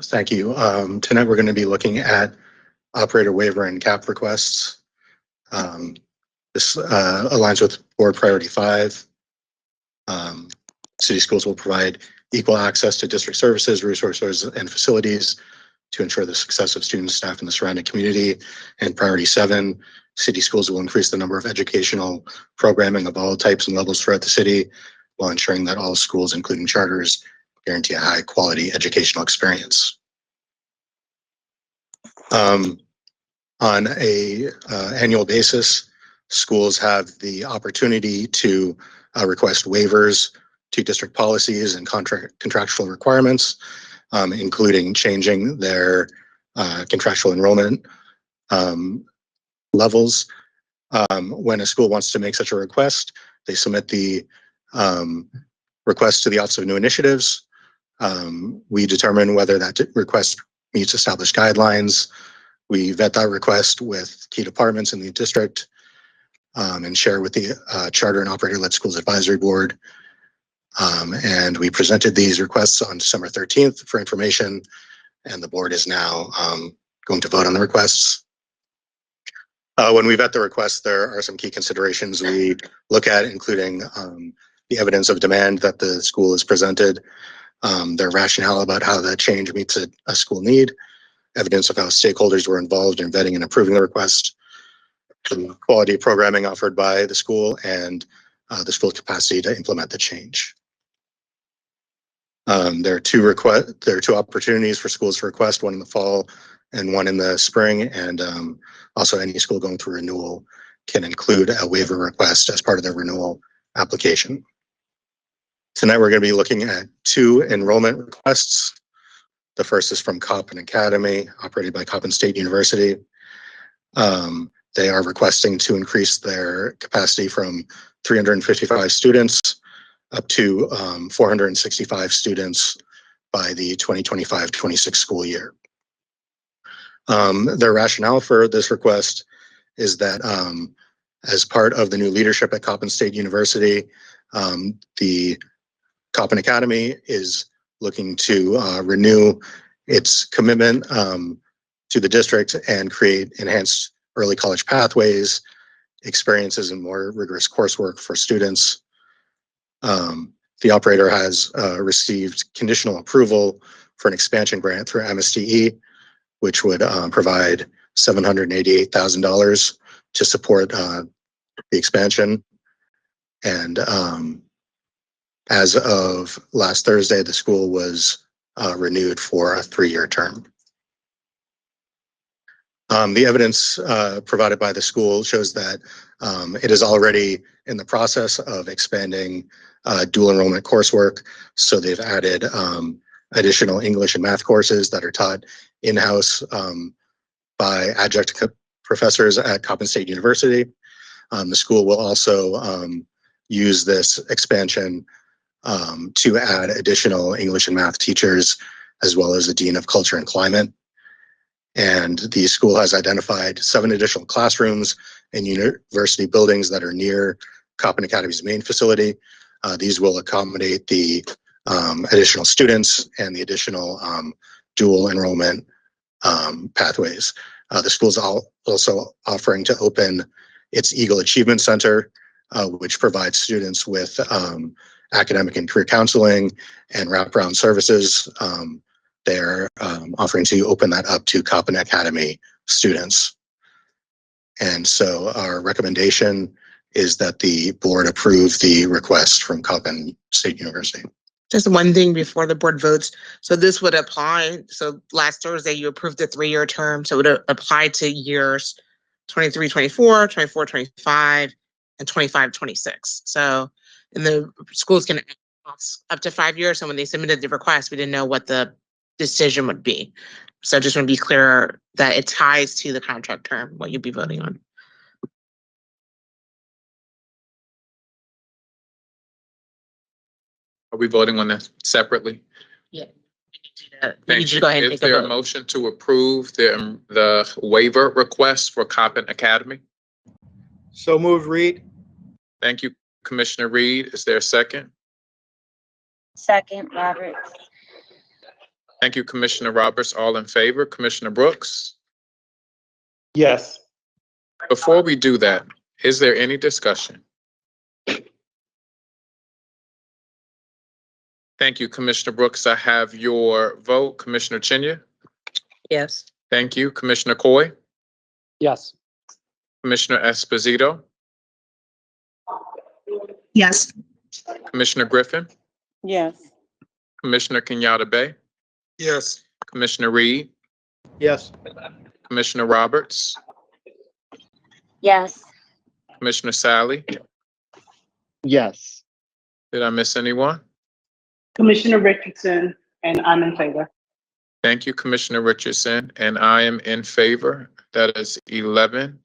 Thank you. Tonight we're going to be looking at operator waiver and cap requests. This aligns with Board Priority 5. City schools will provide equal access to district services, resources, and facilities to ensure the success of students, staff, and the surrounding community. And Priority 7, city schools will increase the number of educational programming of all types and levels throughout the city while ensuring that all schools, including charters, guarantee a high quality educational experience. On a annual basis, schools have the opportunity to request waivers to district policies and contractual requirements, including changing their contractual enrollment levels. When a school wants to make such a request, they submit the request to the Office of New Initiatives. We determine whether that request meets established guidelines. We vet that request with key departments in the district and share with the Charter and Operator-Led Schools Advisory Board. And we presented these requests on December 13th for information, and the board is now going to vote on the requests. When we vet the requests, there are some key considerations we look at, including the evidence of demand that the school has presented, their rationale about how that change meets a school need, evidence of how stakeholders were involved in vetting and approving the request, the quality of programming offered by the school, and the school's capacity to implement the change. There are two opportunities for schools to request, one in the fall and one in the spring, and also any school going through renewal can include a waiver request as part of their renewal application. Tonight we're going to be looking at 2 enrollment requests. The first is from Coppin Academy, operated by Coppin State University. They are requesting to increase their capacity from 355 students up to 465 students by the 2025-26 school year. Their rationale for this request is that as part of the new leadership at Coppin State University, the Coppin Academy is looking to renew its commitment to the district and create enhanced early college pathways, experiences, and more rigorous coursework for students. The operator has received conditional approval for an expansion grant through MSTE, which would provide $788,000 to support the expansion. And as of last Thursday, the school was renewed for a 3-year term. The evidence provided by the school shows that it is already in the process of expanding dual enrollment coursework. So they've added additional English and math courses that are taught in-house by adjunct professors at Coppin State University. The school will also use this expansion to add additional English and math teachers, as well as the Dean of Culture and Climate. And the school has identified 7 additional classrooms and university buildings that are near Coppin Academy's main facility. These will accommodate the additional students and the additional dual enrollment pathways. The school is also offering to open its Eagle Achievement Center, which provides students with academic and career counseling and wraparound services. They're offering to open that up to Coppin Academy students. And so our recommendation is that the board approve the request from Coppin State University. Just one thing before the board votes. So this would apply, so last Thursday you approved the 3-year term, so it would apply to years 23-24, 24-25, and 25-26. So, and the schools can up to 5 years. So when they submitted the request, we didn't know what the decision would be. So I just want to be clear that it ties to the contract term, what you'd be voting on. Are we voting on this separately? Yeah. Thank you. Go ahead and Is take a there a vote. motion to approve the waiver request for Coppin Academy? So moved, Reed. Thank you, Commissioner Reed. Is there a second? Second, Roberts. Thank you, Commissioner Roberts. All in favor? Commissioner Brooks? Yes. Before we do that, is there any discussion? Thank you, Commissioner Brooks. I have your vote. Commissioner Chinya? Yes. Thank you. Commissioner Coy? Yes. Commissioner Esposito? Yes. Commissioner Griffin? Yes. Commissioner Kenyatta Bay? Yes. Commissioner Reed? Yes. Commissioner Roberts? Yes. Commissioner Sally? Yes. Did I miss anyone? Commissioner Richardson, and I'm in favor. Thank you, Commissioner Richardson, and I am in favor. That is 11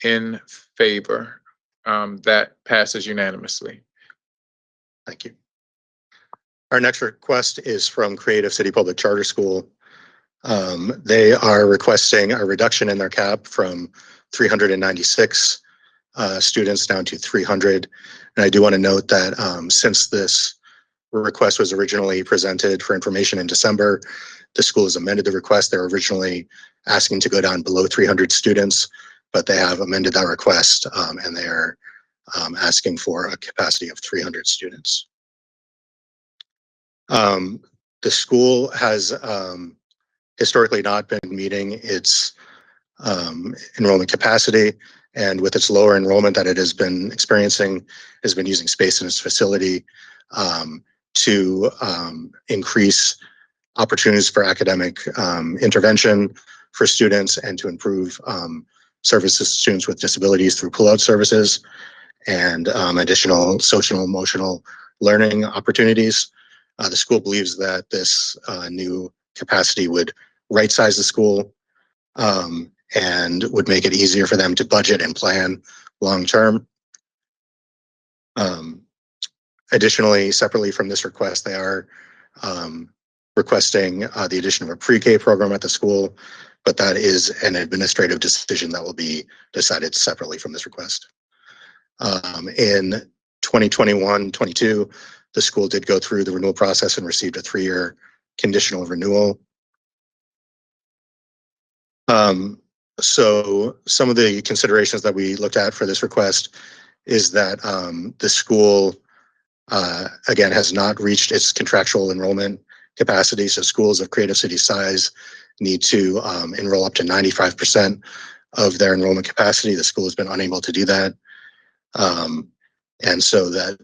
in favor. That passes unanimously. Thank you. Our next request is from Creative City Public Charter School. They are requesting a reduction in their cap from 396 students down to 300. And I do want to note that since this request was originally presented for information in December, the school has amended the request. They were originally asking to go down below 300 students, but they have amended that request and they are asking for a capacity of 300 students. The school has historically not been meeting its enrollment capacity, and with its lower enrollment that it has been experiencing, has been using space in its facility to increase opportunities for academic intervention for students and to improve services to students with disabilities through pull-out services and additional social and emotional learning opportunities. The school believes that this new capacity would right-size the school and would make it easier for them to budget and plan long-term. Additionally, separately from this request, they are requesting the addition of a pre-K program at the school, but that is an administrative decision that will be decided separately from this request. In 2021-22, the school did go through the renewal process and received a 3-year conditional renewal. So some of the considerations that we looked at for this request is that the school, again, has not reached its contractual enrollment capacity. So schools of Creative City size need to enroll up to 95% of their enrollment capacity. The school has been unable to do that. And so that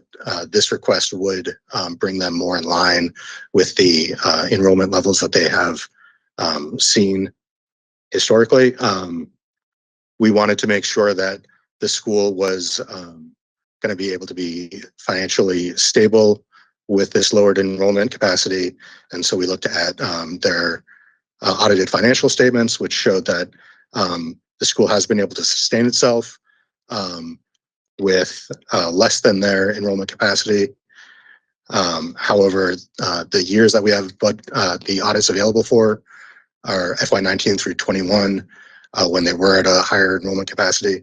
this request would bring them more in line with the enrollment levels that they have seen historically. We wanted to make sure that the school was going to be able to be financially stable with this lowered enrollment capacity. And so we looked at their audited financial statements, which showed that the school has been able to sustain itself with less than their enrollment capacity. However, the years that we have the audits available for are FY19 through 21, when they were at a higher enrollment capacity.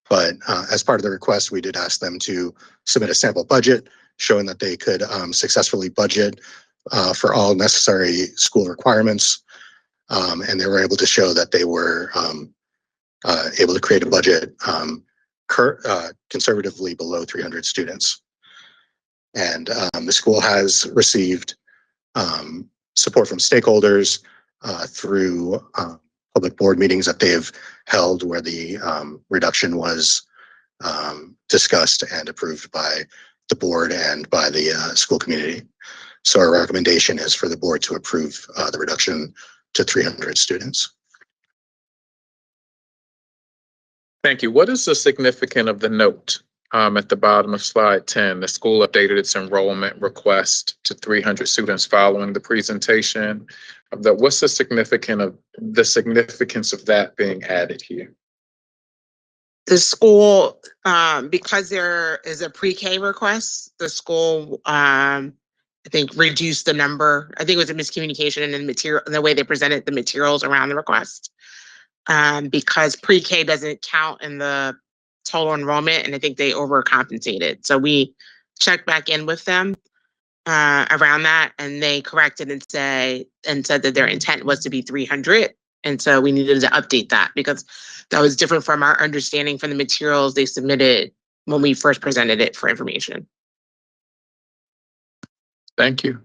But as part of the request, we did ask them to submit a sample budget showing that they could successfully budget for all necessary school requirements. And they were able to show that they were able to create a budget conservatively below 300 students. And the school has received support from stakeholders through public board meetings that they have held where the reduction was discussed and approved by the board and by the school community. So our recommendation is for the board to approve the reduction to 300 students. Thank you. What is the significance of the note at the bottom of slide 10? The school updated its enrollment request to 300 students following the presentation of that. What's the significance of that being added here? The school, because there is a pre-K request, the school, I think, reduced the number. I think it was a miscommunication in the material, in the way they presented the materials around the request. Because pre-K doesn't count in the total enrollment, and I think they overcompensated. So we checked back in with them around that, and they corrected and said that their intent was to be 300. And so we needed to update that because that was different from our understanding from the materials they submitted when we first presented it for information. Thank you.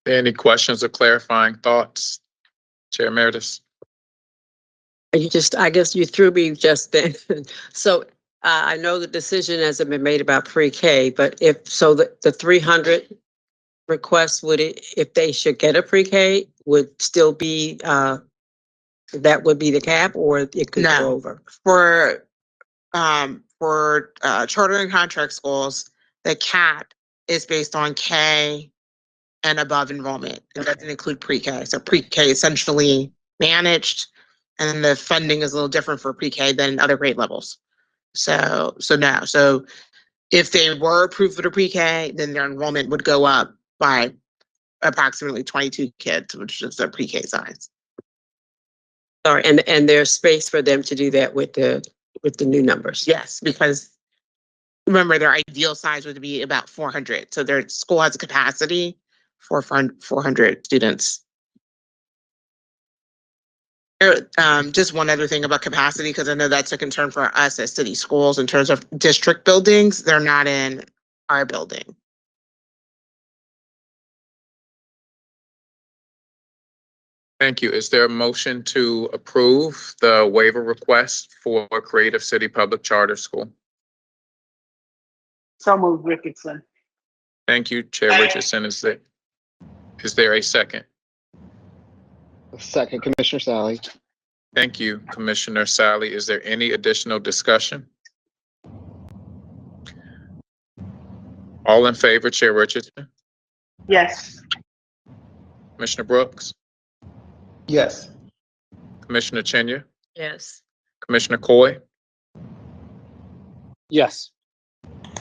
Any questions or clarifying thoughts, Chair Emeritus? I guess you threw me just then. So I know the decision hasn't been made about pre-K, but if so, the 300 requests, would it, if they should get a pre-K, would still be that would be the cap, or it could go over? For charter and contract schools, the cap is based on K and above enrollment. It doesn't include pre-K. So pre-K essentially managed, and the funding is a little different for pre-K than other grade levels. So no. So if they were approved for the pre-K, then their enrollment would go up by approximately 22 kids, which is their pre-K size. Sorry, and there's space for them to do that with the new numbers. Yes, because remember their ideal size would be about 400. So their school has a capacity for 400 students. Just one other thing about capacity, because I know that's a concern for us as city schools in terms of district buildings. They're not in our building. Thank you. Is there a motion to approve the waiver request for Creative City Public Charter School? So moved, Richardson. Thank you, Chair Richardson. Is there a second? Second, Commissioner Sally. Thank you, Commissioner Sally. Is there any additional discussion? All in favor, Chair Richardson? Yes. Commissioner Brooks, Yes. Commissioner Chenya, Yes. Commissioner Coy, Yes.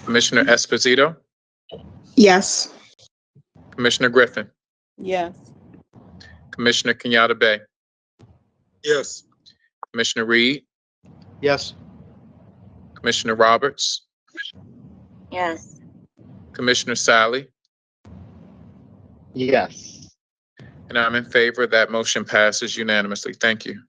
Commissioner Esposito, Yes. Commissioner Griffin, Yes. Commissioner Kenyatta Bay, Yes. Commissioner Reed, Yes. Commissioner Roberts, Yes. Commissioner Sally, Yes. and I'm in favor. That motion passes unanimously. Thank you.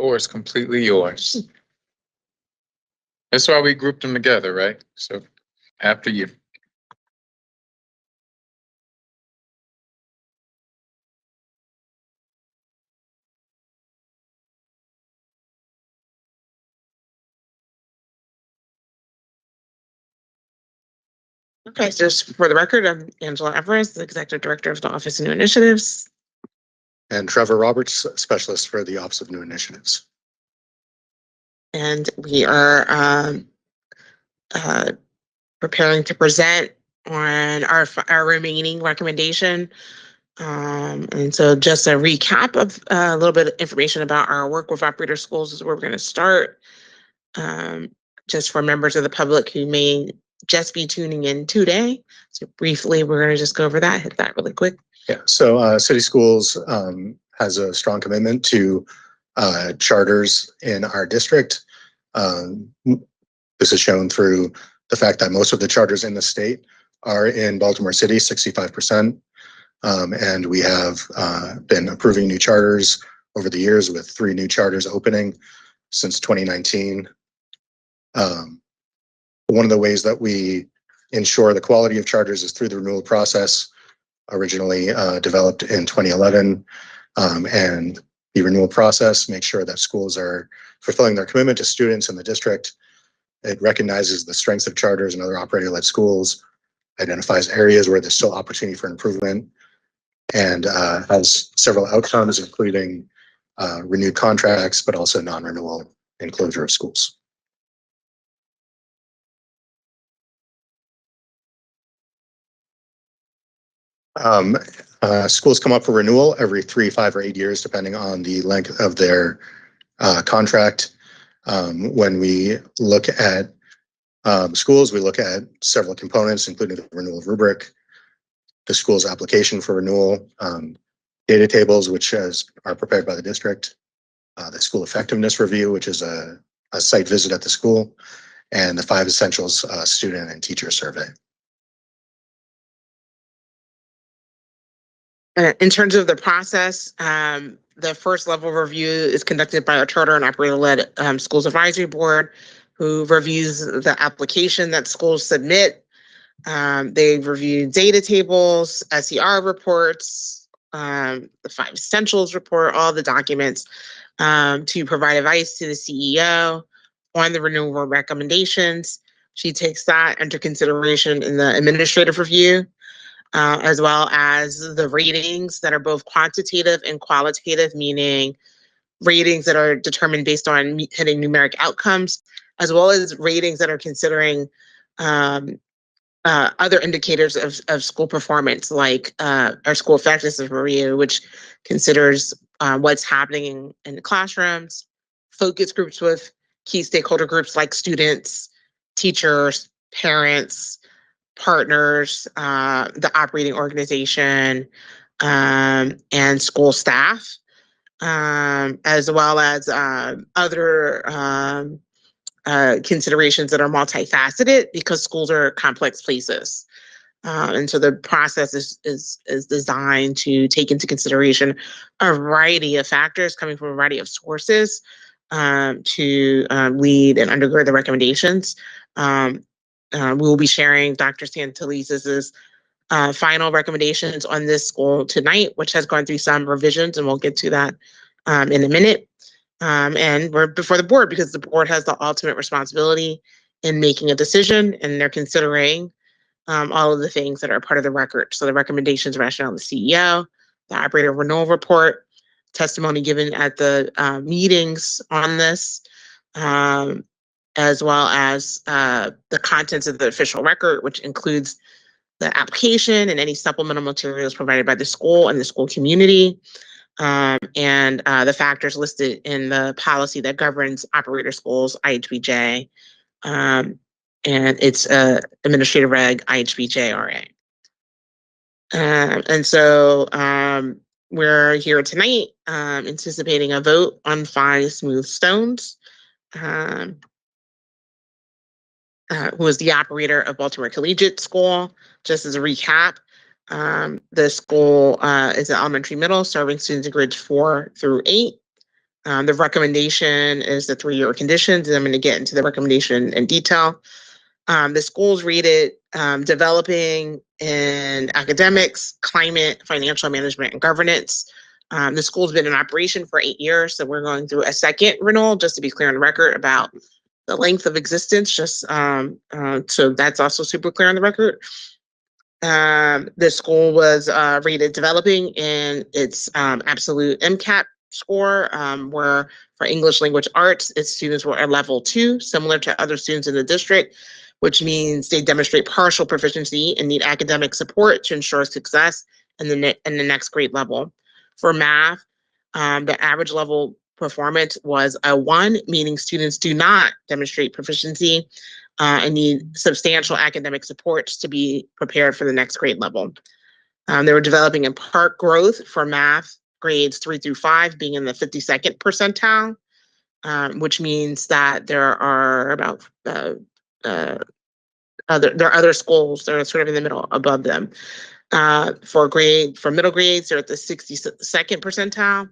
Or it's completely yours. That's why we grouped them together, right? So after you. Okay, so just for the record, I'm Angela Everest, the Executive Director of the Office of New Initiatives. And Trevor Roberts, Specialist for the Office of New Initiatives. And we are preparing to present on our remaining recommendation. And so just a recap of a little bit of information about our work with operator schools is where we're going to start. Just for members of the public who may just be tuning in today. So briefly, we're going to just go over that, hit that really quick. Yeah, so City Schools has a strong commitment to charters in our district. This is shown through the fact that most of the charters in the state are in Baltimore City, 65%. And we have been approving new charters over the years with 3 new charters opening since 2019. One of the ways that we ensure the quality of charters is through the renewal process, originally developed in 2011. And the renewal process makes sure that schools are fulfilling their commitment to students in the district. It recognizes the strengths of charters and other operator-led schools, identifies areas where there's still opportunity for improvement, and has several outcomes, including renewed contracts, but also non-renewal and closure of schools. Schools come up for renewal every 3, 5, or 8 years, depending on the length of their contract. When we look at schools, we look at several components, including the renewal rubric, the school's application for renewal, data tables, which are prepared by the district, the school effectiveness review, which is a site visit at the school, and the 5 essentials student and teacher survey. In terms of the process, the first level review is conducted by our charter and operator-led schools advisory board, who reviews the application that schools submit. They review data tables, SER reports, the 5 essentials report, all the documents to provide advice to the CEO on the renewal recommendations. She takes that under consideration in the administrative review. As well as the ratings that are both quantitative and qualitative, meaning ratings that are determined based on hitting numeric outcomes, as well as ratings that are considering other indicators of school performance, like our school effectiveness review, which considers what's happening in the classrooms, focus groups with key stakeholder groups like students, teachers, parents, partners, the operating organization, and school staff, as well as other considerations that are multifaceted because schools are complex places. And so the process is designed to take into consideration a variety of factors coming from a variety of sources to lead and undergird the recommendations. We will be sharing Dr. Santelises' final recommendations on this school tonight, which has gone through some revisions, and we'll get to that in a minute. And we're before the board because the board has the ultimate responsibility in making a decision, and they're considering all of the things that are part of the record. So the recommendations, rationale, the CEO, the operator renewal report, testimony given at the meetings on this, as well as the contents of the official record, which includes the application and any supplemental materials provided by the school and the school community, and the factors listed in the policy that governs operator schools, IHBJ, and it's Administrative Reg IHBJ-RA. And so we're here tonight anticipating a vote on 5 Smooth Stones, who is the operator of Baltimore Collegiate School. Just as a recap, the school is an elementary middle serving students in grades 4 through 8. The recommendation is the 3-year conditions, and I'm going to get into the recommendation in detail. The school's rated developing in academics, climate, financial management, and governance. The school's been in operation for 8 years, so we're going through a second renewal, just to be clear on the record about the length of existence, just so that's also super clear on the record. The school was rated developing in its absolute MCAT score, where for English language arts, its students were at level 2, similar to other students in the district, which means they demonstrate partial proficiency and need academic support to ensure success in the next grade level. For math, the average level performance was a 1, meaning students do not demonstrate proficiency and need substantial academic supports to be prepared for the next grade level. They were developing in part growth for math grades 3 through 5 being in the 52nd percentile, which means that there are about there are other schools that are sort of in the middle above them. For middle grades, they're at the 62nd percentile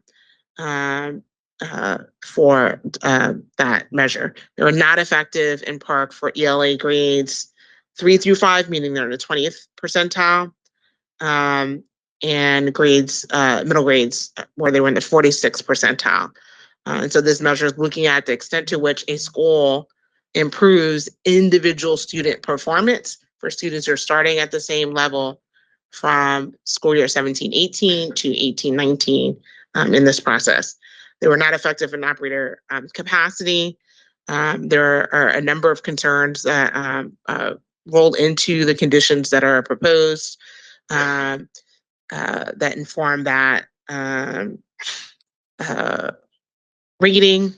for that measure. They were not effective in PARCC for ELA grades 3 through 5, meaning they're in the 20th percentile, and middle grades where they were in the 46th percentile. And so this measure is looking at the extent to which a school improves individual student performance for students who are starting at the same level from school year 17-18 to 18-19 in this process. They were not effective in operator capacity. There are a number of concerns that roll into the conditions that are proposed that inform that rating.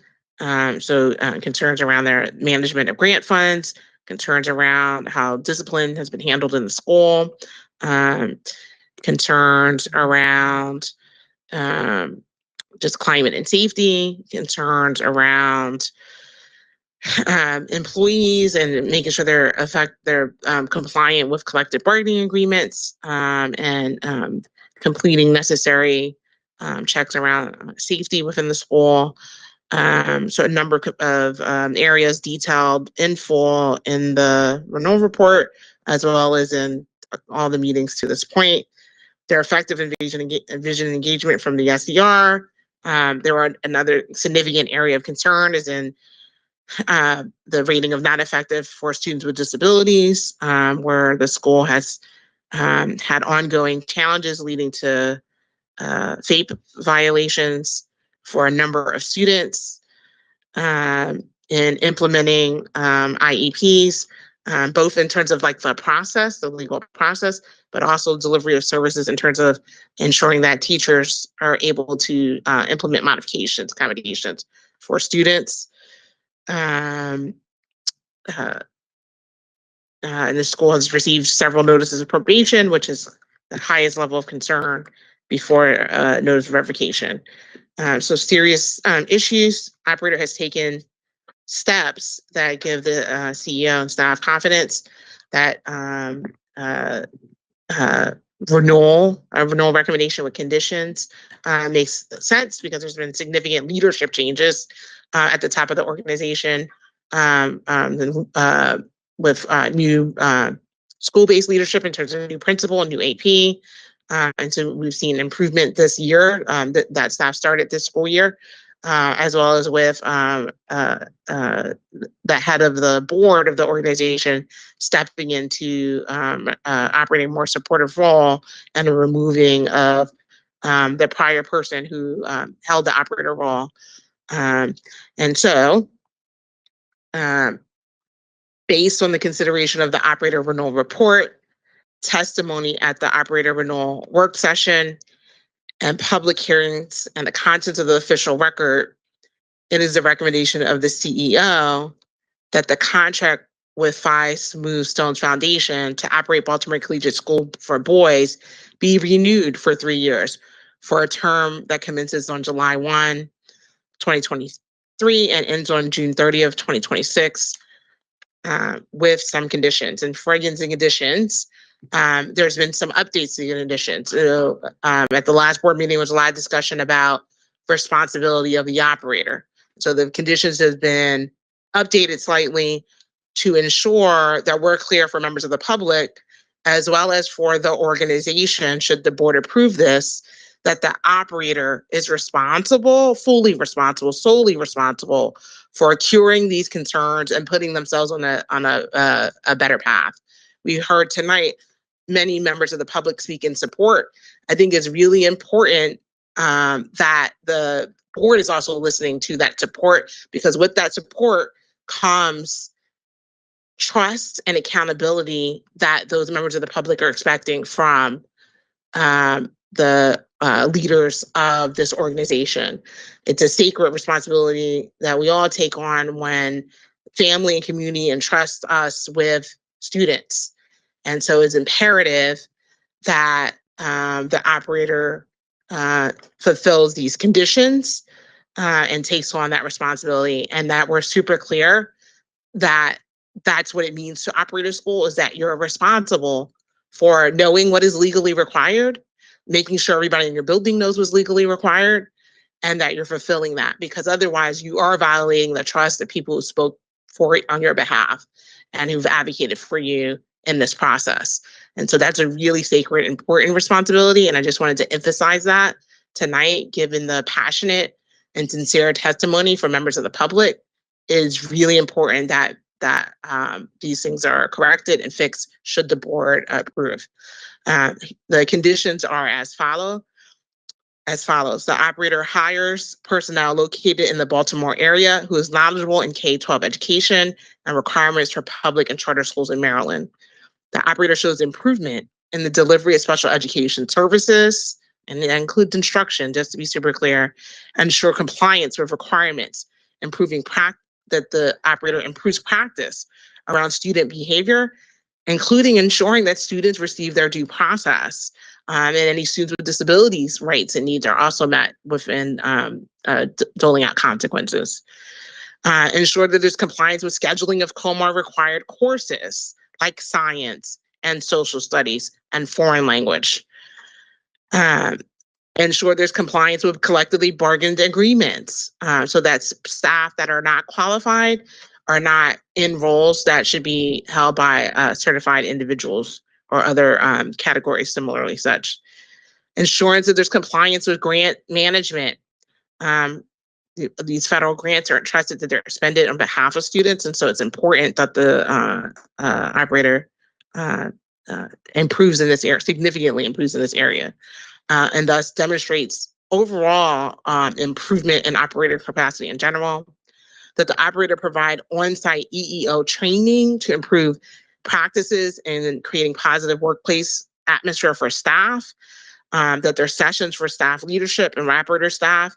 So concerns around their management of grant funds, concerns around how discipline has been handled in the school, concerns around just climate and safety, concerns around employees and making sure they're compliant with collective bargaining agreements, and completing necessary checks around safety within the school. So a number of areas detailed in full in the renewal report, as well as in all the meetings to this point. Their effective vision engagement from the SDR. There were another significant area of concern is in the rating of not effective for students with disabilities, where the school has had ongoing challenges leading to FAPE violations for a number of students in implementing IEPs, both in terms of like the process, the legal process, but also delivery of services in terms of ensuring that teachers are able to implement modifications, accommodations for students. And the school has received several notices of probation, which is the highest level of concern before notice of revocation. So serious issues. Operator has taken steps that give the CEO and staff confidence that renewal recommendation with conditions makes sense because there's been significant leadership changes at the top of the organization with new school-based leadership in terms of new principal and new AP. And so we've seen improvement this year that staff started this school year, as well as with the head of the board of the organization stepping into operating a more supportive role and removing of the prior person who held the operator role. And so, based on the consideration of the operator renewal report, testimony at the operator renewal work session, and public hearings and the contents of the official record, it is the recommendation of the CEO that the contract with Phi Smooth Stones Foundation to operate Baltimore Collegiate School for Boys be renewed for 3 years for a term that commences on July 1, 2023 and ends on June 30th, 2026, with some conditions. And for against the conditions, there's been some updates to the conditions. So, at the last board meeting was a lot of discussion about responsibility of the operator. So the conditions have been updated slightly to ensure that we're clear for members of the public, as well as for the organization, should the board approve this, that the operator is responsible, fully responsible, solely responsible for curing these concerns and putting themselves on a better path. We heard tonight many members of the public speak in support. I think it's really important that the board is also listening to that support, because with that support comes trust and accountability that those members of the public are expecting from the leaders of this organization. It's a sacred responsibility that we all take on when family and community entrust us with students. And so it's imperative that the operator fulfills these conditions and takes on that responsibility, and that we're super clear that that's what it means to operate a school, is that you're responsible for knowing what is legally required, making sure everybody in your building knows what's legally required, and that you're fulfilling that, because otherwise you are violating the trust of people who spoke for it on your behalf and who've advocated for you in this process. And so that's a really sacred, important responsibility. And I just wanted to emphasize that tonight, given the passionate and sincere testimony from members of the public. Is really important that these things are corrected and fixed should the board approve. The conditions are as follows. The operator hires personnel located in the Baltimore area who is knowledgeable in K-12 education and requirements for public and charter schools in Maryland. The operator shows improvement in the delivery of special education services, and that includes instruction, just to be super clear, ensure compliance with requirements, improving that the operator improves practice around student behavior, including ensuring that students receive their due process, and any students with disabilities rights and needs are also met within doling out consequences. Ensure that there's compliance with scheduling of COMAR required courses like science and social studies and foreign language. Ensure there's compliance with collectively bargained agreements, so that staff that are not qualified are not in roles that should be held by certified individuals or other categories similarly such. Ensurance that there's compliance with grant management. These federal grants are entrusted that they're expended on behalf of students, and so it's important that the operator improves in this area, significantly improves in this area. And thus demonstrates overall improvement in operator capacity in general, that the operator provide on-site EEO training to improve practices and creating positive workplace atmosphere for staff, that there are sessions for staff leadership and operator staff,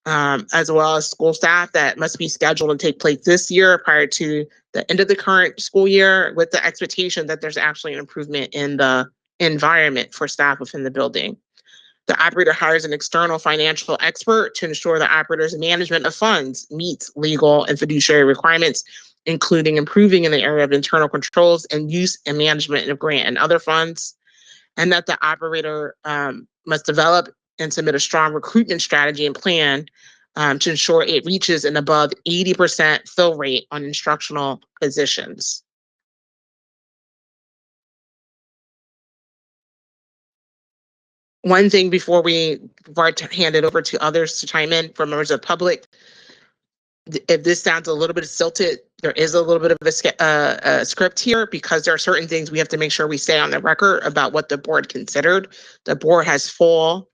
as well as school staff that must be scheduled and take place this year prior to the end of the current school year, with the expectation that there's actually an improvement in the environment for staff within the building. The operator hires an external financial expert to ensure the operator's management of funds meets legal and fiduciary requirements, including improving in the area of internal controls and use and management of grant and other funds. And that the operator must develop and submit a strong recruitment strategy and plan to ensure it reaches an above 80% fill rate on instructional positions. one thing before I hand it over to others to chime in from members of the public. If this sounds a little bit stilted, there is a little bit of a script here because there are certain things we have to make sure we stay on the record about what the board considered. The board has full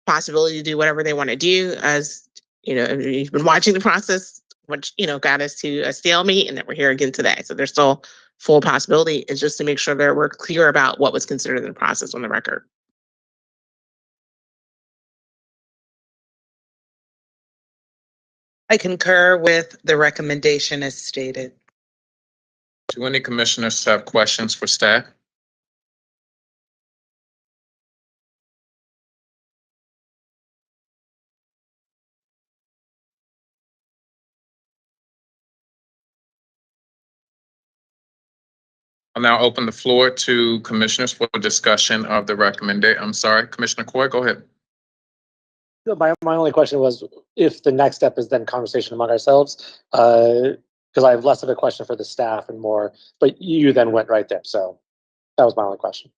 possibility to do whatever they want to do. As you know, you've been watching the process, which got us to a stalemate, and that we're here again today. So there's still full possibility. It's just to make sure that we're clear about what was considered in the process on the record. I concur with the recommendation as stated. Do any commissioners have questions for staff? I'll now open the floor to commissioners for discussion of the recommendation. I'm sorry, Commissioner Coy, go ahead. My only question was if the next step is then conversation among ourselves, because I have less of a question for the staff and more, but you then went right there. So that was my only question.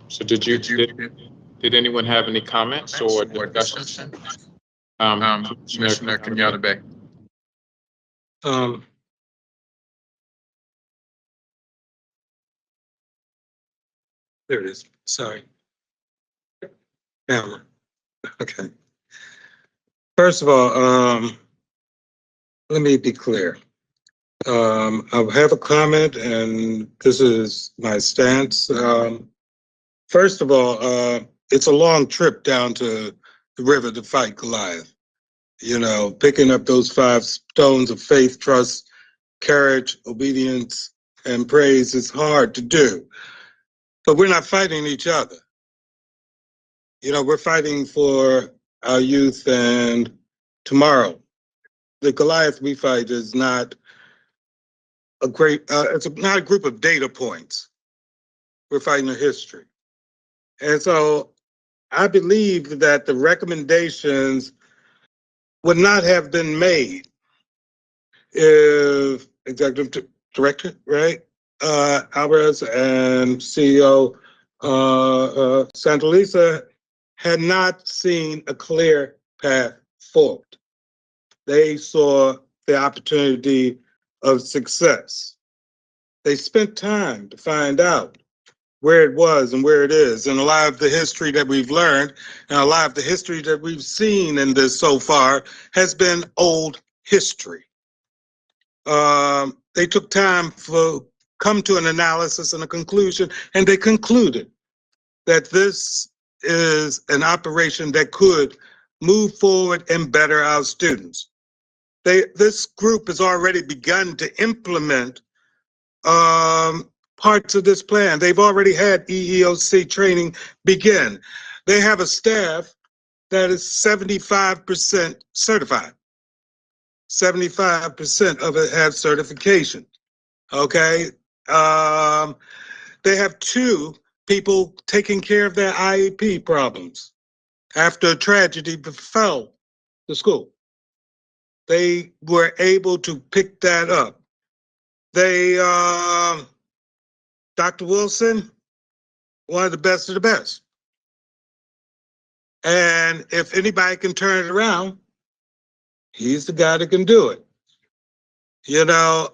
So did anyone have any comments or discussions? Commissioner Kenyatta Bay. There it is. Sorry. Camera. Okay. First of all, let me be clear. I have a comment, and this is my stance. First of all, it's a long trip down to the river to fight Goliath. You know, picking up those 5 stones of faith, trust, courage, obedience, and praise is hard to do. But we're not fighting each other. You know, we're fighting for our youth and tomorrow. The Goliath we fight is not a not a group of data points. We're fighting a history. And so I believe that the recommendations would not have been made if Executive Director, right, Alvarez and CEO Santalisa had not seen a clear path forward. They saw the opportunity of success. They spent time to find out where it was and where it is. And a lot of the history that we've learned and a lot of the history that we've seen in this so far has been old history. They took time to come to an analysis and a conclusion, and they concluded that this is an operation that could move forward and better our students. This group has already begun to implement parts of this plan. They've already had EEOC training begin. They have a staff that is 75% certified. 75% of it have certification. Okay. They have 2 people taking care of their IEP problems after a tragedy befell the school. They were able to pick that up. They, Dr. Wilson, one of the best of the best. And if anybody can turn it around, he's the guy that can do it. You know,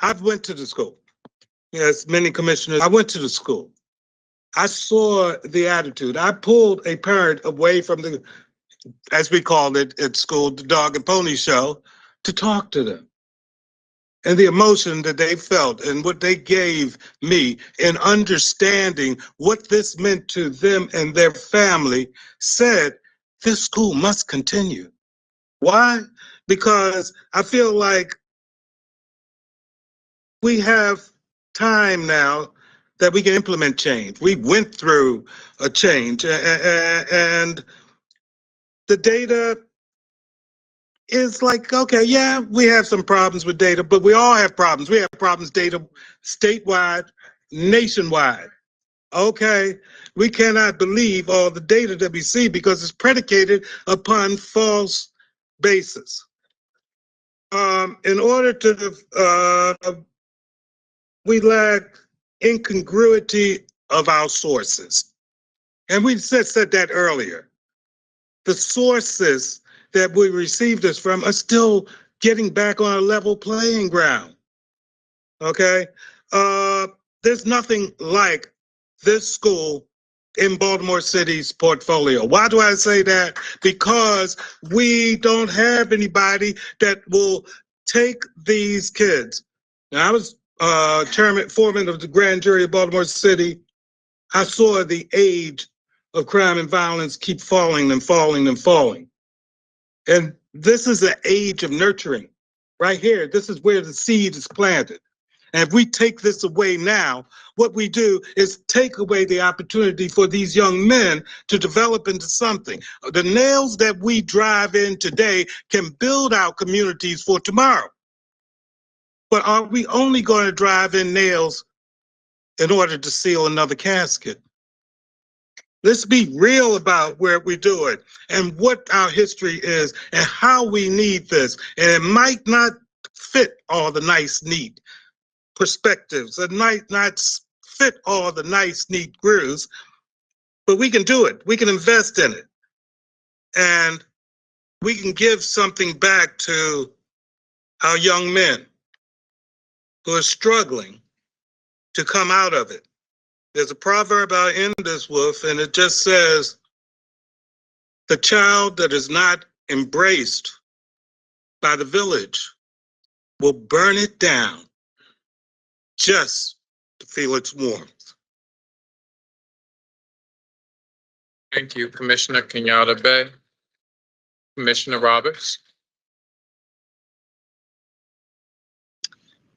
I've went to the school. Yes, many commissioners, I went to the school. I saw the attitude. I pulled a parent away from the, as we called it at school, the dog and pony show, to talk to them. And the emotion that they felt and what they gave me in understanding what this meant to them and their family said, this school must continue. Why? Because I feel like we have time now that we can implement change. We went through a change and the data is like, okay, yeah, we have some problems with data, but we all have problems. We have problems data statewide, nationwide. Okay, we cannot believe all the data that we see because it's predicated upon false basis. In order to we lack incongruity of our sources. And we said that earlier. The sources that we received this from are still getting back on a level playing ground. Okay? There's nothing like this school in Baltimore City's portfolio. Why do I say that? Because we don't have anybody that will take these kids. Now, I was foreman of the grand jury of Baltimore City. I saw the age of crime and violence keep falling and falling and falling. And this is the age of nurturing. Right here, this is where the seed is planted. And if we take this away now, what we do is take away the opportunity for these young men to develop into something. The nails that we drive in today can build our communities for tomorrow. But are we only going to drive in nails in order to seal another casket? Let's be real about where we do it and what our history is and how we need this. And it might not fit all the nice, neat perspectives. It might not fit all the nice, neat grooves, but we can do it. We can invest in it. And we can give something back to our young men who are struggling to come out of it. There's a proverb I'll end this with, and it just says, the child that is not embraced by the village will burn it down just to feel its warmth. Thank you, Commissioner Kenyatta Bay. Commissioner Roberts.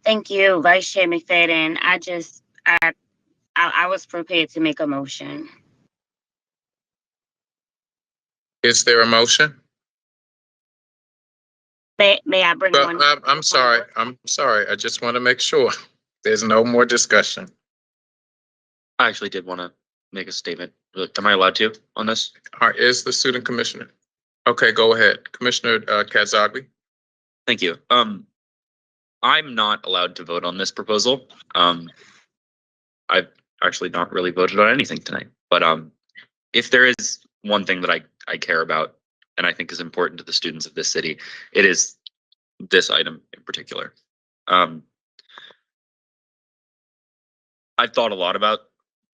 Thank you, Vice Chair McFadden. I was prepared to make a motion. Is there a motion? May I bring one? I'm sorry. I just want to make sure there's no more discussion. I actually did want to make a statement. Am I allowed to on this? All right, is the student commissioner? Okay, go ahead. Commissioner Kazagli. Thank you. I'm not allowed to vote on this proposal. I've actually not really voted on anything tonight. But if there is one thing that I care about and I think is important to the students of this city, it is this item in particular. I've thought a lot about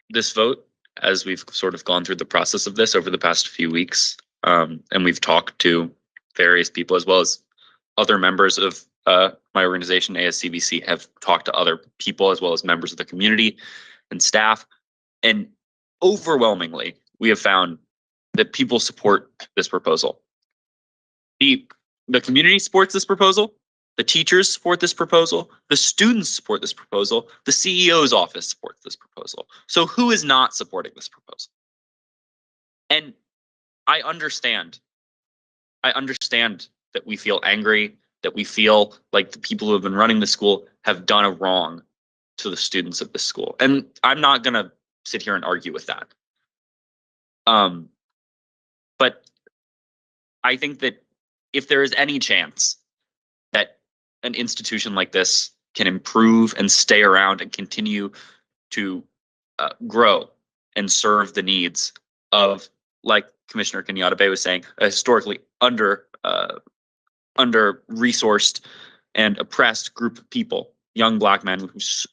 this vote as we've sort of gone through the process of this over the past few weeks. And we've talked to various people as well as other members of my organization, ASCVC, have talked to other people as well as members of the community and staff. And overwhelmingly, we have found that people support this proposal. The community supports this proposal. The teachers support this proposal. The students support this proposal. The CEO's office supports this proposal. So who is not supporting this proposal? And I understand that we feel angry, that we feel like the people who have been running the school have done a wrong to the students of this school. And I'm not going to sit here and argue with that. But I think that if there is any chance that an institution like this can improve and stay around and continue to grow and serve the needs of, like Commissioner Kenyatta Bay was saying, a historically under-resourced and oppressed group of people, young Black men who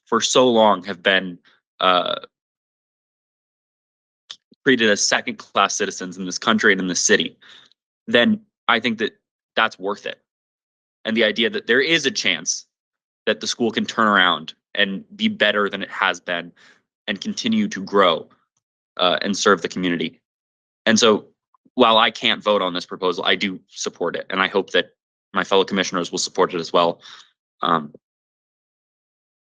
for so long have been treated as second-class citizens in this country and in this city, then I think that that's worth it. And the idea that there is a chance that the school can turn around and be better than it has been and continue to grow and serve the community. And so while I can't vote on this proposal, I do support it. And I hope that my fellow commissioners will support it as well,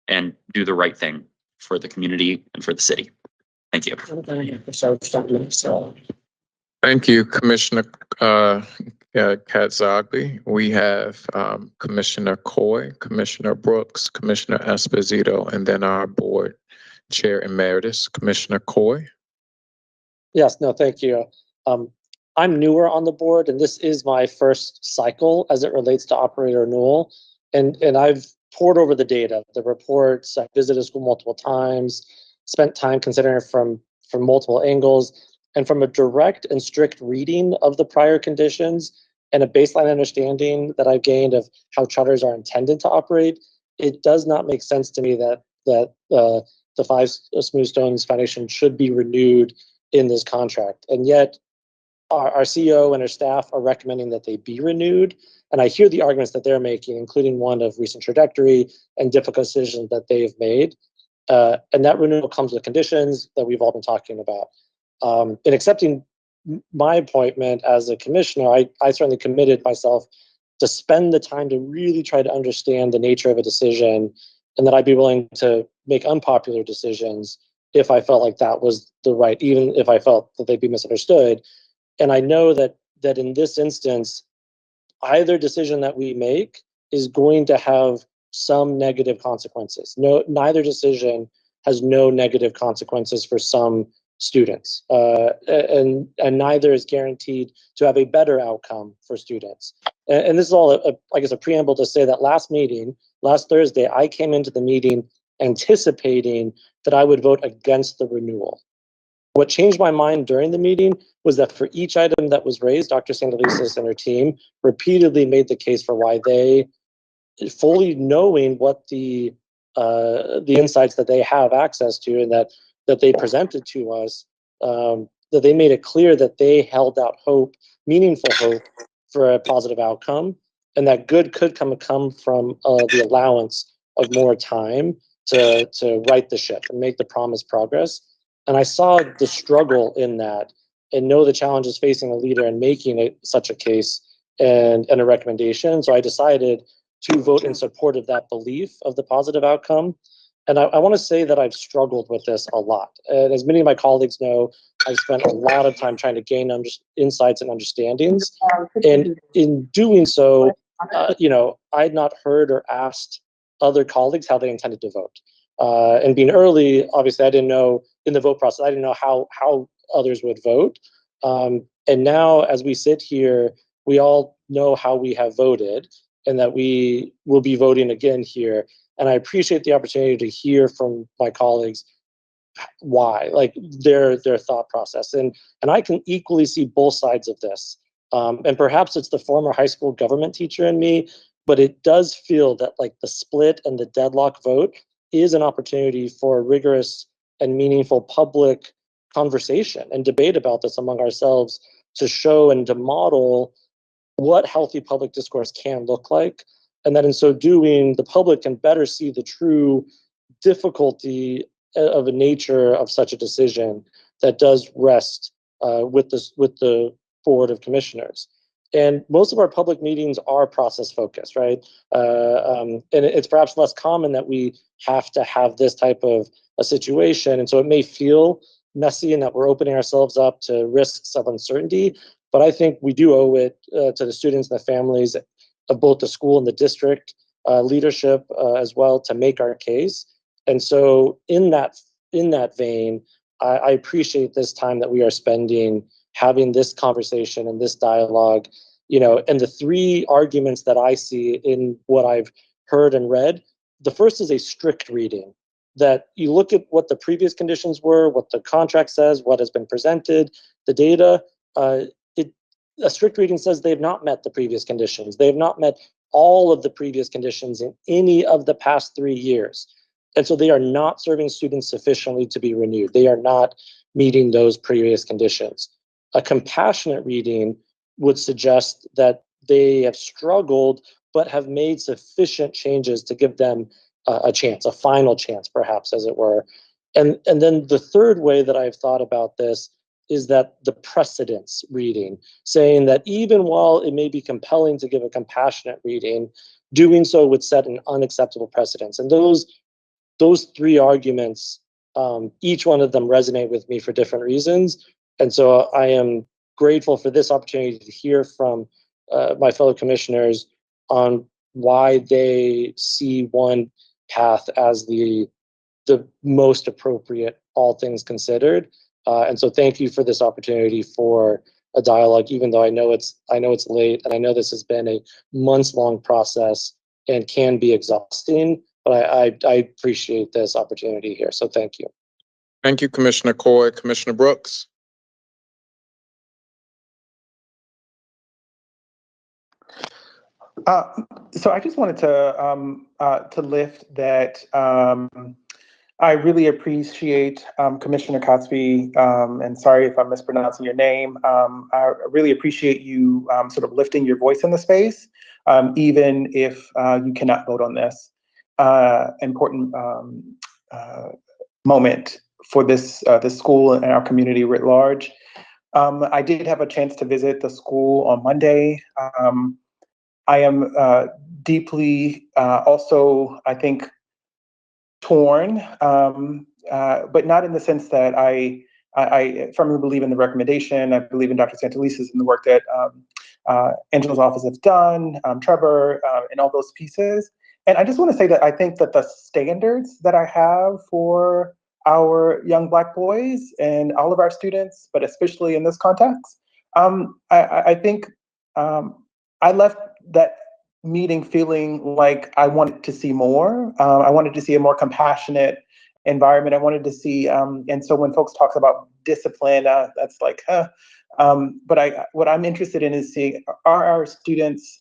and do the right thing for the community and for the city. Thank you. Thank you, Commissioner Kazagli. We have Commissioner Coy, Commissioner Brooks, Commissioner Esposito, and then our board chair emeritus, Commissioner Coy. Yes, no, thank you. I'm newer on the board, and this is my first cycle as it relates to operator renewal. And I've poured over the data, the reports. I visited school multiple times, spent time considering it from multiple angles, and from a direct and strict reading of the prior conditions and a baseline understanding that I've gained of how charters are intended to operate, it does not make sense to me that the Five Smooth Stones Foundation should be renewed in this contract. And yet our CEO and our staff are recommending that they be renewed. And I hear the arguments that they're making, including one of recent trajectory and difficult decisions that they've made. And that renewal comes with conditions that we've all been talking about. In accepting my appointment as a commissioner, I certainly committed myself to spend the time to really try to understand the nature of a decision, and that I'd be willing to make unpopular decisions if I felt like that was the right, even if I felt that they'd be misunderstood. And I know that in this instance, either decision that we make is going to have some negative consequences. Neither decision has no negative consequences for some students, and neither is guaranteed to have a better outcome for students. And this is all, I guess, a preamble to say that last Thursday, I came into the meeting anticipating that I would vote against the renewal. What changed my mind during the meeting was that for each item that was raised, Dr. Santelises and her team repeatedly made the case for why they, fully knowing what the insights that they have access to and that they presented to us, that they made it clear that they held out hope, meaningful hope, for a positive outcome, and that good could come from the allowance of more time to right the ship and make the promised progress. And I saw the struggle in that and know the challenges facing a leader in making such a case and a recommendation. So I decided to vote in support of that belief of the positive outcome. And I want to say that I've struggled with this a lot. And as many of my colleagues know, I've spent a lot of time trying to gain insights and understandings. And in doing so, I had not heard or asked other colleagues how they intended to vote. And being early, obviously, I didn't know in the vote process, I didn't know how others would vote. And now, as we sit here, we all know how we have voted and that we will be voting again here. And I appreciate the opportunity to hear from my colleagues why, like their thought process. And I can equally see both sides of this. And perhaps it's the former high school government teacher in me, but it does feel that like the split and the deadlock vote is an opportunity for a rigorous and meaningful public conversation and debate about this among ourselves to show and to model what healthy public discourse can look like. And that in so doing, the public can better see the true difficulty of a nature of such a decision that does rest with the Board of Commissioners. And most of our public meetings are process focused, right? And it's perhaps less common that we have to have this type of a situation. And so it may feel messy and that we're opening ourselves up to risks of uncertainty. But I think we do owe it to the students and the families of both the school and the district leadership as well to make our case. And so in that vein, I appreciate this time that we are spending having this conversation and this dialogue, and the three arguments that I see in what I've heard and read. The first is a strict reading, that you look at what the previous conditions were, what the contract says, what has been presented, the data. A strict reading says they have not met the previous conditions. They have not met all of the previous conditions in any of the past 3 years. And so they are not serving students sufficiently to be renewed. They are not meeting those previous conditions. A compassionate reading would suggest that they have struggled, but have made sufficient changes to give them a chance, a final chance, perhaps, as it were. And then the third way that I've thought about this is that the precedence reading, saying that even while it may be compelling to give a compassionate reading, doing so would set an unacceptable precedence. And those three arguments, each one of them resonate with me for different reasons. And so I am grateful for this opportunity to hear from my fellow commissioners on why they see one path as the most appropriate, all things considered. And so thank you for this opportunity for a dialogue, even though I know it's late, and I know this has been a months-long process. and can be exhausting. But I appreciate this opportunity here, so thank you. Thank you, Commissioner Coy. Commissioner Brooks? So I just wanted to lift that I really appreciate Commissioner Cosby, and sorry if I'm mispronouncing your name. I really appreciate you sort of lifting your voice in the space, even if you cannot vote on this important moment for this school and our community writ large. I did have a chance to visit the school on Monday. I am deeply also, I think, torn, but not in the sense that I firmly believe in the recommendation. I believe in Dr. Santelises and the work that Angela's office has done, Trevor, and all those pieces. And I just want to say that I think that the standards that I have for our young Black boys and all of our students, but especially in this context, I think I left that meeting feeling like I wanted to see more. I wanted to see a more compassionate environment. I wanted to see, and so when folks talk about discipline, that's like, huh. But what I'm interested in is seeing, are our students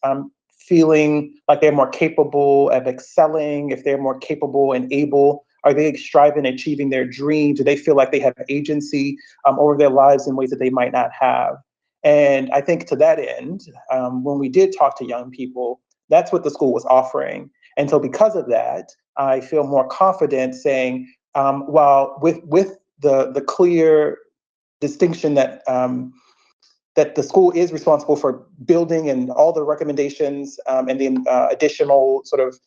feeling like they're more capable of excelling? If they're more capable and able, are they striving, achieving their dreams? Do they feel like they have agency over their lives in ways that they might not have? And I think to that end, when we did talk to young people, that's what the school was offering. And so because of that, I feel more confident saying, while with the clear distinction that that the school is responsible for building and all the recommendations and the additional sort of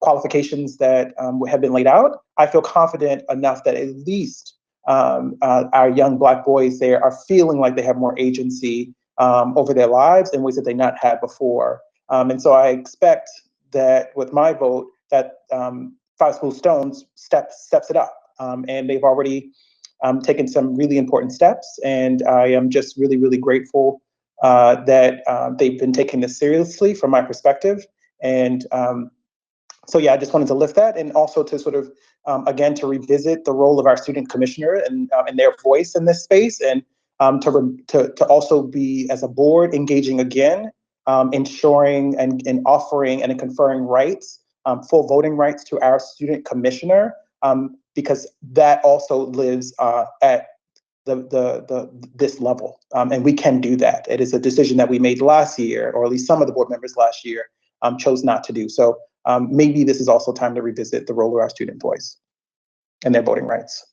qualifications that have been laid out, I feel confident enough that at least our young Black boys there are feeling like they have more agency over their lives in ways that they not had before. And so I expect that with my vote, that Five Smooth Stones steps it up. And they've already taken some really important steps. And I am just really, really grateful that they've been taking this seriously from my perspective. And so yeah, I just wanted to lift that, and also to sort of, again, to revisit the role of our student commissioner and their voice in this space, and to also be, as a board, engaging again, ensuring and offering and conferring rights, full voting rights to our student commissioner, because that also lives at this level, and we can do that. It is a decision that we made last year, or at least some of the board members last year chose not to do. So maybe this is also time to revisit the role of our student voice and their voting rights.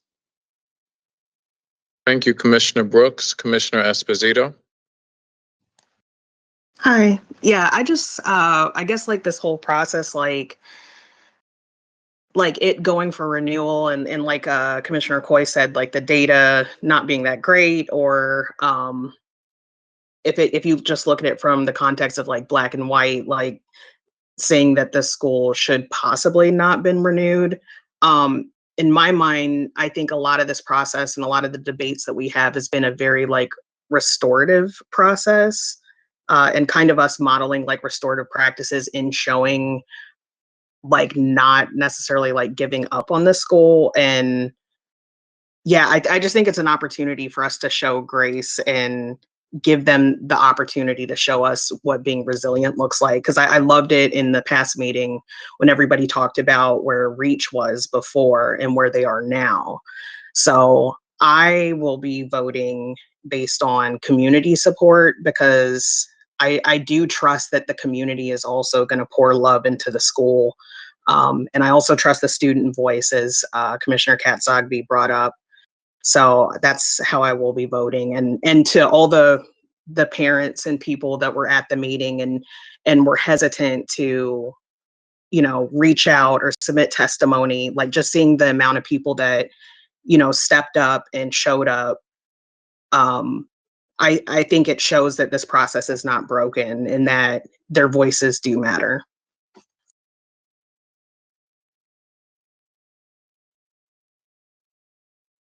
Thank you, Commissioner Brooks. Commissioner Esposito? Hi. Yeah, I just, I guess like this whole process, like it going for renewal and like Commissioner Coy said, like the data not being that great, or if you just look at it from the context of like black and white, like saying that the school should possibly not been renewed. In my mind, I think a lot of this process and a lot of the debates that we have has been a very like restorative process, and kind of us modeling like restorative practices in showing like not necessarily like giving up on the school. And yeah, I just think it's an opportunity for us to show grace and give them the opportunity to show us what being resilient looks like. Because I loved it in the past meeting when everybody talked about where Reach was before and where they are now. So I will be voting based on community support, because I do trust that the community is also going to pour love into the school. And I also trust the student voice, as Commissioner Katzogby brought up. So that's how I will be voting. And to all the parents and people that were at the meeting and were hesitant to, you know, reach out or submit testimony, like just seeing the amount of people that, you know, stepped up and showed up. I think it shows that this process is not broken and that their voices do matter.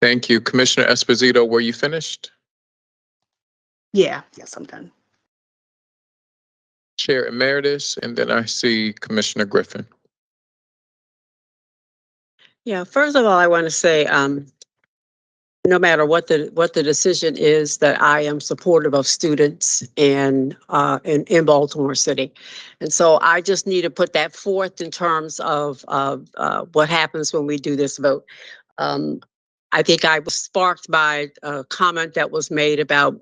Thank you. Commissioner Esposito, were you finished? Yeah, yes, I'm done. Chair Emeritus, and then I see Commissioner Griffin. Yeah, first of all, I want to say, no matter what the decision is, that I am supportive of students in Baltimore City. And so I just need to put that forth in terms of what happens when we do this vote. I think I was sparked by a comment that was made about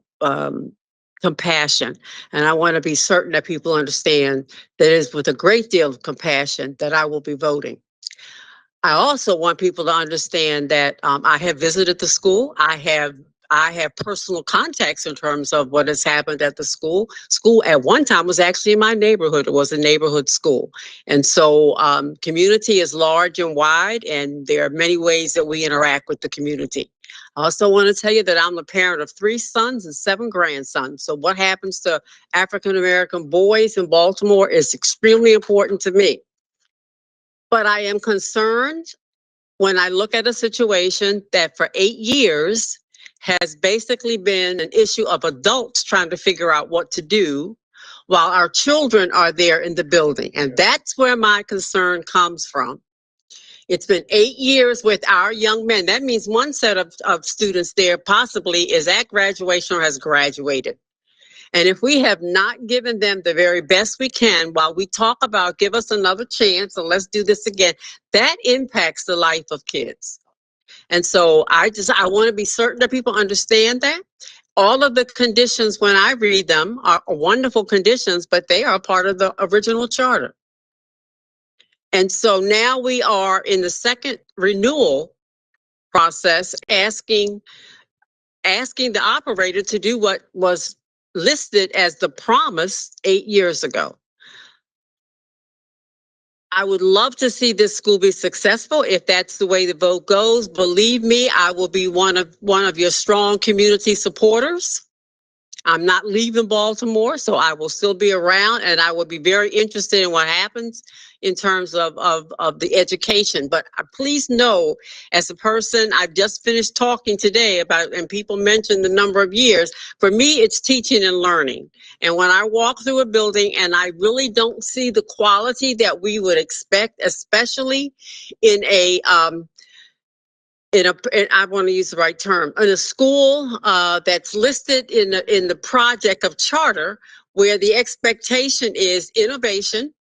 compassion. And I want to be certain that people understand that it is with a great deal of compassion that I will be voting. I also want people to understand that I have visited the school. I have personal contacts in terms of what has happened at the school. School at one time was actually in my neighborhood. It was a neighborhood school. And so community is large and wide, and there are many ways that we interact with the community. I also want to tell you that I'm the parent of 3 sons and 7 grandsons. So what happens to African-American boys in Baltimore is extremely important to me. But I am concerned when I look at a situation that for 8 years has basically been an issue of adults trying to figure out what to do while our children are there in the building. And that's where my concern comes from. It's been 8 years with our young men. That means one set of students there possibly is at graduation or has graduated. And if we have not given them the very best we can while we talk about give us another chance and let's do this again, that impacts the life of kids. And so I want to be certain that people understand that. All of the conditions when I read them are wonderful conditions, but they are part of the original charter. And so now we are in the second renewal process asking the operator to do what was listed as the promise 8 years ago. I would love to see this school be successful. If that's the way the vote goes, believe me, I will be one of your strong community supporters. I'm not leaving Baltimore, so I will still be around, and I will be very interested in what happens in terms of the education. But please know, as a person, I've just finished talking today about, and people mentioned the number of years. For me, it's teaching and learning. And when I walk through a building and I really don't see the quality that we would expect, especially in I want to use the right term, in a school that's listed in the project of charter, where the expectation is innovation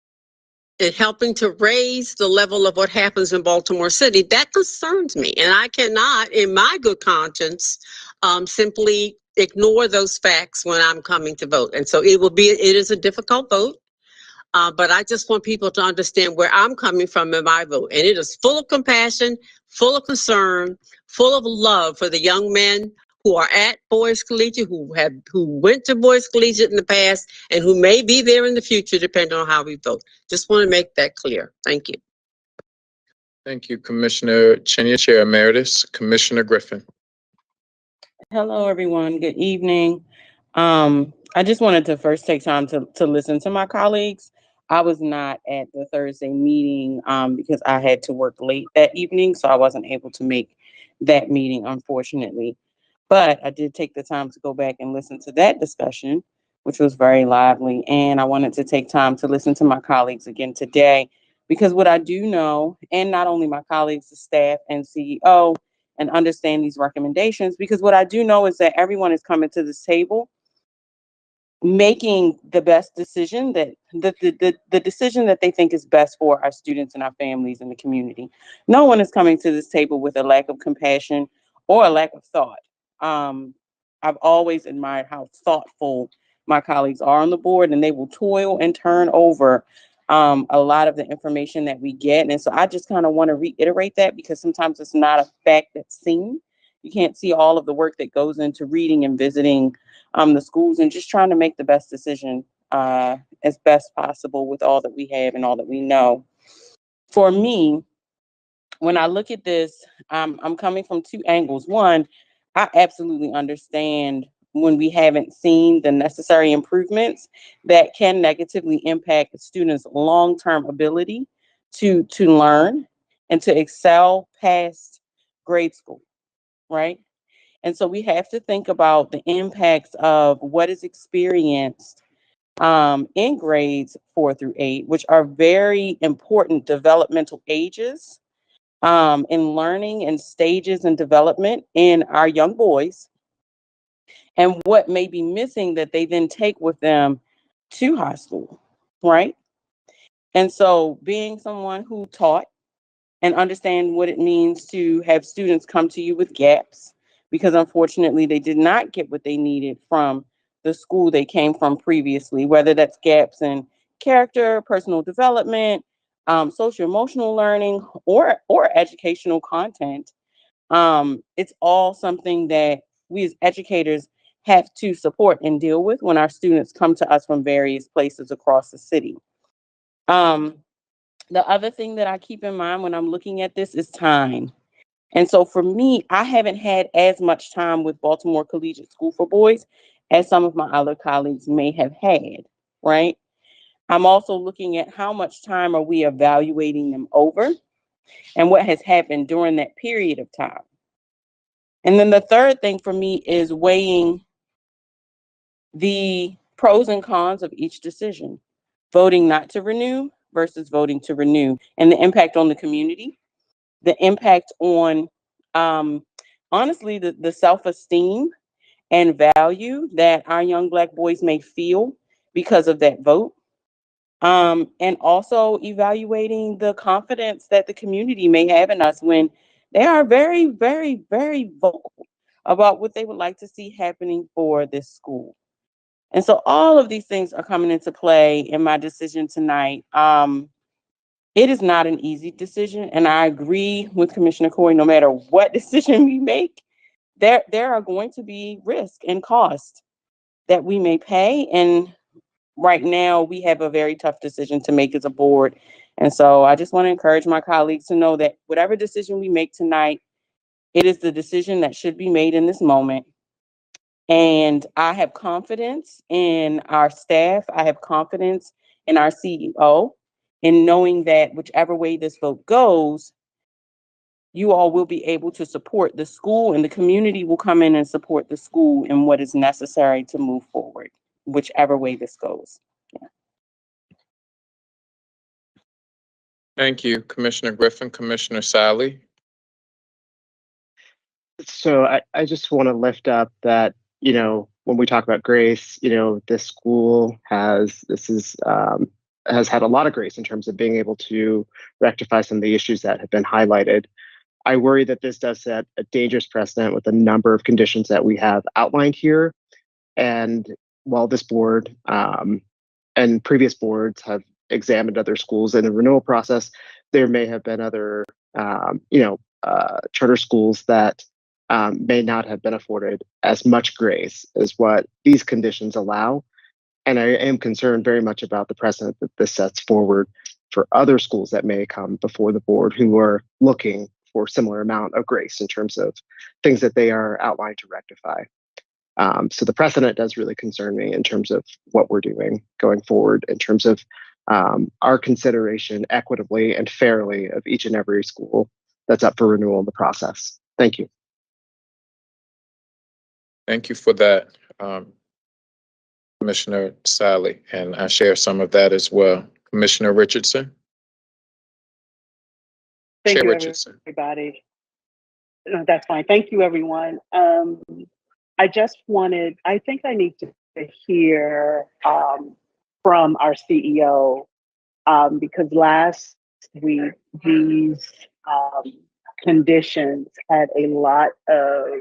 and helping to raise the level of what happens in Baltimore City, that concerns me. And I cannot, in my good conscience, simply ignore those facts when I'm coming to vote. And so it is a difficult vote. But I just want people to understand where I'm coming from in my vote. And it is full of compassion, full of concern, full of love for the young men who are at Boys Collegiate, who went to Boys Collegiate in the past, and who may be there in the future, depending on how we vote. Just want to make that clear. Thank you. Thank you, Commissioner Chenia, Chair Emeritus. Commissioner Griffin. Hello, everyone. Good evening. I just wanted to first take time to listen to my colleagues. I was not at the Thursday meeting because I had to work late that evening, so I wasn't able to make that meeting, unfortunately. But I did take the time to go back and listen to that discussion, which was very lively. And I wanted to take time to listen to my colleagues again today, because what I do know, and not only my colleagues, the staff and CEO, and understand these recommendations, because what I do know is that everyone is coming to this table making the best decision, that the decision that they think is best for our students and our families and the community. No one is coming to this table with a lack of compassion or a lack of thought. I've always admired how thoughtful my colleagues are on the board, and they will toil and turn over a lot of the information that we get. And so I just kind of want to reiterate that, because sometimes it's not a fact that's seen. You can't see all of the work that goes into reading and visiting the schools and just trying to make the best decision as best possible with all that we have and all that we know. For me, when I look at this, I'm coming from 2 angles. One, I absolutely understand when we haven't seen the necessary improvements that can negatively impact students' long-term ability to learn and to excel past grade school, right? And so we have to think about the impacts of what is experienced in grades 4 through 8, which are very important developmental ages in learning and stages and development in our young boys, and what may be missing that they then take with them to high school, right? And so being someone who taught and understand what it means to have students come to you with gaps, because unfortunately they did not get what they needed from the school they came from previously, whether that's gaps in character, personal development, social emotional learning, or educational content. It's all something that we as educators have to support and deal with when our students come to us from various places across the city. The other thing that I keep in mind when I'm looking at this is time. And so for me, I haven't had as much time with Baltimore Collegiate School for Boys as some of my other colleagues may have had, right? I'm also looking at how much time are we evaluating them over and what has happened during that period of time. And then the third thing for me is weighing the pros and cons of each decision, voting not to renew versus voting to renew, and the impact on the community, the impact on, honestly, the self-esteem and value that our young Black boys may feel because of that vote. And also evaluating the confidence that the community may have in us when they are very, very, very vocal about what they would like to see happening for this school. And so all of these things are coming into play in my decision tonight. It is not an easy decision, and I agree with Commissioner Corey, no matter what decision we make, there are going to be risk and cost that we may pay. And right now we have a very tough decision to make as a board. And so I just want to encourage my colleagues to know that whatever decision we make tonight, it is the decision that should be made in this moment. And I have confidence in our staff. I have confidence in our CEO in knowing that whichever way this vote goes, you all will be able to support the school and the community will come in and support the school in what is necessary to move forward, whichever way this goes. Yeah. Thank you, Commissioner Griffin. Commissioner Sally. So I just want to lift up that, when we talk about grace, this school has had a lot of grace in terms of being able to rectify some of the issues that have been highlighted. I worry that this does set a dangerous precedent with a number of conditions that we have outlined here. And while this board and previous boards have examined other schools in the renewal process, there may have been other, charter schools that may not have been afforded as much grace as what these conditions allow. And I am concerned very much about the precedent that this sets forward for other schools that may come before the board who are looking for similar amount of grace in terms of things that they are outlined to rectify. So the precedent does really concern me in terms of what we're doing going forward, in terms of our consideration equitably and fairly of each and every school that's up for renewal in the process. Thank you. Thank you for that, Commissioner Sally, and I share some of that as well. Commissioner Richardson. Thank Chair you, Richardson. everybody. No, that's fine. Thank you, everyone. I think I need to hear from our CEO because last week these conditions had a lot of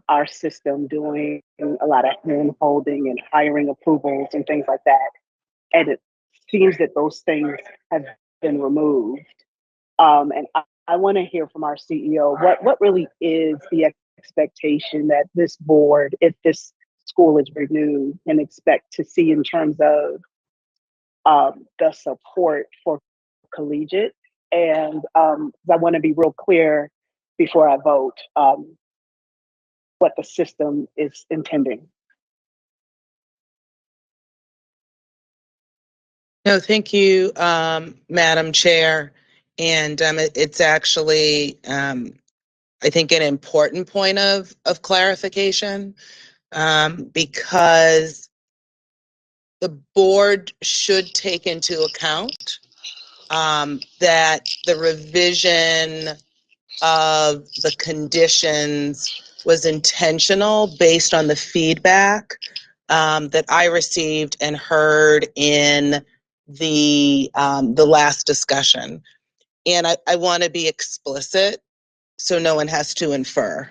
our system doing a lot of hand holding and hiring approvals and things like that. And it seems that those things have been removed. And I want to hear from our CEO, what really is the expectation that this board, if this school is renewed, can expect to see in terms of the support for collegiate? And I want to be real clear before I vote what the system is intending. No, thank you, Madam Chair. And it's actually, I think, an important point of clarification because the board should take into account that the revision of the conditions was intentional based on the feedback that I received and heard in the last discussion. And I want to be explicit so no one has to infer.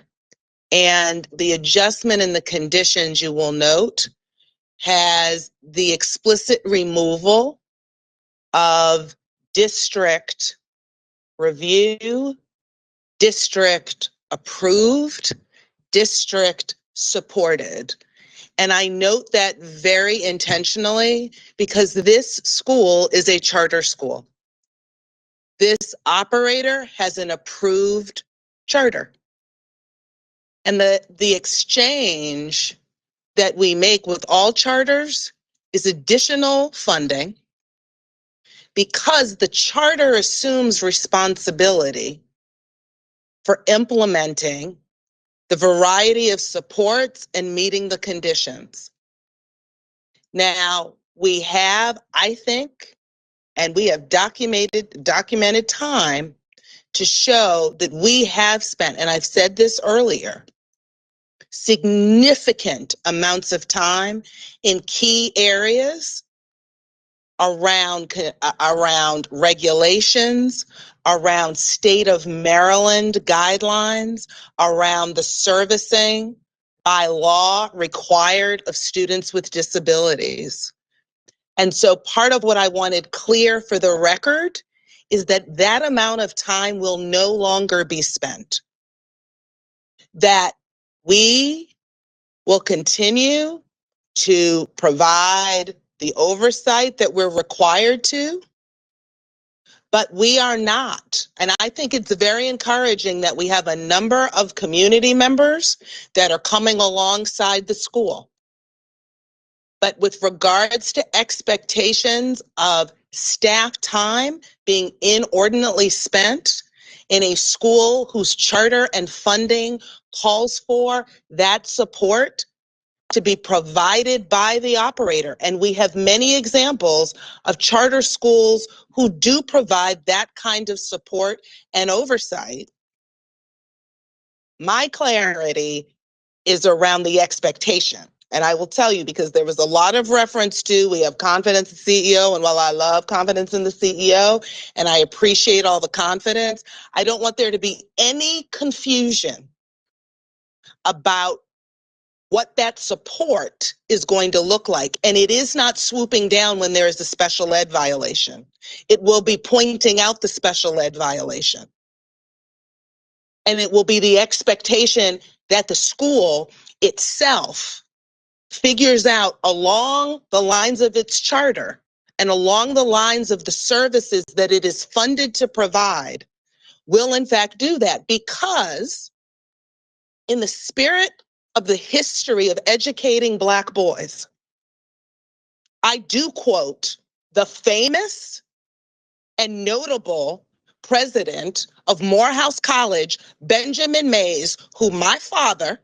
And the adjustment in the conditions, you will note, has the explicit removal of district review, district approved, district supported. And I note that very intentionally because this school is a charter school. This operator has an approved charter. And the exchange that we make with all charters is additional funding because the charter assumes responsibility for implementing the variety of supports and meeting the conditions. Now, we have, I think, and we have documented time to show that we have spent, and I've said this earlier, significant amounts of time in key areas around regulations, around state of Maryland guidelines, around the servicing by law required of students with disabilities. And so part of what I wanted clear for the record is that that amount of time will no longer be spent. That we will continue to provide the oversight that we're required to, but we are not. And I think it's very encouraging that we have a number of community members that are coming alongside the school. But with regards to expectations of staff time being inordinately spent in a school whose charter and funding calls for that support to be provided by the operator. And we have many examples of charter schools who do provide that kind of support and oversight. My clarity is around the expectation. And I will tell you, because there was a lot of reference to, we have confidence in the CEO, and while I love confidence in the CEO, and I appreciate all the confidence, I don't want there to be any confusion about what that support is going to look like. And it is not swooping down when there is a special ed violation. It will be pointing out the special ed violation. And it will be the expectation that the school itself figures out along the lines of its charter and along the lines of the services that it is funded to provide, will in fact do that, because in the spirit of the history of educating Black boys, I do quote the famous and notable president of Morehouse College, Benjamin Mays, who my father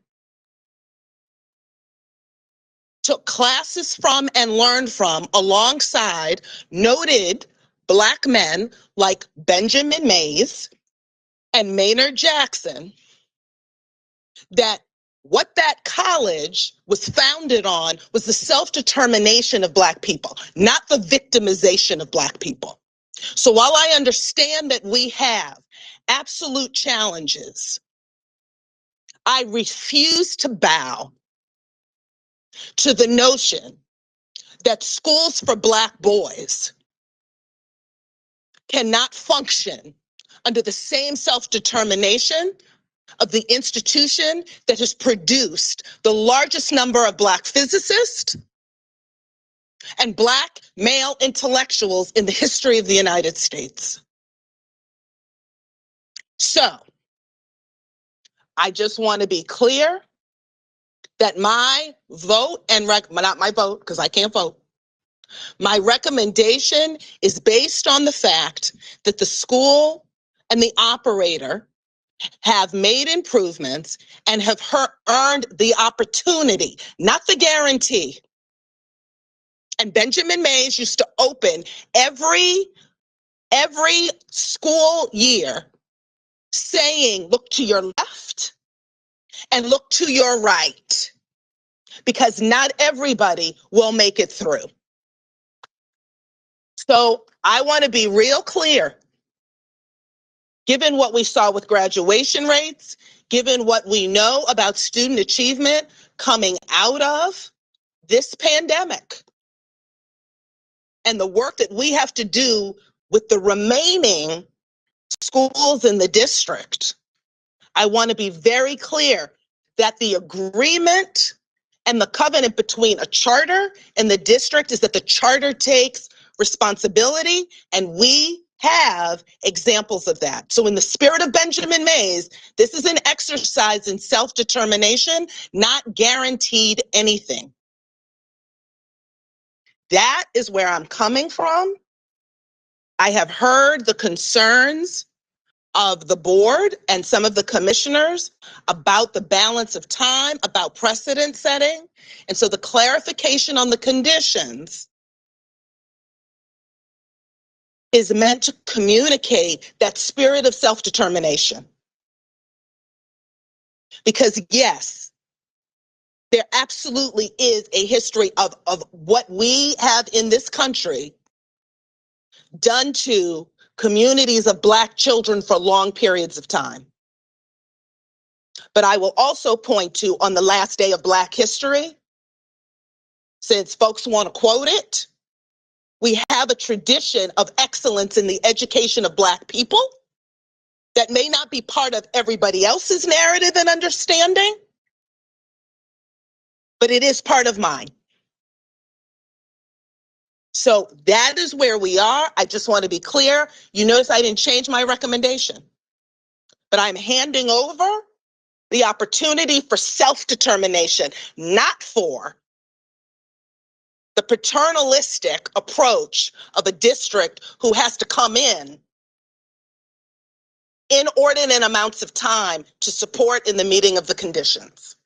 took classes from and learned from alongside noted Black men like Benjamin Mays and Maynard Jackson, that what that college was founded on was the self-determination of Black people, not the victimization of Black people. So while I understand that we have absolute challenges, I refuse to bow to the notion that schools for Black boys cannot function under the same self-determination of the institution that has produced the largest number of Black physicists and Black male intellectuals in the history of the United States. So, I just want to be clear that my vote and not my vote, because I can't vote, my recommendation is based on the fact that the school and the operator have made improvements and have earned the opportunity, not the guarantee, And Benjamin Mays used to open every school year saying, look to your left and look to your right, because not everybody will make it through. So I want to be real clear. Given what we saw with graduation rates, given what we know about student achievement coming out of this pandemic, and the work that we have to do with the remaining schools in the district, I want to be very clear that the agreement and the covenant between a charter and the district is that the charter takes responsibility, and we have examples of that. So in the spirit of Benjamin Mays, this is an exercise in self-determination, not guaranteed anything. That is where I'm coming from. I have heard the concerns of the board and some of the commissioners about the balance of time, about precedent setting. And so the clarification on the conditions is meant to communicate that spirit of self-determination. Because yes, there absolutely is a history of what we have in this country done to communities of Black children for long periods of time. But I will also point to, on the last day of Black history, since folks want to quote it, we have a tradition of excellence in the education of Black people that may not be part of everybody else's narrative and understanding, but it is part of mine. So that is where we are. I just want to be clear. You notice I didn't change my recommendation, but I'm handing over the opportunity for self-determination, not for the paternalistic approach of a district who has to come in inordinate amounts of time to support in the meeting of the conditions.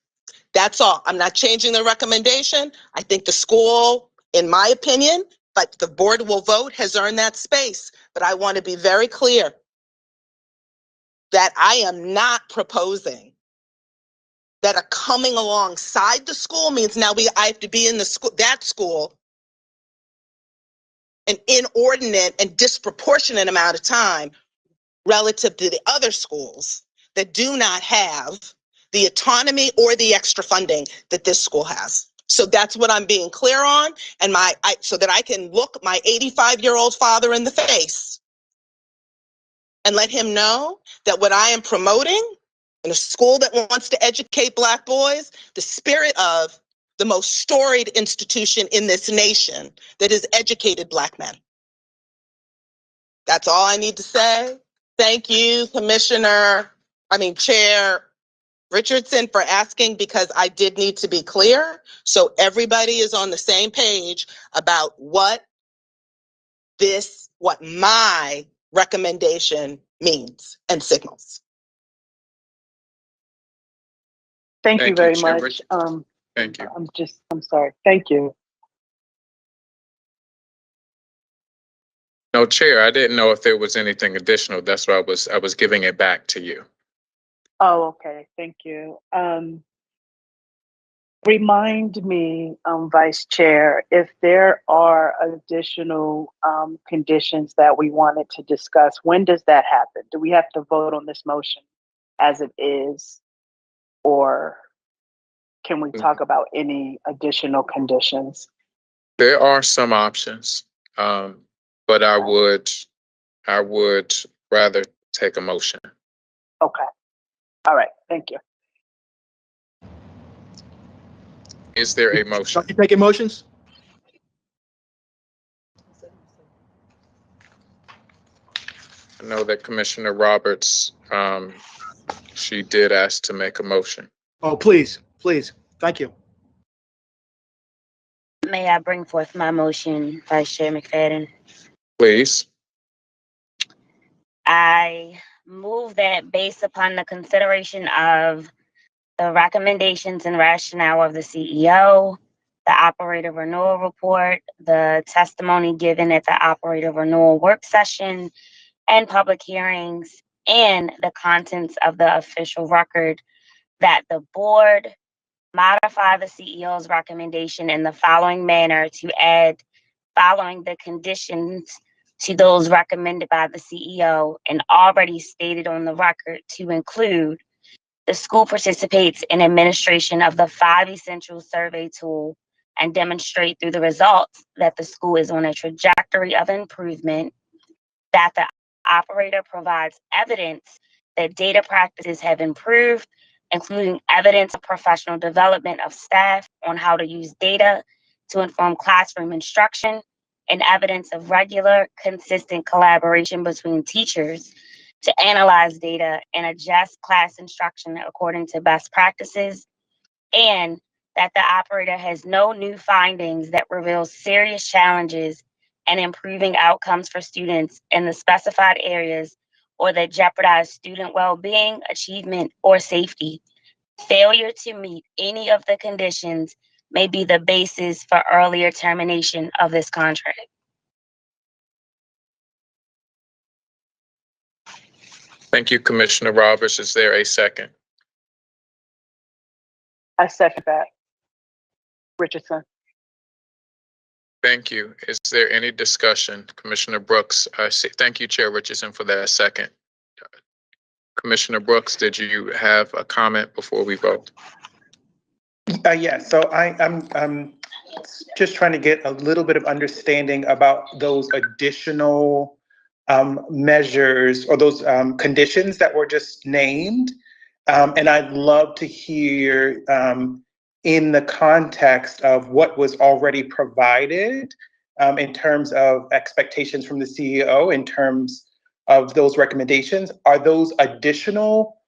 That's all. I'm not changing the recommendation. I think the school, in my opinion, but the board will vote, has earned that space. But I want to be very clear that I am not proposing that a coming alongside the school means now I have to be in the school, that school, an inordinate and disproportionate amount of time relative to the other schools that do not have the autonomy or the extra funding that this school has. So that's what I'm being clear on, and so that I can look my 85-year-old father in the face and let him know that what I am promoting in a school that wants to educate Black boys, the spirit of the most storied institution in this nation that has educated Black men. That's all I need to say. Thank you, Chair Richardson, for asking, because I did need to be clear so everybody is on the same page about what my recommendation means and signals. Thank you very Chair much. Richardson. Thank you. I'm sorry. Thank you. No, Chair, I didn't know if there was anything additional. That's why I was giving it back to you. Oh, okay. Thank you. Remind me, Vice Chair, if there are additional conditions that we wanted to discuss, when does that happen? Do we have to vote on this motion as it is? Or can we talk about any additional conditions? There are some options, but I would rather take a motion. Okay. All right. Thank you. Is there a motion? You taking motions? I know that Commissioner Roberts, she did ask to make a motion. Oh, please. Thank you. May I bring forth my motion, Vice Chair McFadden? Please. I move that based upon the consideration of the recommendations and rationale of the CEO, the operator renewal report, the testimony given at the operator renewal work session and public hearings, and the contents of the official record, that the board modify the CEO's recommendation in the following manner to add following the conditions to those recommended by the CEO and already stated on the record, to include: the school participates in administration of the 5 Essential survey tool and demonstrate through the results that the school is on a trajectory of improvement, that the operator provides evidence that data practices have improved, including evidence of professional development of staff on how to use data to inform classroom instruction, and evidence of regular, consistent collaboration between teachers to analyze data and adjust class instruction according to best practices, and that the operator has no new findings that reveal serious challenges and improving outcomes for students in the specified areas or that jeopardize student well-being, achievement, or safety. Failure to meet any of the conditions may be the basis for earlier termination of this contract. Thank you, Commissioner Roberts. Is there a second? I second that. Richardson. Thank you. Is there any discussion? Commissioner Brooks, I see. Thank you, Chair Richardson, for that second. Commissioner Brooks, did you have a comment before we vote? Yeah, so I'm just trying to get a little bit of understanding about those additional measures or those conditions that were just named. And I'd love to hear in the context of what was already provided in terms of expectations from the CEO, in terms of those recommendations. Are those additional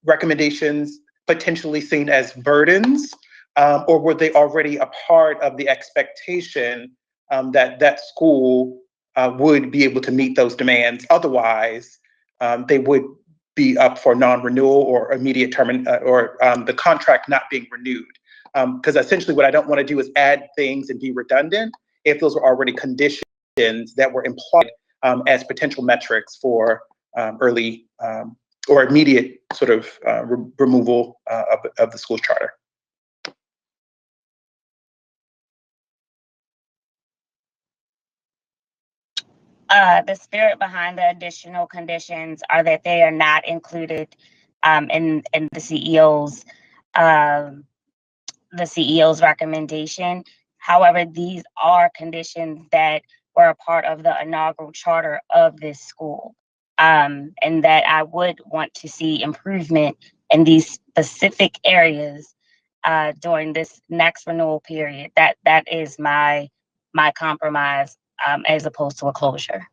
recommendations potentially seen as burdens, or were they already a part of the expectation that that school would be able to meet those demands? Otherwise, they would be up for non-renewal or immediate term, or the contract not being renewed. Because essentially what I don't want to do is add things and be redundant if those were already conditions that were implied as potential metrics for early or immediate sort of removal of the school's charter. The spirit behind the additional conditions are that they are not included in the CEO's recommendation. However, these are conditions that were a part of the inaugural charter of this school, and that I would want to see improvement in these specific areas during this next renewal period. That is my compromise, as opposed to a closure.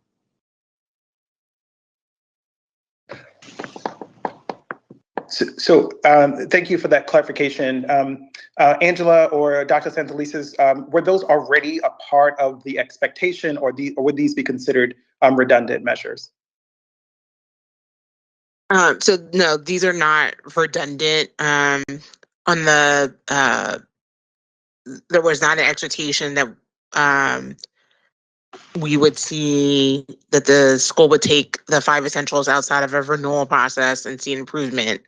So thank you for that clarification. Angela or Dr. Santelises, were those already a part of the expectation, or would these be considered redundant measures? So no, these are not redundant. On the there was not an expectation that we would see that the school would take the 5 essentials outside of a renewal process and see an improvement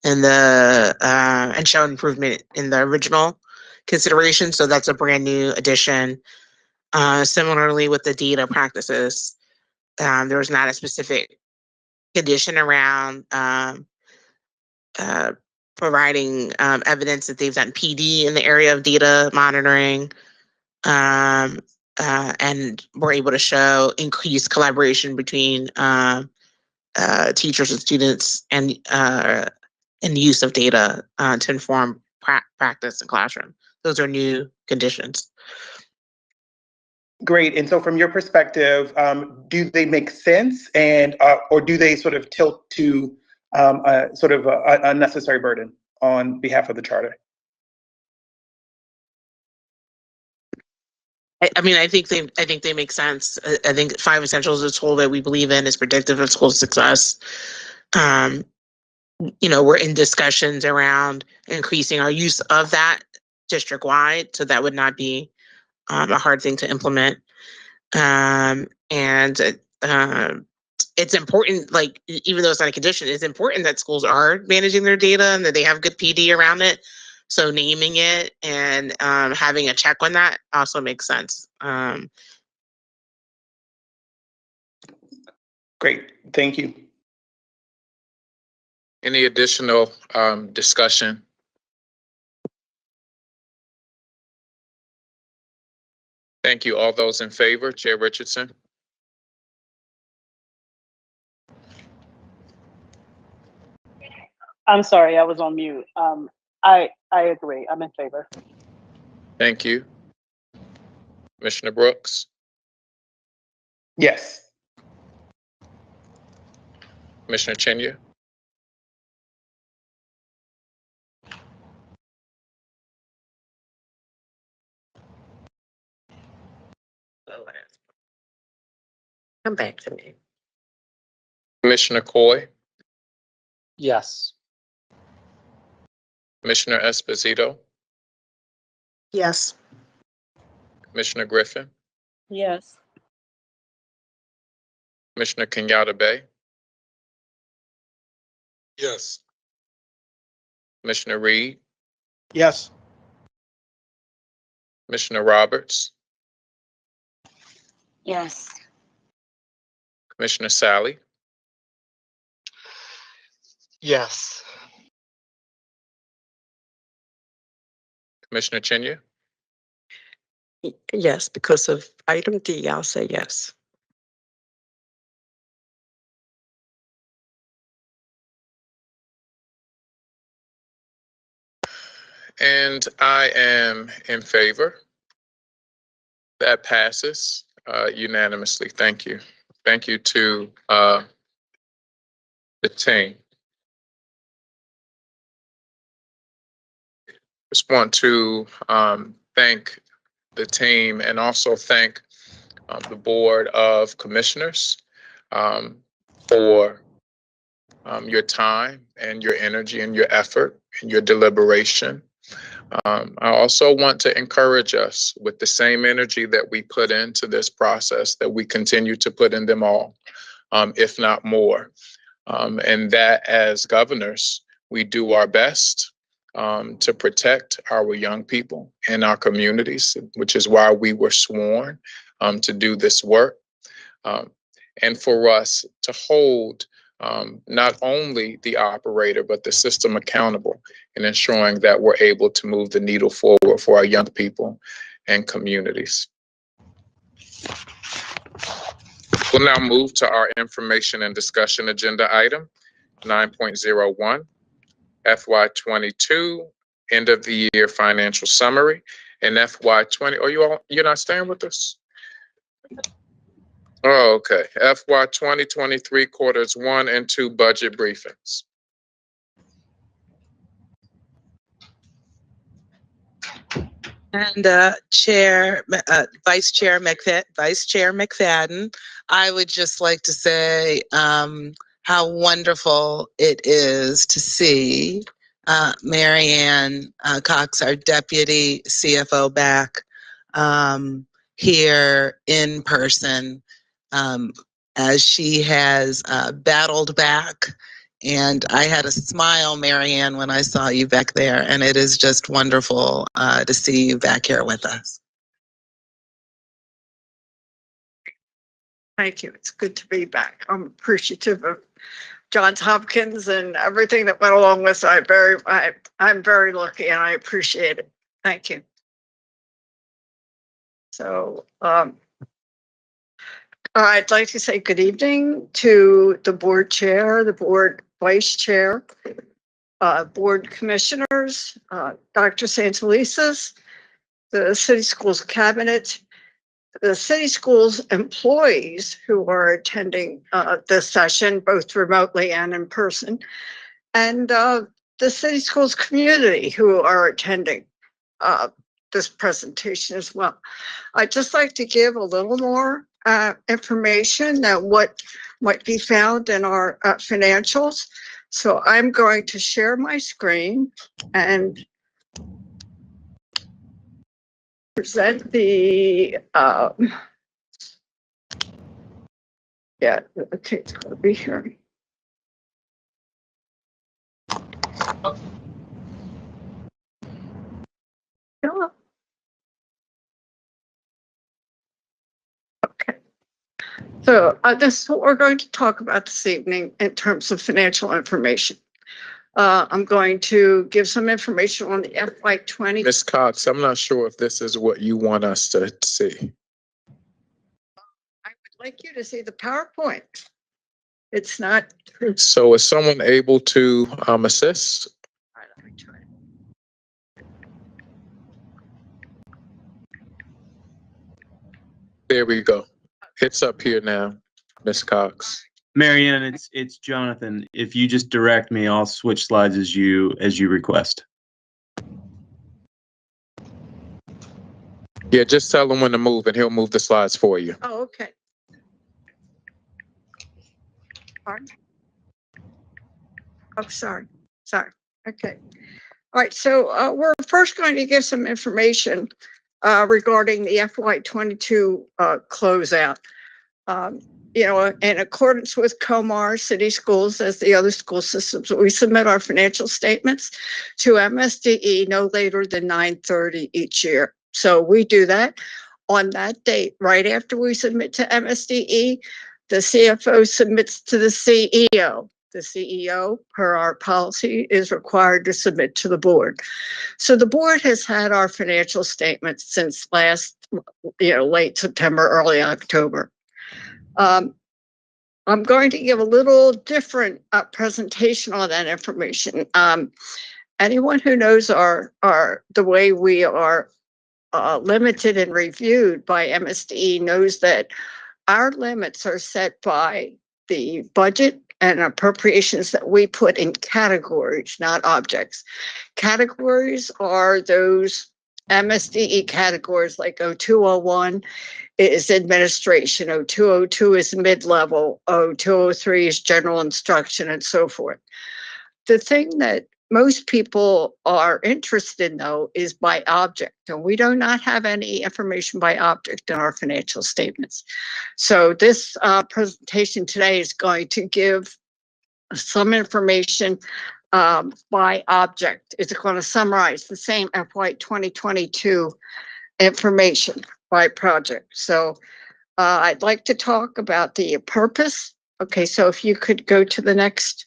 in the and show improvement in the original consideration. So that's a brand new addition. Similarly with the data practices, there was not a specific condition around providing evidence that they've done PD in the area of data monitoring, and we're able to show increased collaboration between teachers and students, and use of data to inform practice in classroom. Those are new conditions. Great. And so from your perspective, do they make sense, and or do they sort of tilt to sort of a unnecessary burden on behalf of the charter? I mean, I think they make sense. I think 5 essentials is a tool that we believe in, is predictive of school success. We're in discussions around increasing our use of that district-wide, so that would not be a hard thing to implement. And it's important, like, even though it's not a condition, it's important that schools are managing their data and that they have good PD around it. So naming it and having a check on that also makes sense. Great, thank you. Any additional discussion? Thank you. All those in favor, Chair Richardson? I'm sorry, I was on mute. I agree. I'm in favor. Thank you. Commissioner Brooks? Yes. Commissioner Chenya? Come back to me. Commissioner Coy? Yes. Commissioner Esposito? Yes. Commissioner Griffin? Yes. Commissioner Kenyatta Bay? Yes. Commissioner Reed? Yes. Commissioner Roberts? Yes. Commissioner Sally? Yes. Commissioner Chenya? Yes, because of item D, I'll say yes. And I am in favor. That passes unanimously. Thank you. Thank you to the team. Just want to thank the team and also thank the Board of Commissioners for your time and your energy and your effort and your deliberation. I also want to encourage us with the same energy that we put into this process, that we continue to put in them all, if not more. And that as governors, we do our best to protect our young people and our communities, which is why we were sworn to do this work. And for us to hold not only the operator, but the system accountable in ensuring that we're able to move the needle forward for our young people and communities. We'll now move to our information and discussion agenda item 9.01, FY22 end of the year financial summary, and FY20. Oh, you're not staying with us? Oh, okay. FY 2023 quarters 1 and 2 budget briefings. And Vice Chair McFadden, I would just like to say how wonderful it is to see Mary Ann Cox, our Deputy CFO, back here in person, as she has battled back. And I had a smile, Mary Ann, when I saw you back there, and it is just wonderful to see you back here with us. Thank you. It's good to be back. I'm appreciative of Johns Hopkins and everything that went along with it. I'm very lucky and I appreciate it. Thank you. So I'd like to say good evening to the board chair, the board vice chair, board commissioners, Dr. Santelises, the city schools cabinet, the city schools employees who are attending this session, both remotely and in person, and the city schools community who are attending this presentation as well. I'd just like to give a little more information than what might be found in our financials. So I'm going to share my screen and present the, yeah, okay, it's gonna be here. Yeah. Okay. So this is what we're going to talk about this evening in terms of financial information. I'm going to give some information on the FY20. Ms. Cox, I'm not sure if this is what you want us to see. I would like you to see the PowerPoint. It's not. So is someone able to assist? All right, let me try. There we go. It's up here now, Ms. Cox. Marianne, it's Jonathan. If you just direct me, I'll switch slides as you request. Yeah, just tell him when to move and he'll move the slides for you. Oh, okay. Pardon? Oh, sorry. Okay. All right. So we're first going to give some information regarding the FY22 closeout. In accordance with COMAR City Schools, as the other school systems, we submit our financial statements to MSDE no later than 9:30 each year. So we do that on that date. Right after we submit to MSDE, the CFO submits to the CEO. The CEO, per our policy, is required to submit to the board. So the board has had our financial statements since late September, early October. I'm going to give a little different presentation on that information. Anyone who knows the way we are limited and reviewed by MSDE knows that our limits are set by the budget and appropriations that we put in categories, not objects. Categories are those MSDE categories like 0201 is administration, 0202 is mid-level, 0203 is general instruction, and so forth. The thing that most people are interested in, though, is by object, and we do not have any information by object in our financial statements. So this presentation today is going to give some information by object. It's going to summarize the same FY 2022 information by project. So I'd like to talk about the purpose. Okay, so if you could go to the next.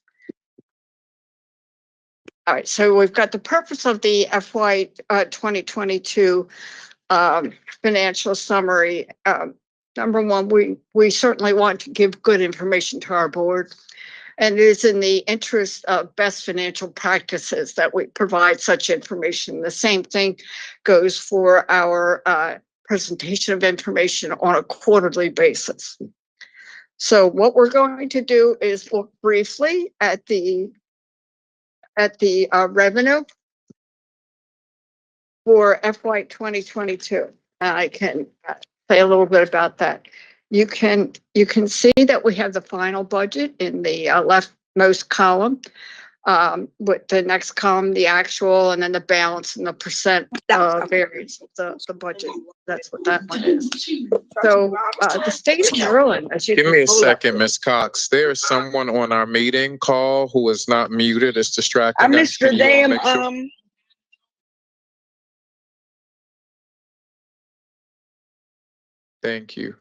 All right, so we've got the purpose of the FY 2022 financial summary. Number one, we certainly want to give good information to our board. And it is in the interest of best financial practices that we provide such information. The same thing goes for our presentation of information on a quarterly basis. So what we're going to do is look briefly at the revenue for FY 2022. I can say a little bit about that. You can see that we have the final budget in the leftmost column. With the next column, the actual, and then the balance and the percent variance of the budget. That's what that one is. So the state of Maryland, as you Give me a second, Ms. Cox. There is someone on our meeting call who is not muted. It's distracting us. Mr. Can you all Damn, make sure- Thank you.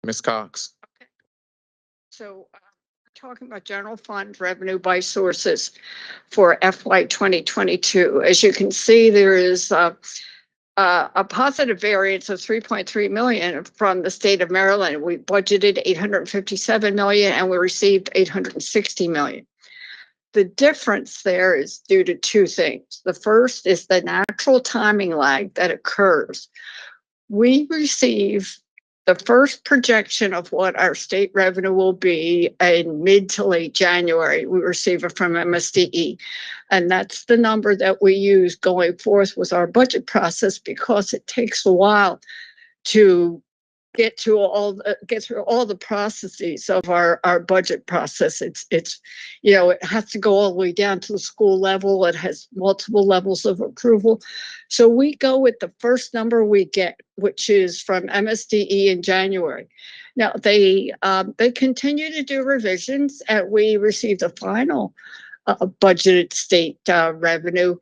Ms. Cox. So talking about general fund revenue by sources for FY 2022. As you can see, there is a positive variance of 3.3 million from the state of Maryland. We budgeted 857 million and we received 860 million. The difference there is due to two things. The first is the natural timing lag that occurs. We receive the first projection of what our state revenue will be in mid to late January. We receive it from MSDE. And that's the number that we use going forth with our budget process because it takes a while to get through all the processes of our budget process. It's it has to go all the way down to the school level. It has multiple levels of approval. So we go with the first number we get, which is from MSDE in January. Now they continue to do revisions, and we receive the final budgeted state revenue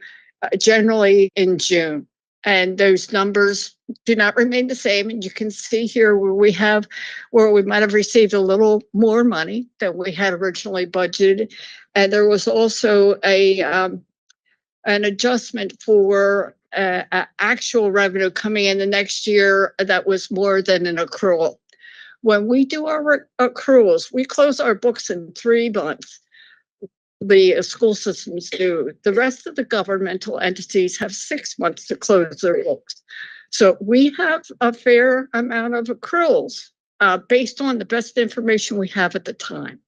generally in June. And those numbers do not remain the same. And you can see here where we might have received a little more money than we had originally budgeted. And there was also an adjustment for actual revenue coming in the next year that was more than an accrual. When we do our accruals, we close our books in 3 months. The school systems do. The rest of the governmental entities have 6 months to close their books. So we have a fair amount of accruals based on the best information we have at the time.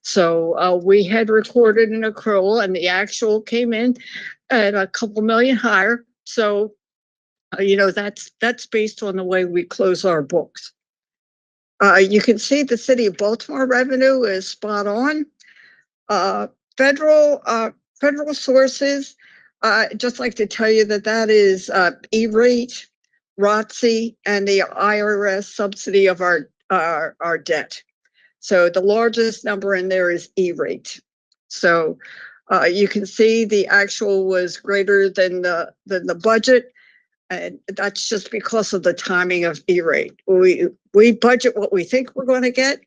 So we had recorded an accrual, and the actual came in at a couple million higher. So that's based on the way we close our books. You can see the city of Baltimore revenue is spot on. Federal sources, just like to tell you that is E-rate, ROTC, and the IRS subsidy of our debt. So the largest number in there is E-rate. So you can see the actual was greater than the budget, and that's just because of the timing of E-rate. We budget what we think we're going to get.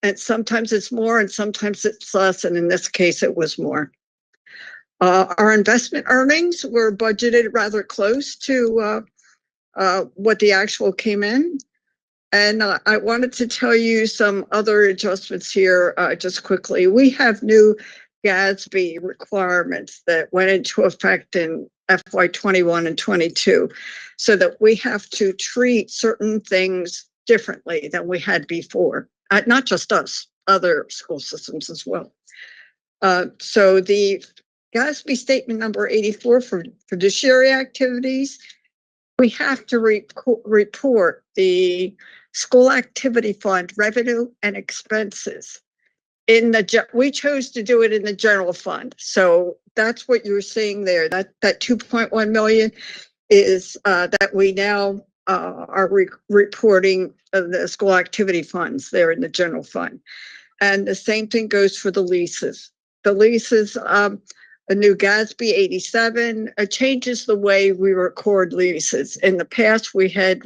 And sometimes it's more and sometimes it's less. And in this case, it was more. Our investment earnings were budgeted rather close to what the actual came in. And I wanted to tell you some other adjustments here just quickly. We have new GASB requirements that went into effect in FY21 and 22, so that we have to treat certain things differently than we had before. Not just us, other school systems as well. So the GASB statement number 84 for fiduciary activities, we have to report the school activity fund revenue and expenses. We chose to do it in the general fund. So that's what you're seeing there. That 2.1 million is that we now are reporting the school activity funds there in the general fund. And the same thing goes for the leases. The leases, a new GASB 87 changes the way we record leases. In the past, we had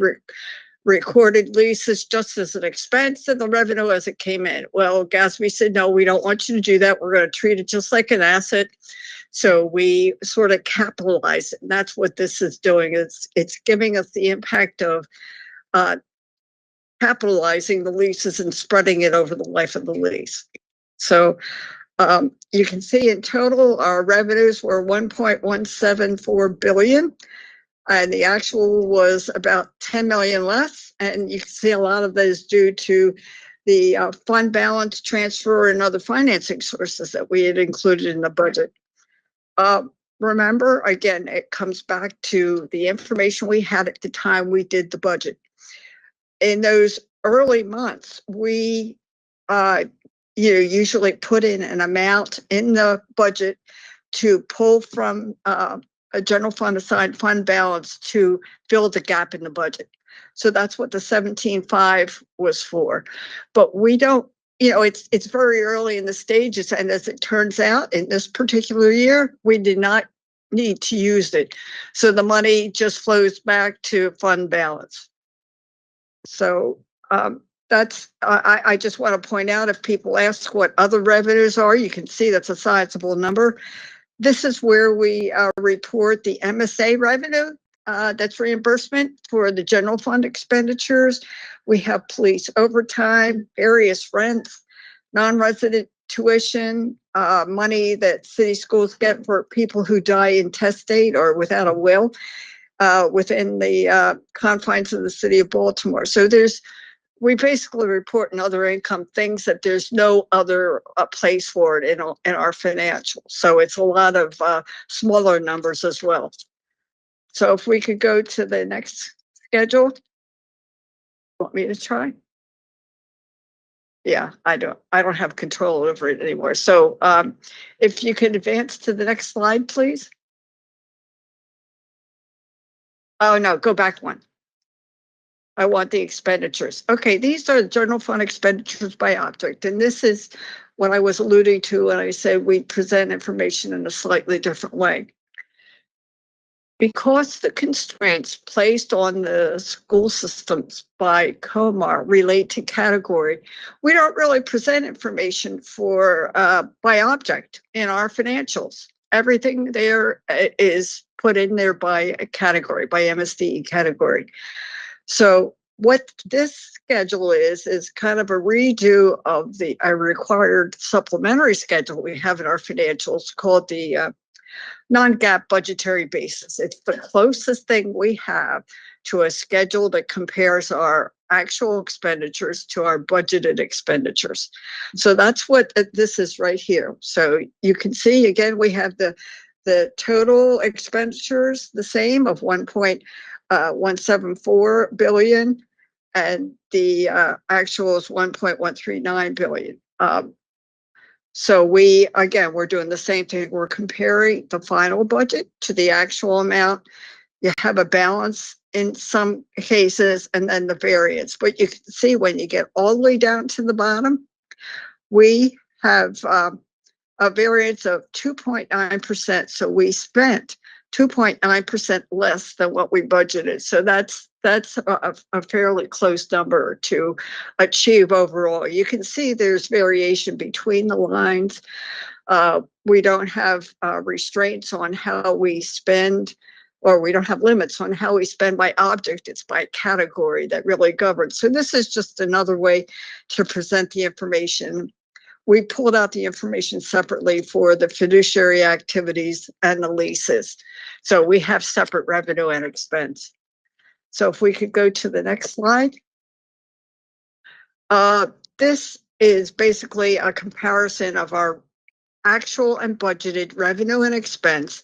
recorded leases just as an expense and the revenue as it came in. Well, GASB said, no, we don't want you to do that. We're going to treat it just like an asset. So we sort of capitalize it. And that's what this is doing. It's giving us the impact of capitalizing the leases and spreading it over the life of the lease. So you can see in total, our revenues were 1.174 billion. And the actual was about 10 million less. And you can see a lot of that is due to the fund balance transfer and other financing sources that we had included in the budget. Remember, again, it comes back to the information we had at the time we did the budget. In those early months, we usually put in an amount in the budget to pull from a general fund assigned fund balance to fill the gap in the budget. So that's what the 17.5 was for. But we don't, it's very early in the stages. And as it turns out, in this particular year, we did not need to use it. So the money just flows back to fund balance. So that's, I just want to point out, if people ask what other revenues are, you can see that's a sizable number. This is where we report the MSA revenue. That's reimbursement for the general fund expenditures. We have police overtime, various rents, non-resident tuition, money that city schools get for people who die intestate or without a will within the confines of the city of Baltimore. So we basically report in other income things that there's no other place for it in our financials. So it's a lot of smaller numbers as well. So if we could go to the next schedule. Want me to try? Yeah, I don't have control over it anymore. So if you could advance to the next slide, please. Oh, no, go back one. I want the expenditures. Okay, these are general fund expenditures by object. And this is what I was alluding to when I said we present information in a slightly different way. Because the constraints placed on the school systems by COMAR relate to category, we don't really present information for by object in our financials. Everything there is put in there by a category, by MSDE category. So what this schedule is kind of a redo of the required supplementary schedule we have in our financials called the non-GAAP budgetary basis. It's the closest thing we have to a schedule that compares our actual expenditures to our budgeted expenditures. So that's what this is right here. So you can see, again, we have the total expenditures the same of 1.174 billion, and the actual is 1.139 billion. So we're doing the same thing. We're comparing the final budget to the actual amount. You have a balance in some cases and then the variance. But you can see when you get all the way down to the bottom, we have a variance of 2.9%. So we spent 2.9% less than what we budgeted. So that's a fairly close number to achieve overall. You can see there's variation between the lines. We don't have restraints on how we spend, or we don't have limits on how we spend by object. It's by category that really governs. So this is just another way to present the information. We pulled out the information separately for the fiduciary activities and the leases. So we have separate revenue and expense. So if we could go to the next slide. This is basically a comparison of our actual and budgeted revenue and expense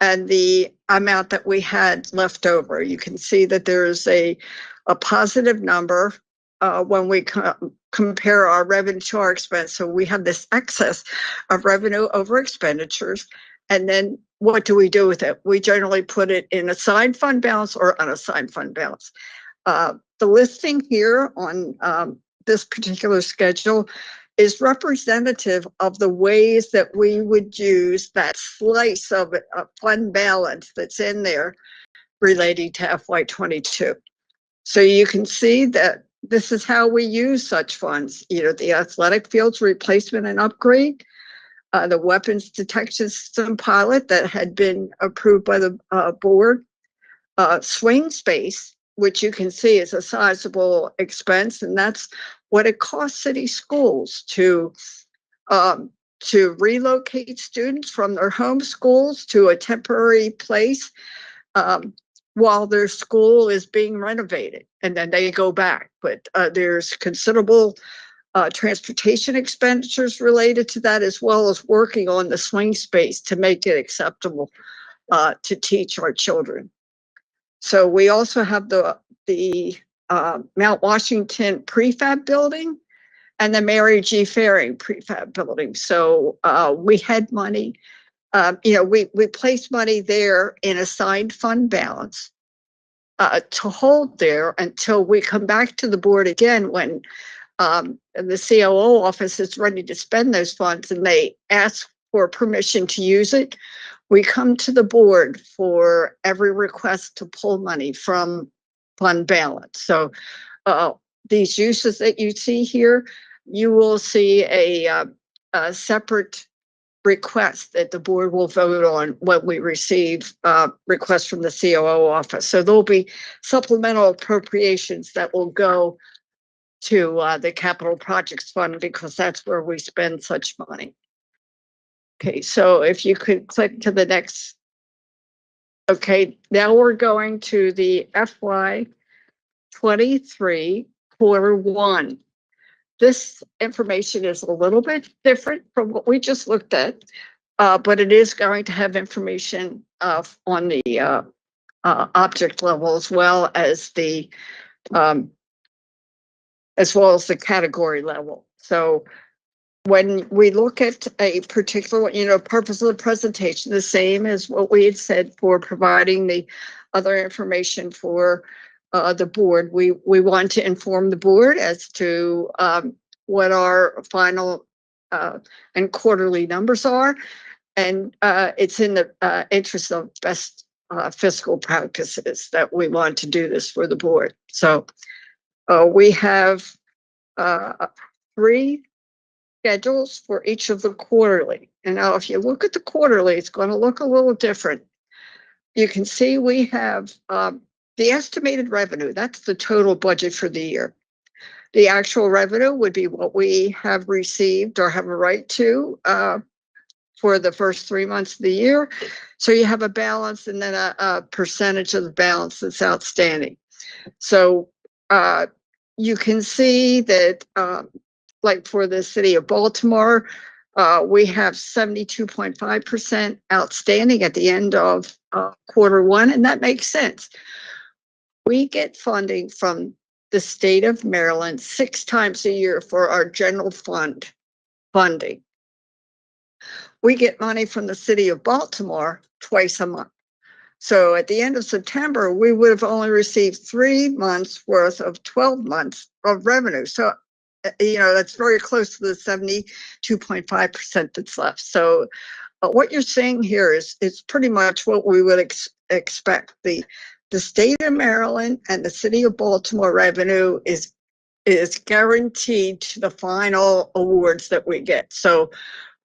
and the amount that we had left over. You can see that there's a positive number when we compare our revenue to our expense. So we have this excess of revenue over expenditures. And then what do we do with it? We generally put it in assigned fund balance or unassigned fund balance. The listing here on this particular schedule is representative of the ways that we would use that slice of fund balance that's in there relating to FY22. So you can see that this is how we use such funds, the athletic fields replacement and upgrade, the weapons detection system pilot that had been approved by the board, swing space, which you can see is a sizable expense, and that's what it costs city schools to relocate students from their home schools to a temporary place while their school is being renovated, and then they go back. But there's considerable transportation expenditures related to that, as well as working on the swing space to make it acceptable to teach our children. So we also have the Mount Washington prefab building and the Mary G. Faring prefab building. So we had money, we placed money there in assigned fund balance to hold there until we come back to the board again when the COO office is ready to spend those funds and they ask for permission to use it. We come to the board for every request to pull money from fund balance. So these uses that you see here, you will see a separate request that the board will vote on when we receive requests from the COO office. So there'll be supplemental appropriations that will go to the capital projects fund because that's where we spend such money. Okay, so if you could click to the next. Okay, now we're going to the FY23 Q1. This information is a little bit different from what we just looked at, but it is going to have information on the object level as well as the as well as the category level. So when we look at a particular, purpose of the presentation, the same as what we had said for providing the other information for the board, we want to inform the board as to what our final and quarterly numbers are. And it's in the interest of best fiscal practices that we want to do this for the board. So we have 3 schedules for each of the quarterly. And now if you look at the quarterly, it's going to look a little different. You can see we have the estimated revenue. That's the total budget for the year. The actual revenue would be what we have received or have a right to for the first 3 months of the year. So you have a balance and then a percentage of the balance that's outstanding. So you can see that like for the city of Baltimore, we have 72.5% outstanding at the end of quarter 1, and that makes sense. We get funding from the state of Maryland 6 times a year for our general fund funding. We get money from the city of Baltimore twice a month. So at the end of September, we would have only received 3 months worth of 12 months of revenue. So, that's very close to the 72.5% that's left. So what you're seeing here is pretty much what we would expect. The state of Maryland and the city of Baltimore revenue is guaranteed to the final awards that we get. So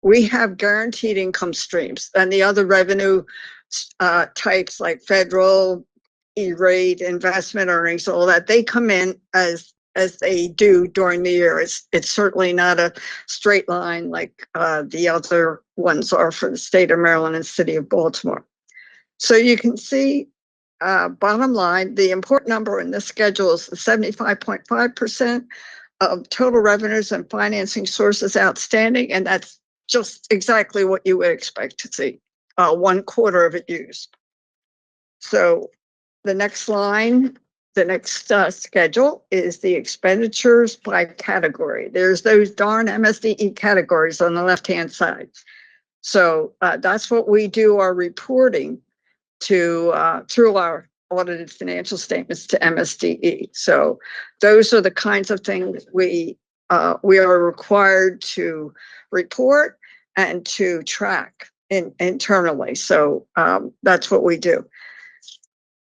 we have guaranteed income streams, and the other revenue types like federal, E-rate, investment earnings, all that, they come in as they do during the year. It's certainly not a straight line like the other ones are for the state of Maryland and city of Baltimore. So you can see, bottom line, the important number in this schedule is the 75.5% of total revenues and financing sources outstanding, and that's just exactly what you would expect to see, 1/4 of it used. So the next line, the next schedule is the expenditures by category. There's those darn MSDE categories on the left-hand side. So that's what we do our reporting to through our audited financial statements to MSDE. So those are the kinds of things we are required to report and to track internally. So that's what we do.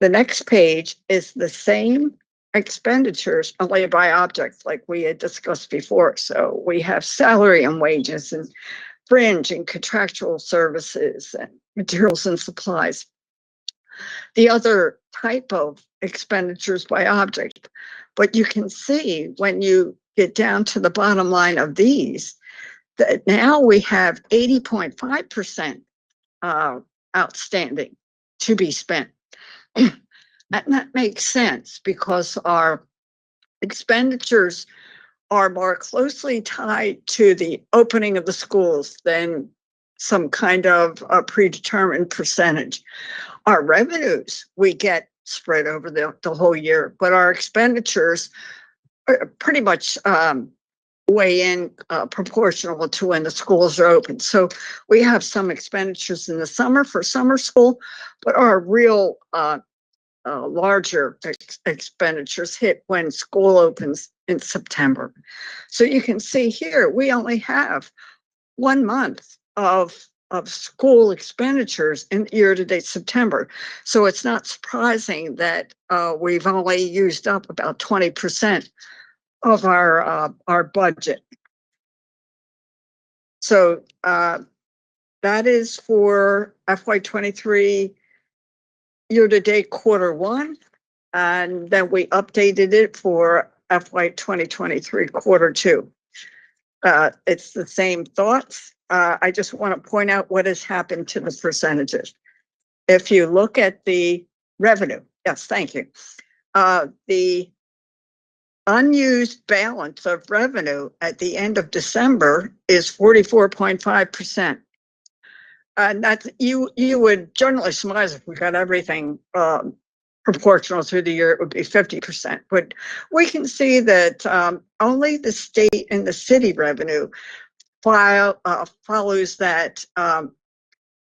The next page is the same expenditures only by object, like we had discussed before. So we have salary and wages and fringe and contractual services and materials and supplies. The other type of expenditures by object. But you can see when you get down to the bottom line of these, that now we have 80.5% outstanding to be spent. And that makes sense because our expenditures are more closely tied to the opening of the schools than some kind of a predetermined percentage. Our revenues we get spread over the whole year, but our expenditures are pretty much weigh in proportional to when the schools are open. So we have some expenditures in the summer for summer school, but our real larger expenditures hit when school opens in September. So you can see here, we only have 1 month of school expenditures in year-to-date September. So it's not surprising that we've only used up about 20% of our budget. So that is for FY23 year-to-date Q1, and then we updated it for FY 2023 Q2. It's the same thoughts. I just want to point out what has happened to the percentages. If you look at the revenue, yes, thank you. The unused balance of revenue at the end of December is 44.5%. And that's, you would generally surmise if we got everything proportional through the year, it would be 50%. But we can see that only the state and the city revenue follows that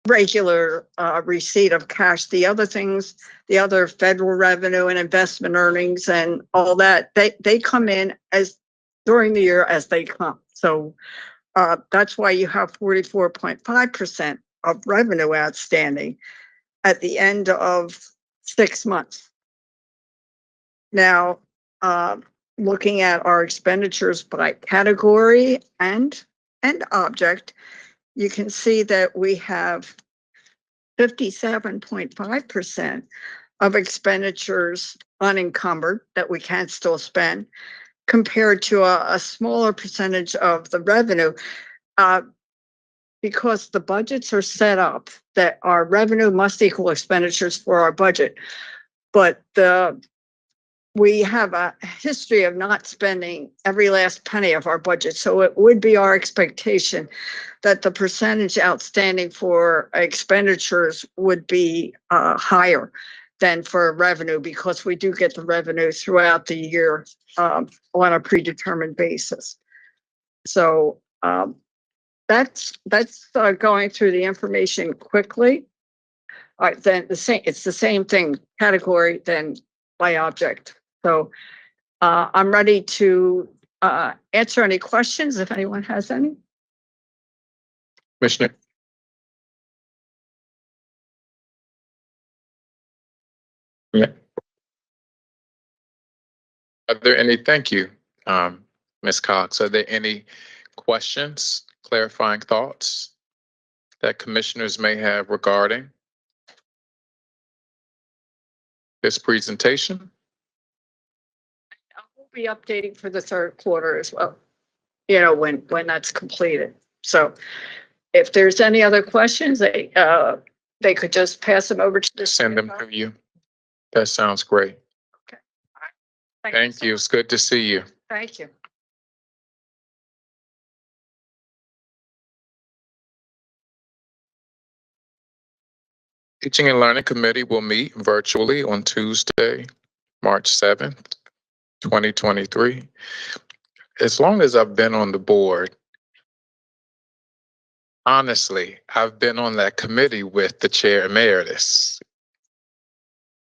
regular receipt of cash. The other things, the other federal revenue and investment earnings and all that, they come in as during the year as they come. So that's why you have 44.5% of revenue outstanding at the end of 6 months. Now, looking at our expenditures by category and object, you can see that we have 57.5% of expenditures unencumbered that we can still spend, compared to a smaller percentage of the revenue, because the budgets are set up that our revenue must equal expenditures for our budget. But we have a history of not spending every last penny of our budget. So it would be our expectation that the percentage outstanding for expenditures would be higher than for revenue, because we do get the revenue throughout the year on a predetermined basis. So that's going through the information quickly. All right, then it's the same thing, category then by object. So I'm ready to answer any questions if anyone has any. Commissioner. Yeah. Are there any, thank you, Ms. Cox. Are there any questions, clarifying thoughts that commissioners may have regarding this presentation? We'll be updating for the third quarter as well, you know, when that's completed. So if there's any other questions, they could just pass them over to the. Send them to you. That sounds great. Okay. All right. Thank you. It's good to see you. Thank you. Teaching and Learning Committee will meet virtually on Tuesday, March 7th, 2023. As long as I've been on the board, honestly, I've been on that committee with the chair emeritus.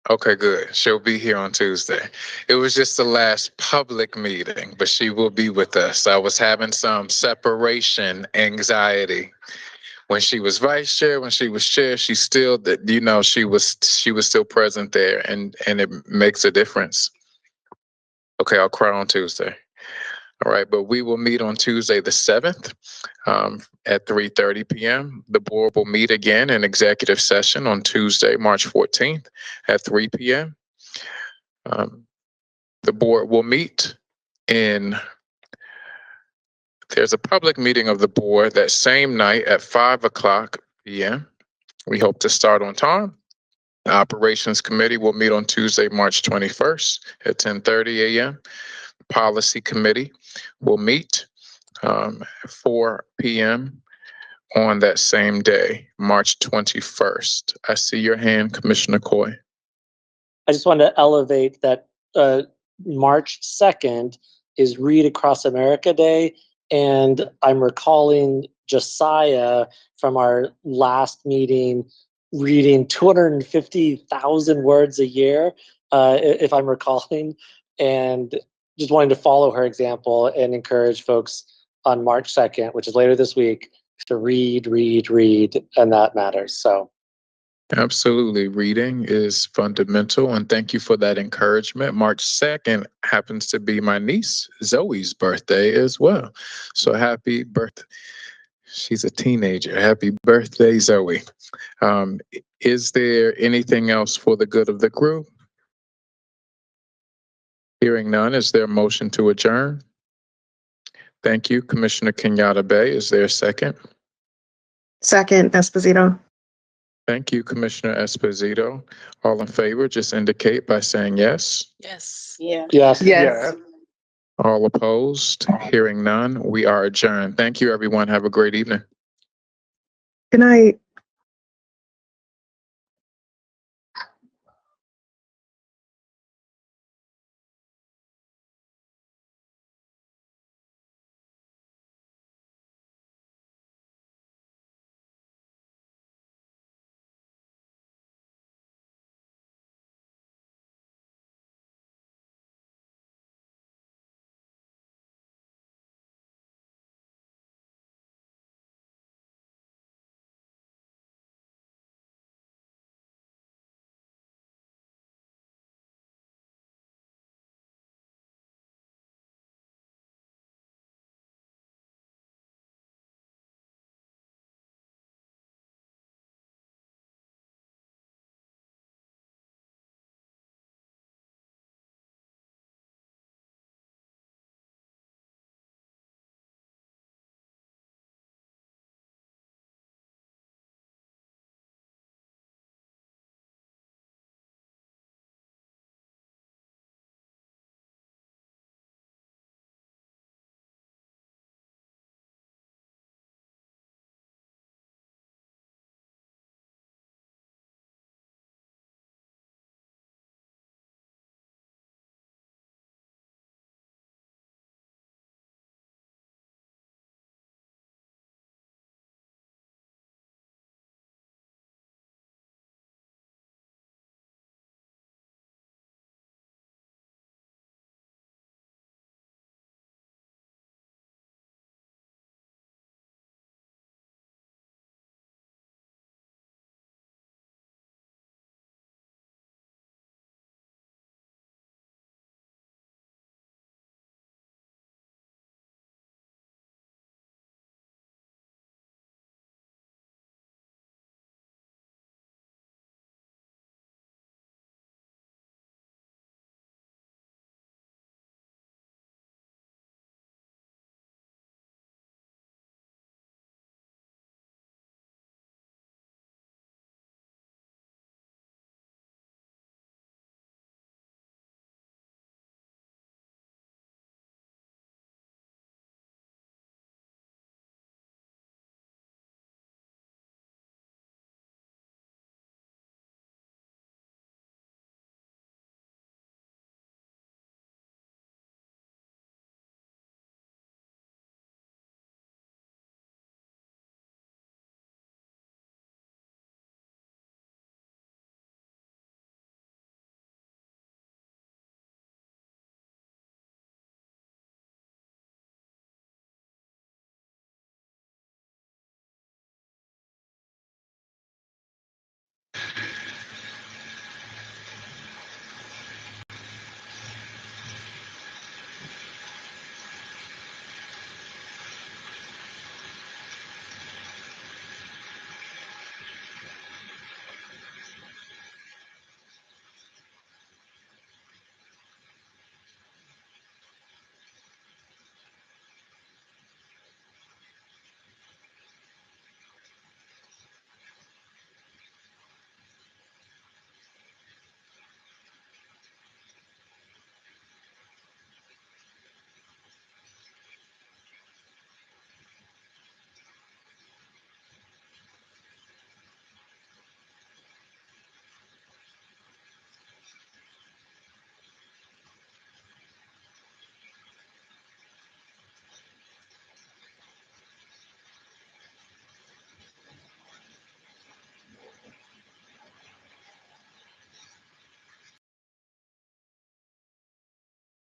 Okay, good. She'll be here on Tuesday. It was just the last public meeting, but she will be with us. I was having some separation anxiety. When she was vice chair, when she was chair, she still, you know, she was still present there, and it makes a difference. Okay, I'll cry on Tuesday. All right, but we will meet on Tuesday the 7th at 3:30 p.m. The board will meet again in executive session on Tuesday, March 14th at 3 p.m. The board will meet there's a public meeting of the board that same night at 5:00 p.m. We hope to start on time. The Operations Committee will meet on Tuesday, March 21st at 10:30 a.m. Policy Committee will meet 4 p.m. on that same day, March 21st. I see your hand, Commissioner Coy. I just wanted to elevate that March 2nd is Read Across America Day. And I'm recalling Josiah from our last meeting reading 250,000 words a year, if I'm recalling, and just wanting to follow her example and encourage folks on March 2nd, which is later this week, to read, and that matters. So. Absolutely. Reading is fundamental, and thank you for that encouragement. March 2nd happens to be my niece Zoe's birthday as well. So happy birthday. She's a teenager. Happy birthday, Zoe. Is there anything else for the good of the group? Hearing none, is there a motion to adjourn? Thank you, Commissioner Kenyatta Bay. Is there a second? Second, Esposito. Thank you, Commissioner Esposito. All in favor, just indicate by saying yes. Yes. Yeah. Yes. Yes. All opposed? Hearing none, we are adjourned. Thank you, everyone. Have a great evening. Good night.